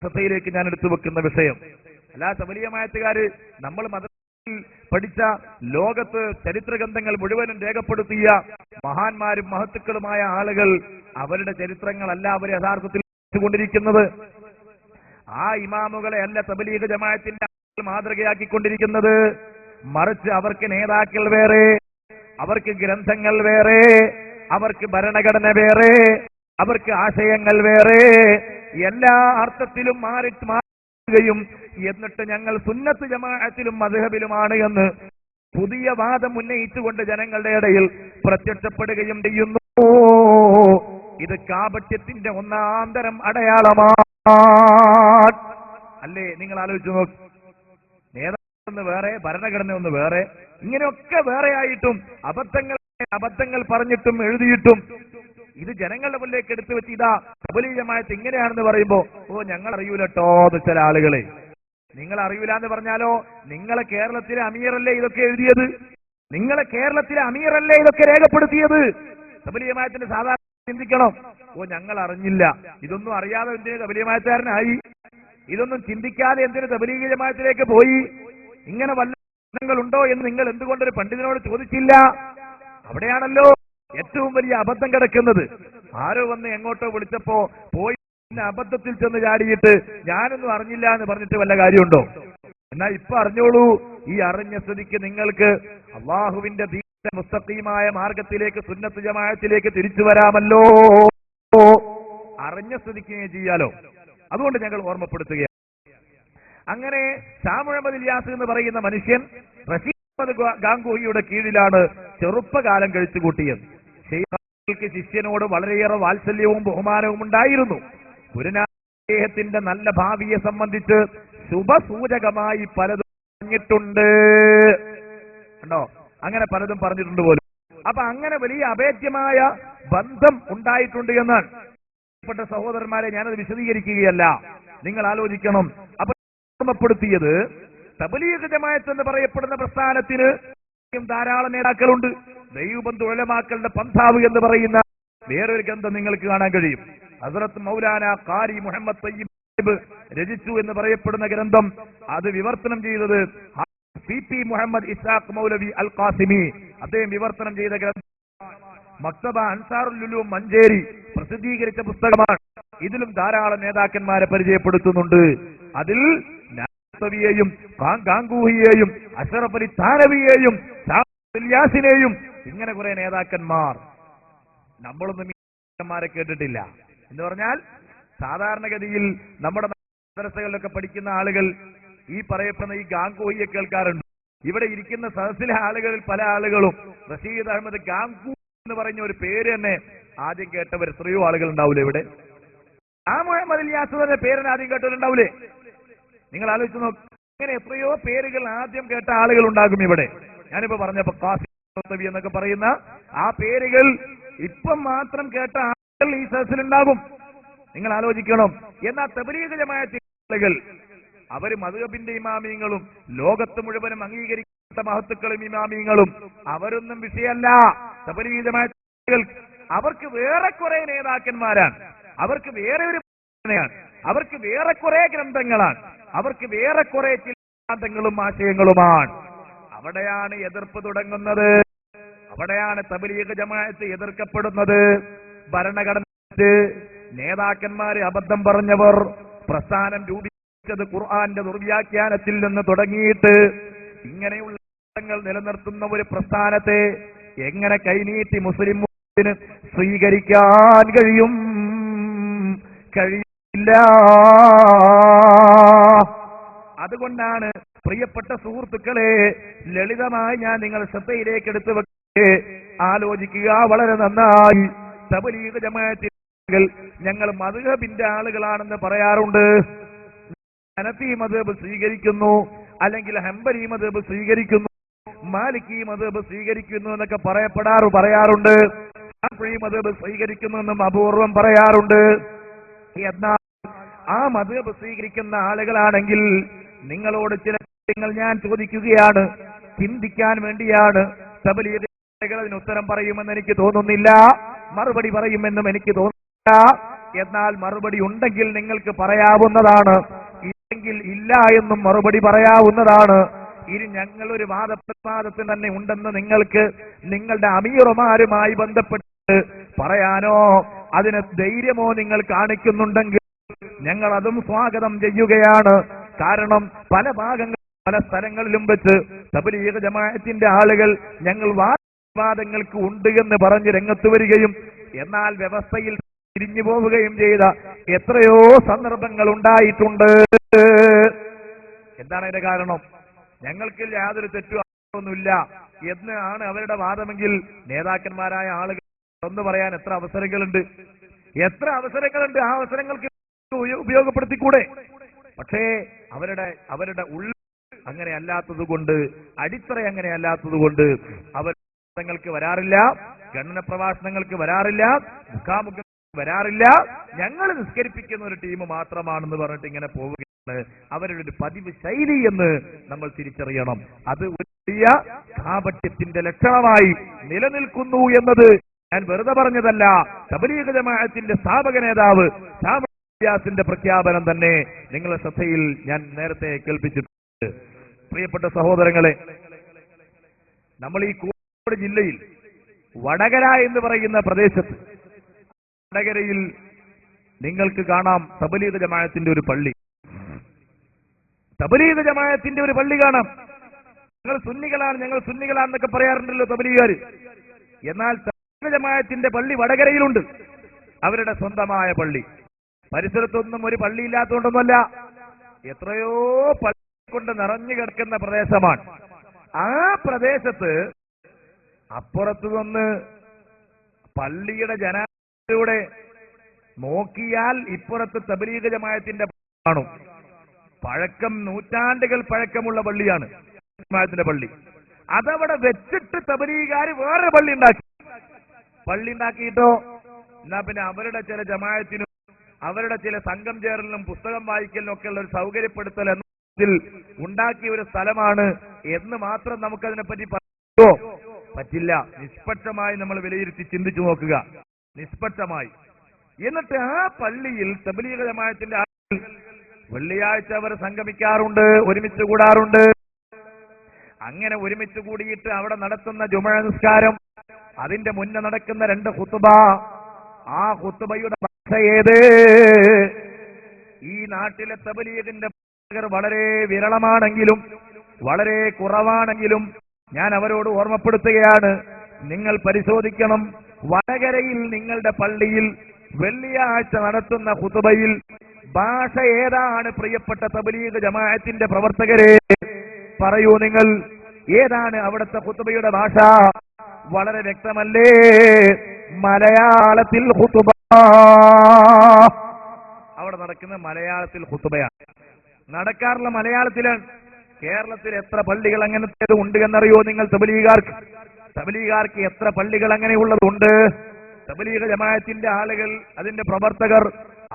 A: ശ്രദ്ധയിലേക്ക് ഞാൻ എടുത്തു വെക്കുന്ന വിഷയം. അല്ലാ തബ്ലീഗ് ജമാഅത്തുകാര് നമ്മൾ മതത്തിൽ പഠിച്ച ലോകത്ത് ചരിത്ര ഗ്രന്ഥങ്ങൾ മുഴുവനും രേഖപ്പെടുത്തിയ മഹാന്മാരും മഹത്തുക്കളുമായ ആളുകൾ അവരുടെ ചരിത്രങ്ങളല്ല അവർ യഥാർത്ഥത്തിൽ കൊണ്ടിരിക്കുന്നത്. ആ ഇമാമുകളെ അല്ല തബ്ലീഗ് ജമാഅത്തിന്റെ മാതൃകയാക്കിക്കൊണ്ടിരിക്കുന്നത്. മറിച്ച് അവർക്ക് നേതാക്കൾ വേറെ, അവർക്ക് ഗ്രന്ഥങ്ങൾ വേറെ, അവർക്ക് ഭരണഘടന വേറെ, അവർക്ക് ആശയങ്ങൾ വേറെ, എല്ലാ അർത്ഥത്തിലും മാറുകയും എന്നിട്ട് ഞങ്ങൾ സുന്നത്ത് ജമാഅത്തിലും മദ്ഹബിലുമാണ് എന്ന് പുതിയ വാദം ഉന്നയിച്ചുകൊണ്ട് ജനങ്ങളുടെ ഇടയിൽ പ്രത്യക്ഷപ്പെടുകയും ചെയ്യുന്നു. ഇത് കാപട്യത്തിന്റെ ഒന്നാം തരം അടയാളമാണ്. അല്ലേ? നിങ്ങൾ ആലോചിച്ചു നോക്ക്. നേതാവൊന്ന് വേറെ, ഭരണഘടന ഒന്ന് വേറെ, ഇങ്ങനെയൊക്കെ വേറെ ആയിട്ടും അബദ്ധങ്ങൾ പറഞ്ഞിട്ടും എഴുതിയിട്ടും ഇത് ജനങ്ങളുടെ മുന്നിലേക്ക് എടുത്തു വെച്ച് ഇതാ തബ്ലീഗ് ജമാഅത്ത് ഇങ്ങനെയാണെന്ന് പറയുമ്പോ ഞങ്ങൾ അറിയൂലട്ടോ എന്ന് ചില ആളുകളെ. നിങ്ങൾ അറിയൂല എന്ന് പറഞ്ഞാലോ, നിങ്ങളെ കേരളത്തിലെ അമീറല്ലേ ഇതൊക്കെ എഴുതിയത്? നിങ്ങളെ കേരളത്തിലെ അമീറല്ലേ ഇതൊക്കെ രേഖപ്പെടുത്തിയത്? തബ്ലീഗ് ജമാഅത്തിന്റെ സാധാരണ ചിന്തിക്കണം, ഞങ്ങൾ അറിഞ്ഞില്ല, ഇതൊന്നും അറിയാതെ എന്തിന് തബ്ലീഗ് ജമാഅത്തുകാരനായി, ഇതൊന്നും ചിന്തിക്കാതെ എന്തിന് തബ്ലീഗ് ജമാഅത്തിലേക്ക് പോയി, ഇങ്ങനെ വല്ല ഉണ്ടോ എന്ന് നിങ്ങൾ എന്തുകൊണ്ടൊരു പണ്ഡിതനോട് ചോദിച്ചില്ല? അവിടെയാണല്ലോ ഏറ്റവും വലിയ അബദ്ധം കിടക്കുന്നത്. ആരോ വന്ന് എങ്ങോട്ടോ വിളിച്ചപ്പോ പോയി അബദ്ധത്തിൽ ചെന്ന് ചാടിയിട്ട് ഞാനൊന്നും അറിഞ്ഞില്ല എന്ന് പറഞ്ഞിട്ട് വല്ല കാര്യമുണ്ടോ? എന്നാൽ ഇപ്പൊ അറിഞ്ഞോളൂ, ഈ അറിഞ്ഞ സ്ഥിതിക്ക് നിങ്ങൾക്ക് അള്ളാഹുവിന്റെ ദീനിന്റെ മുസ്തഖീമായ മാർഗത്തിലേക്ക് സുന്നത്ത് ജമാഅത്തിലേക്ക് തിരിച്ചു വരാമല്ലോ. അറിഞ്ഞ സ്ഥിതിക്ക് ചെയ്യാലോ. അതുകൊണ്ട് ഞങ്ങൾ ഓർമ്മപ്പെടുത്തുകയാണ്. അങ്ങനെ ഷാ മുഹമ്മദ് ഇല്യാസ് എന്ന് പറയുന്ന മനുഷ്യൻ റഷീദ് അഹമ്മദ് ഗാംഗൂഹിയുടെ കീഴിലാണ് ചെറുപ്പകാലം കഴിച്ചു കൂട്ടിയത്. ഷെയ്ഖ് ശിഷ്യനോട് വളരെയേറെ വാത്സല്യവും ബഹുമാനവും ഉണ്ടായിരുന്നു. അദ്ദേഹത്തിന്റെ നല്ല ഭാവിയെ സംബന്ധിച്ച് ശുഭസൂചകമായി പലതും പറഞ്ഞിട്ടുണ്ട്. കണ്ടോ? അങ്ങനെ പലതും പറഞ്ഞിട്ടുണ്ട് പോലും. അപ്പൊ അങ്ങനെ വലിയ അഭേദ്യമായ ബന്ധം ഉണ്ടായിട്ടുണ്ട് എന്നാണ്. പ്രിയപ്പെട്ട സഹോദരന്മാരെ, ഞാനത് വിശദീകരിക്കുകയല്ല. നിങ്ങൾ ആലോചിക്കണം. അപ്പൊ ഓർമ്മപ്പെടുത്തിയത് തബ്ലീഗ് ജമാഅത്ത് എന്ന് പറയപ്പെടുന്ന പ്രസ്ഥാനത്തിന് ധാരാളം നേതാക്കളുണ്ട്. ദൈവബന്ധു ഉലമാക്കളുടെ പന്ഥാവ് എന്ന് പറയുന്ന വേറൊരു ഗ്രന്ഥം നിങ്ങൾക്ക് കാണാൻ കഴിയും. ഹസ്രത്ത് മൗലാന ഖാരി മുഹമ്മദ് തയ്യിബ് രചിച്ചു എന്ന് പറയപ്പെടുന്ന ഗ്രന്ഥം അത് വിവർത്തനം ചെയ്തത് CP മുഹമ്മദ് ഇസ്ഹാഖ് മൗലവി അൽ ഖാസിമി. അദ്ദേഹം വിവർത്തനം ചെയ്ത ഗ്രന്ഥം മക്തബ അൻസാറുൽ ഉലൂം മഞ്ചേരി പ്രസിദ്ധീകരിച്ച പുസ്തകമാണ്. ഇതിലും ധാരാളം നേതാക്കന്മാരെ പരിചയപ്പെടുത്തുന്നുണ്ട്. അതിൽ യും ഗാംഗൂഹിയെയും അഷ്റഫ് അലി താനവിയെയും ഇല്യാസിനെയും ഇങ്ങനെ കുറെ നേതാക്കന്മാർ നമ്മളൊന്നും നേതാക്കന്മാരെ കേട്ടിട്ടില്ല. എന്ന് പറഞ്ഞാൽ സാധാരണഗതിയിൽ നമ്മുടെ മദ്രസകളിലൊക്കെ പഠിക്കുന്ന ആളുകൾ ഈ പറയപ്പെടുന്ന ഈ ഗാംഗൂഹിയെ കേൾക്കാറുണ്ട്. ഇവിടെ ഇരിക്കുന്ന സദസ്സിലെ ആളുകളിൽ പല ആളുകളും റഷീദ് അഹമ്മദ് ഗാംഗൂ എന്ന് പറഞ്ഞ ഒരു പേര് തന്നെ ആദ്യം കേട്ടവർ എത്രയോ ആളുകൾ ഉണ്ടാവൂലേ ഇവിടെ? ആ മുഹമ്മദ് ഇല്യാസ് പേരിന് ആദ്യം കേട്ടവരുണ്ടാവൂലേ? നിങ്ങൾ ആലോചിച്ച് നോക്ക്. ഇങ്ങനെ എത്രയോ പേരുകൾ ആദ്യം കേട്ട ആളുകൾ ഉണ്ടാകും ഇവിടെ. ഞാനിപ്പോ പറഞ്ഞപ്പോ ഖാസിം എന്നൊക്കെ പറയുന്ന ആ പേരുകൾ ഇപ്പം മാത്രം കേട്ട ആളുകൾ ഈ സദസ്സിലുണ്ടാകും. നിങ്ങൾ ആലോചിക്കണം. എന്നാൽ തബ്ലീഗ് ജമാഅത്ത് ആളുകൾ അവര് മദ്ഹബിന്റെ ഇമാമിയങ്ങളും ലോകത്ത് മുഴുവനും അംഗീകരിക്കാത്ത മഹത്തുക്കളും ഇമാമിയങ്ങളും അവരൊന്നും വിഷയമല്ല. തബ്ലീഗ് ജമാഅത്ത് അവർക്ക് വേറെ കുറെ നേതാക്കന്മാരാണ്, അവർക്ക് വേറെ ഒരു അവർക്ക് വേറെ കുറെ ഗ്രന്ഥങ്ങളാണ്, അവർക്ക് വേറെ കുറെ സിദ്ധാന്തങ്ങളും ആശയങ്ങളുമാണ്. അവിടെയാണ് എതിർപ്പ് തുടങ്ങുന്നത്. അവിടെയാണ് തബ്ലീഗ് ജമാഅത്ത് എതിർക്കപ്പെടുന്നത്. ഭരണഘടന നേതാക്കന്മാര് അബദ്ധം പറഞ്ഞവർ പ്രസ്ഥാനം രൂപീകരിച്ചത് ഖുർആന്റെ ദുർവ്യാഖ്യാനത്തിൽ നിന്ന് തുടങ്ങിയിട്ട് ഇങ്ങനെയുള്ള നിലനിർത്തുന്ന ഒരു പ്രസ്ഥാനത്തെ എങ്ങനെ കൈനീട്ടി മുസ്ലിം സ്വീകരിക്കാൻ കഴിയില്ല. അതുകൊണ്ടാണ് പ്രിയപ്പെട്ട സുഹൃത്തുക്കളെ, ലളിതമായി ഞാൻ നിങ്ങൾ ശ്രദ്ധയിലേക്ക് എടുത്തു വെക്കേ, ആലോചിക്കുക വളരെ നന്നായി. തബ്ലീഗ് ജമാഅത്ത് ഞങ്ങൾ മദ്ഹബിന്റെ ആളുകളാണെന്ന് പറയാറുണ്ട്. ഹനഫി മദ്ഹബ് സ്വീകരിക്കുന്നു, അല്ലെങ്കിൽ ഹംബലി മദ്ഹബ് സ്വീകരിക്കുന്നു, മാലിക്കി മദ്ഹബ് സ്വീകരിക്കുന്നു എന്നൊക്കെ പറയാറുണ്ട്. ഷാഫിഈ മദ്ഹബ് സ്വീകരിക്കുന്നു എന്നും അപൂർവം പറയാറുണ്ട്. എന്നാൽ ആ മദ്ഹബ് സ്വീകരിക്കുന്ന ആളുകളാണെങ്കിൽ നിങ്ങളോട് ചില കാര്യങ്ങൾ ഞാൻ ചോദിക്കുകയാണ്, ചിന്തിക്കാൻ വേണ്ടിയാണ്. തബ്ലീഗ് അതിന് ഉത്തരം പറയുമെന്ന് എനിക്ക് തോന്നുന്നില്ല, മറുപടി പറയുമെന്നും എനിക്ക് തോന്നുന്നില്ല. എന്നാൽ മറുപടി ഉണ്ടെങ്കിൽ നിങ്ങൾക്ക് പറയാവുന്നതാണ്, ഇല്ലെങ്കിൽ ഇല്ല എന്നും മറുപടി പറയാവുന്നതാണ്. ഇനി ഞങ്ങളൊരു വാദപ്രതിവാദത്തിന് തന്നെ ഉണ്ടെന്ന് നിങ്ങൾക്ക് നിങ്ങളുടെ അമീറുമാരുമായി ബന്ധപ്പെട്ട് പറയാനോ അതിന് ധൈര്യമോ നിങ്ങൾ കാണിക്കുന്നുണ്ടെങ്കിൽ ഞങ്ങൾ അതും സ്വാഗതം ചെയ്യുകയാണ്. കാരണം പല പല സ്ഥലങ്ങളിലും വെച്ച് തബ്ലീഗ് ജമാഅത്തിന്റെ ആളുകൾ ഞങ്ങൾ വാദങ്ങൾക്ക് ഉണ്ട് എന്ന് പറഞ്ഞ് രംഗത്ത് വരികയും എന്നാൽ വ്യവസ്ഥയിൽ തിരിഞ്ഞു പോവുകയും ചെയ്ത എത്രയോ സന്ദർഭങ്ങൾ ഉണ്ടായിട്ടുണ്ട്. എന്താണ് അതിന്റെ കാരണം? ഞങ്ങൾക്ക് യാതൊരു തെറ്റുമൊന്നുമില്ല എന്നാണ് അവരുടെ വാദമെങ്കിൽ നേതാക്കന്മാരായ ആളുകൾ എന്ന് പറയാൻ എത്ര അവസരങ്ങളുണ്ട്? ആ അവസരങ്ങൾക്ക് ഉപയോഗപ്പെടുത്തിക്കൂടെ? പക്ഷേ അവരുടെ ഉള്ളിൽ അങ്ങനെ അല്ലാത്തത് കൊണ്ട്, അടിത്തറ അങ്ങനെ അല്ലാത്തത് കൊണ്ട് അവർ ങ്ങൾക്ക് വരാറില്ല, ഗണന പ്രഭാഷണങ്ങൾക്ക് വരാറില്ല, മുഖാമുഖം വരാറില്ല. ഞങ്ങൾ നിസ്കരിപ്പിക്കുന്ന ഒരു ടീം മാത്രമാണെന്ന് പറഞ്ഞിട്ട് ഇങ്ങനെ പോവുകയാണ്. അവരുടെ ഒരു പതിവ് ശൈലി എന്ന് നമ്മൾ തിരിച്ചറിയണം. അത് വലിയ കാപട്യത്തിന്റെ ലക്ഷണമായി നിലനിൽക്കുന്നു എന്നത് ഞാൻ വെറുതെ പറഞ്ഞതല്ല. തബ്ലീഗ് ജമാഅത്തിന്റെ സ്ഥാപക നേതാവ് ഷാമിന്റെ പ്രഖ്യാപനം തന്നെ നിങ്ങളുടെ ശ്രദ്ധയിൽ ഞാൻ നേരത്തെ കേൾപ്പിച്ചിട്ടുണ്ട്. പ്രിയപ്പെട്ട സഹോദരങ്ങളെ, നമ്മൾ ഈ കോഴിക്കോട് ജില്ലയിൽ വടകര എന്ന് പറയുന്ന പ്രദേശത്ത്, വടകരയിൽ നിങ്ങൾക്ക് കാണാം തബ്ലീഗ് ജമാഅത്തിന്റെ ഒരു പള്ളി. തബ്ലീഗ് ജമാഅത്തിന്റെ ഒരു പള്ളി കാണാം. ഞങ്ങൾ സുന്നികളാണെന്നൊക്കെ പറയാറുണ്ടല്ലോ തബ്ലീഗുകാര്. എന്നാൽ തബ്ലീഗ് ജമാഅത്തിന്റെ പള്ളി വടകരയിലുണ്ട്, അവരുടെ സ്വന്തമായ പള്ളി. പരിസരത്തൊന്നും ഒരു പള്ളി ഇല്ലാത്തതുകൊണ്ടൊന്നുമല്ല, എത്രയോ പള്ളി കൊണ്ട് നിറഞ്ഞു കിടക്കുന്ന പ്രദേശമാണ്. ആ പ്രദേശത്ത് അപ്പുറത്തു നിന്ന് പള്ളിയുടെ ജനാലയിലൂടെ നോക്കിയാൽ ഇപ്പുറത്ത് തബ്ലീഗ് ജമാഅത്തിന്റെ കാണും. നൂറ്റാണ്ടുകൾ പഴക്കമുള്ള പള്ളിയാണ് ജമാഅത്തിന്റെ പള്ളി. അതവിടെ വെച്ചിട്ട് തബ്ലീഗുകാർ വേറെ പള്ളി ഉണ്ടാക്കിയിട്ടോ എന്നാ പിന്നെ അവരുടെ ചില ജമാഅത്തിനും അവരുടെ ചില സംഘം ചേരലിനും പുസ്തകം വായിക്കലിനും ഒക്കെ ഉള്ള ഒരു സൗകര്യപ്പെടുത്തൽ എന്നതിൽ ഉണ്ടാക്കിയ ഒരു സ്ഥലമാണ് എന്ന് മാത്രം നമുക്കതിനെപ്പറ്റി പറയുമോ? പറ്റില്ല. നിഷ്പക്ഷമായി നമ്മൾ വിലയിരുത്തി ചിന്തിച്ചു നോക്കുക, നിഷ്പക്ഷമായി. എന്നിട്ട് ആ പള്ളിയിൽ തബ്ലീഗ് ജമാഅത്തിന്റെ ആളുകൾ വെള്ളിയാഴ്ച അവർ സംഗമിക്കാറുണ്ട്, ഒരുമിച്ച് കൂടാറുണ്ട്. അങ്ങനെ ഒരുമിച്ച് കൂടിയിട്ട് അവിടെ നടത്തുന്ന ജുമുഅ നിസ്കാരം, അതിന്റെ മുന്നേ നടക്കുന്ന 2 ഖുത്ബ, ആ ഖുത്ബയുടെ ഭാഷ ഏത്? ഈ നാട്ടിലെ തബ്ലീഗിന്റെ പ്രവർത്തകർ വളരെ വിരളമാണെങ്കിലും വളരെ കുറവാണെങ്കിലും ഞാൻ അവരോട് ഓർമ്മപ്പെടുത്തുകയാണ്, നിങ്ങൾ പരിശോധിക്കണം. വടകരയിൽ നിങ്ങളുടെ പള്ളിയിൽ വെള്ളിയാഴ്ച നടത്തുന്ന ഖുത്ബയിൽ ഭാഷ ഏതാണ്? പ്രിയപ്പെട്ട തബ്ലീഗ് ജമാഅത്തിന്റെ പ്രവർത്തകരെ പറയൂ, നിങ്ങൾ ഏതാണ് അവിടുത്തെ ഖുത്ബയുടെ ഭാഷ? വളരെ വ്യക്തമല്ലേ? മലയാളത്തിൽ ഖുത്ബ. അവിടെ നടക്കുന്ന മലയാളത്തിൽ ഖുത്ബയാണ്, നടക്കാറുള്ള മലയാളത്തിലാണ്. കേരളത്തിൽ എത്ര പള്ളികൾ അങ്ങനത്തേത് ഉണ്ട് എന്നറിയോ നിങ്ങൾ? തബ്ലീഗാർക്ക് എത്ര പള്ളികൾ അങ്ങനെയുള്ളതുണ്ട്? തബ്ലീഗ് ജമാഅത്തിന്റെ ആളുകൾ, അതിന്റെ പ്രവർത്തകർ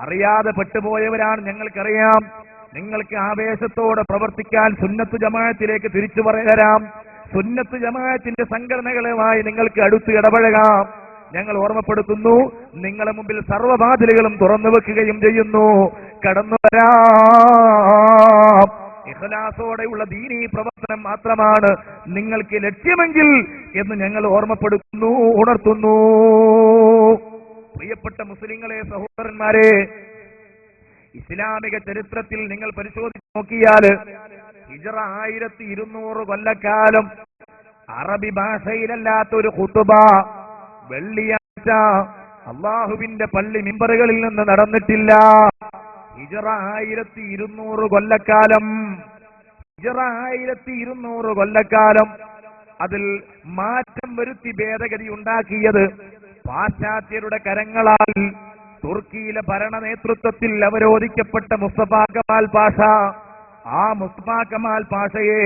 A: അറിയാതെ പെട്ടുപോയവരാണ്, ഞങ്ങൾക്കറിയാം. നിങ്ങൾക്ക് ആവേശത്തോടെ പ്രവർത്തിക്കാൻ സുന്നത്ത് ജമാഅത്തിലേക്ക് തിരിച്ചു വരാം. സുന്നത്ത് ജമാഅത്തിന്റെ സംഘടനകളുമായി നിങ്ങൾക്ക് അടുത്ത് ഇടപഴകാം. ഞങ്ങൾ ഓർമ്മപ്പെടുത്തുന്നു, നിങ്ങളുടെ മുമ്പിൽ സർവ്വവാതിലുകളും തുറന്നു വെക്കുകയും ചെയ്യുന്നു. കടന്നു വരാം. ഇഖ്ലാസോടെയുള്ള ദീനീ പ്രവർത്തനം മാത്രമാണ് നിങ്ങൾക്ക് ലക്ഷ്യമെങ്കിൽ എന്ന് ഞങ്ങൾ ഓർമ്മപ്പെടുത്തുന്നു, ഉണർത്തുന്നു. പ്രിയപ്പെട്ട മുസ്ലിങ്ങളെ, സഹോദരന്മാരെ, ഇസ്ലാമിക ചരിത്രത്തിൽ നിങ്ങൾ പരിശോധിച്ച് നോക്കിയാൽ ഹിജ്റ 1200 കൊല്ലക്കാലം അറബി ഭാഷയിലല്ലാത്തൊരു ഖുത്ബ വെള്ളിയാഴ്ച അള്ളാഹുവിന്റെ പള്ളി മിമ്പറുകളിൽ നിന്ന് നടന്നിട്ടില്ല. ഹിജ്റ 1200 കൊല്ലക്കാലം, ഹിജ്റ 1200 കൊല്ലക്കാലം അതിൽ മാറ്റം വരുത്തി ഭേദഗതി ഉണ്ടാക്കിയത് പാശ്ചാത്യരുടെ കരങ്ങളാൽ തുർക്കിയിലെ ഭരണ നേതൃത്വത്തിൽ അവരോധിക്കപ്പെട്ട മുസ്തഫ കമാൽ പാഷ. ആ മുസ്തഫ കമാൽ പാഷയെ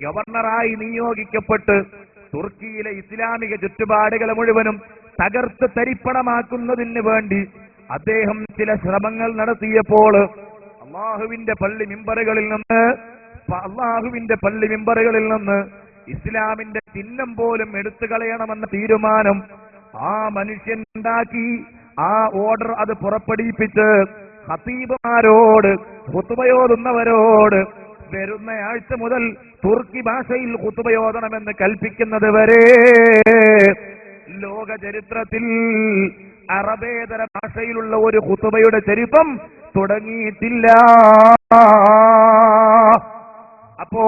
A: ഗവർണറായി നിയോഗിക്കപ്പെട്ട് തുർക്കിയിലെ ഇസ്ലാമിക ചുറ്റുപാടുകളെ മുഴുവനും തകർത്ത് തരിപ്പണമാക്കുന്നതിന് വേണ്ടി അദ്ദേഹം ചില ശ്രമങ്ങൾ നടത്തിയപ്പോൾ അള്ളാഹുവിന്റെ പള്ളി മിമ്പറുകളിൽ നിന്ന് ഇസ്ലാമിന്റെ ചിഹ്നം പോലും എടുത്തു കളയണമെന്ന തീരുമാനം ആ മനുഷ്യൻ ഉണ്ടാക്കി. ആ ഓർഡർ അത് പുറപ്പെടുവിപ്പിച്ച് ഖതീബുമാരോട്, ഖുത്ബയോതുന്നവരോട് വരുന്ന ആഴ്ച മുതൽ തുർക്കി ഭാഷയിൽ ഖുത്ബയോദണമെന്ന് കൽപ്പിക്കുന്നത് വരെ ലോക ചരിത്രത്തിൽ അറബേതര ഭാഷയിലുള്ള ഒരു ഖുത്ബയുടെ ചരിത്രം തുടങ്ങിയിട്ടില്ല. അപ്പോ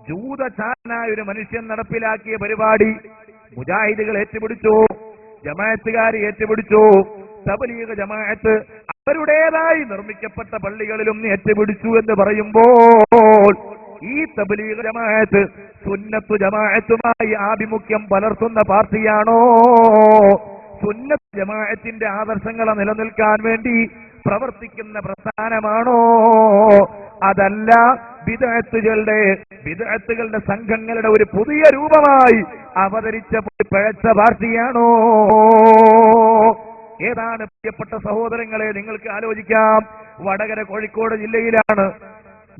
A: ജൂതചാരനായ ഒരു മനുഷ്യൻ നടപ്പിലാക്കിയ പരിപാടി മുജാഹിദുകൾ ഏറ്റുപിടിച്ചു, ജമാഅത്തുകാർ ഏറ്റുപിടിച്ചു. തബ്ലീഗ് ജമാഅത്ത് അവരുടേതായി നിർമ്മിക്കപ്പെട്ട പള്ളികളിലും ഏറ്റുപിടിച്ചു എന്ന് പറയുമ്പോൾ ഈ തബ്ലീഗ് ജമാഅത്ത് സുന്നത്ത് ജമാഅത്തുമായി ആഭിമുഖ്യം പുലർത്തുന്ന പാർട്ടിയാണോ? സുന്നത്ത് ജമാഅത്തിന്റെ ആദർശങ്ങളെ നിലനിൽക്കാൻ വേണ്ടി പ്രവർത്തിക്കുന്ന പ്രസ്ഥാനമാണോ? അതല്ല ബിദ്അത്തുകളുടെ സംഘങ്ങളുടെ ഒരു പുതിയ രൂപമായി അവതരിച്ച പിഴച്ച പാർട്ടിയാണോ? ഏതാണ്? പ്രിയപ്പെട്ട സഹോദരങ്ങളെ, നിങ്ങൾക്ക് ആലോചിക്കാം. വടകര കോഴിക്കോട് ജില്ലയിലാണ്.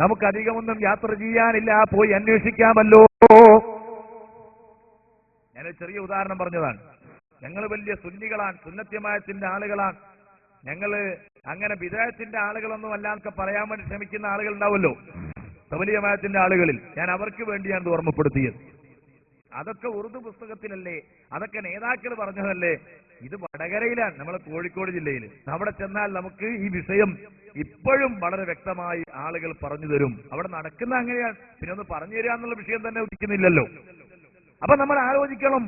A: നമുക്കധികമൊന്നും യാത്ര ചെയ്യാനില്ല, പോയി അന്വേഷിക്കാമല്ലോ. ഞാനൊരു ചെറിയ ഉദാഹരണം പറഞ്ഞതാണ്. ഞങ്ങൾ വലിയ സുന്നികളാണ്, സുന്നത്യമായത്തിന്റെ ആളുകളാണ്. ഞങ്ങള് അങ്ങനെ ബിദ്അത്തിന്റെ ആളുകളൊന്നും അല്ലാന്നൊക്കെ പറയാൻ വേണ്ടി ശ്രമിക്കുന്ന ആളുകൾ ഉണ്ടാവുമല്ലോ തബ്ലീഗിന്റെ ആളുകളിൽ. ഞാൻ അവർക്ക് വേണ്ടിയാണ് ഓർമ്മപ്പെടുത്തിയത്. അതൊക്കെ ഉറുദു പുസ്തകത്തിലല്ലേ, അതൊക്കെ നേതാക്കൾ പറഞ്ഞതല്ലേ. ഇത് വടകരയിലാണ്, നമ്മളെ കോഴിക്കോട് ജില്ലയിൽ. അവിടെ ചെന്നാൽ നമുക്ക് ഈ വിഷയം ഇപ്പോഴും വളരെ വ്യക്തമായി ആളുകൾ പറഞ്ഞു തരും. അവിടെ നടക്കുന്ന അങ്ങനെയാണ്. പിന്നെ ഒന്ന് പറഞ്ഞു തരിക എന്നുള്ള വിഷയം തന്നെ ഉദിക്കുന്നില്ലല്ലോ. അപ്പൊ നമ്മൾ ആലോചിക്കണം,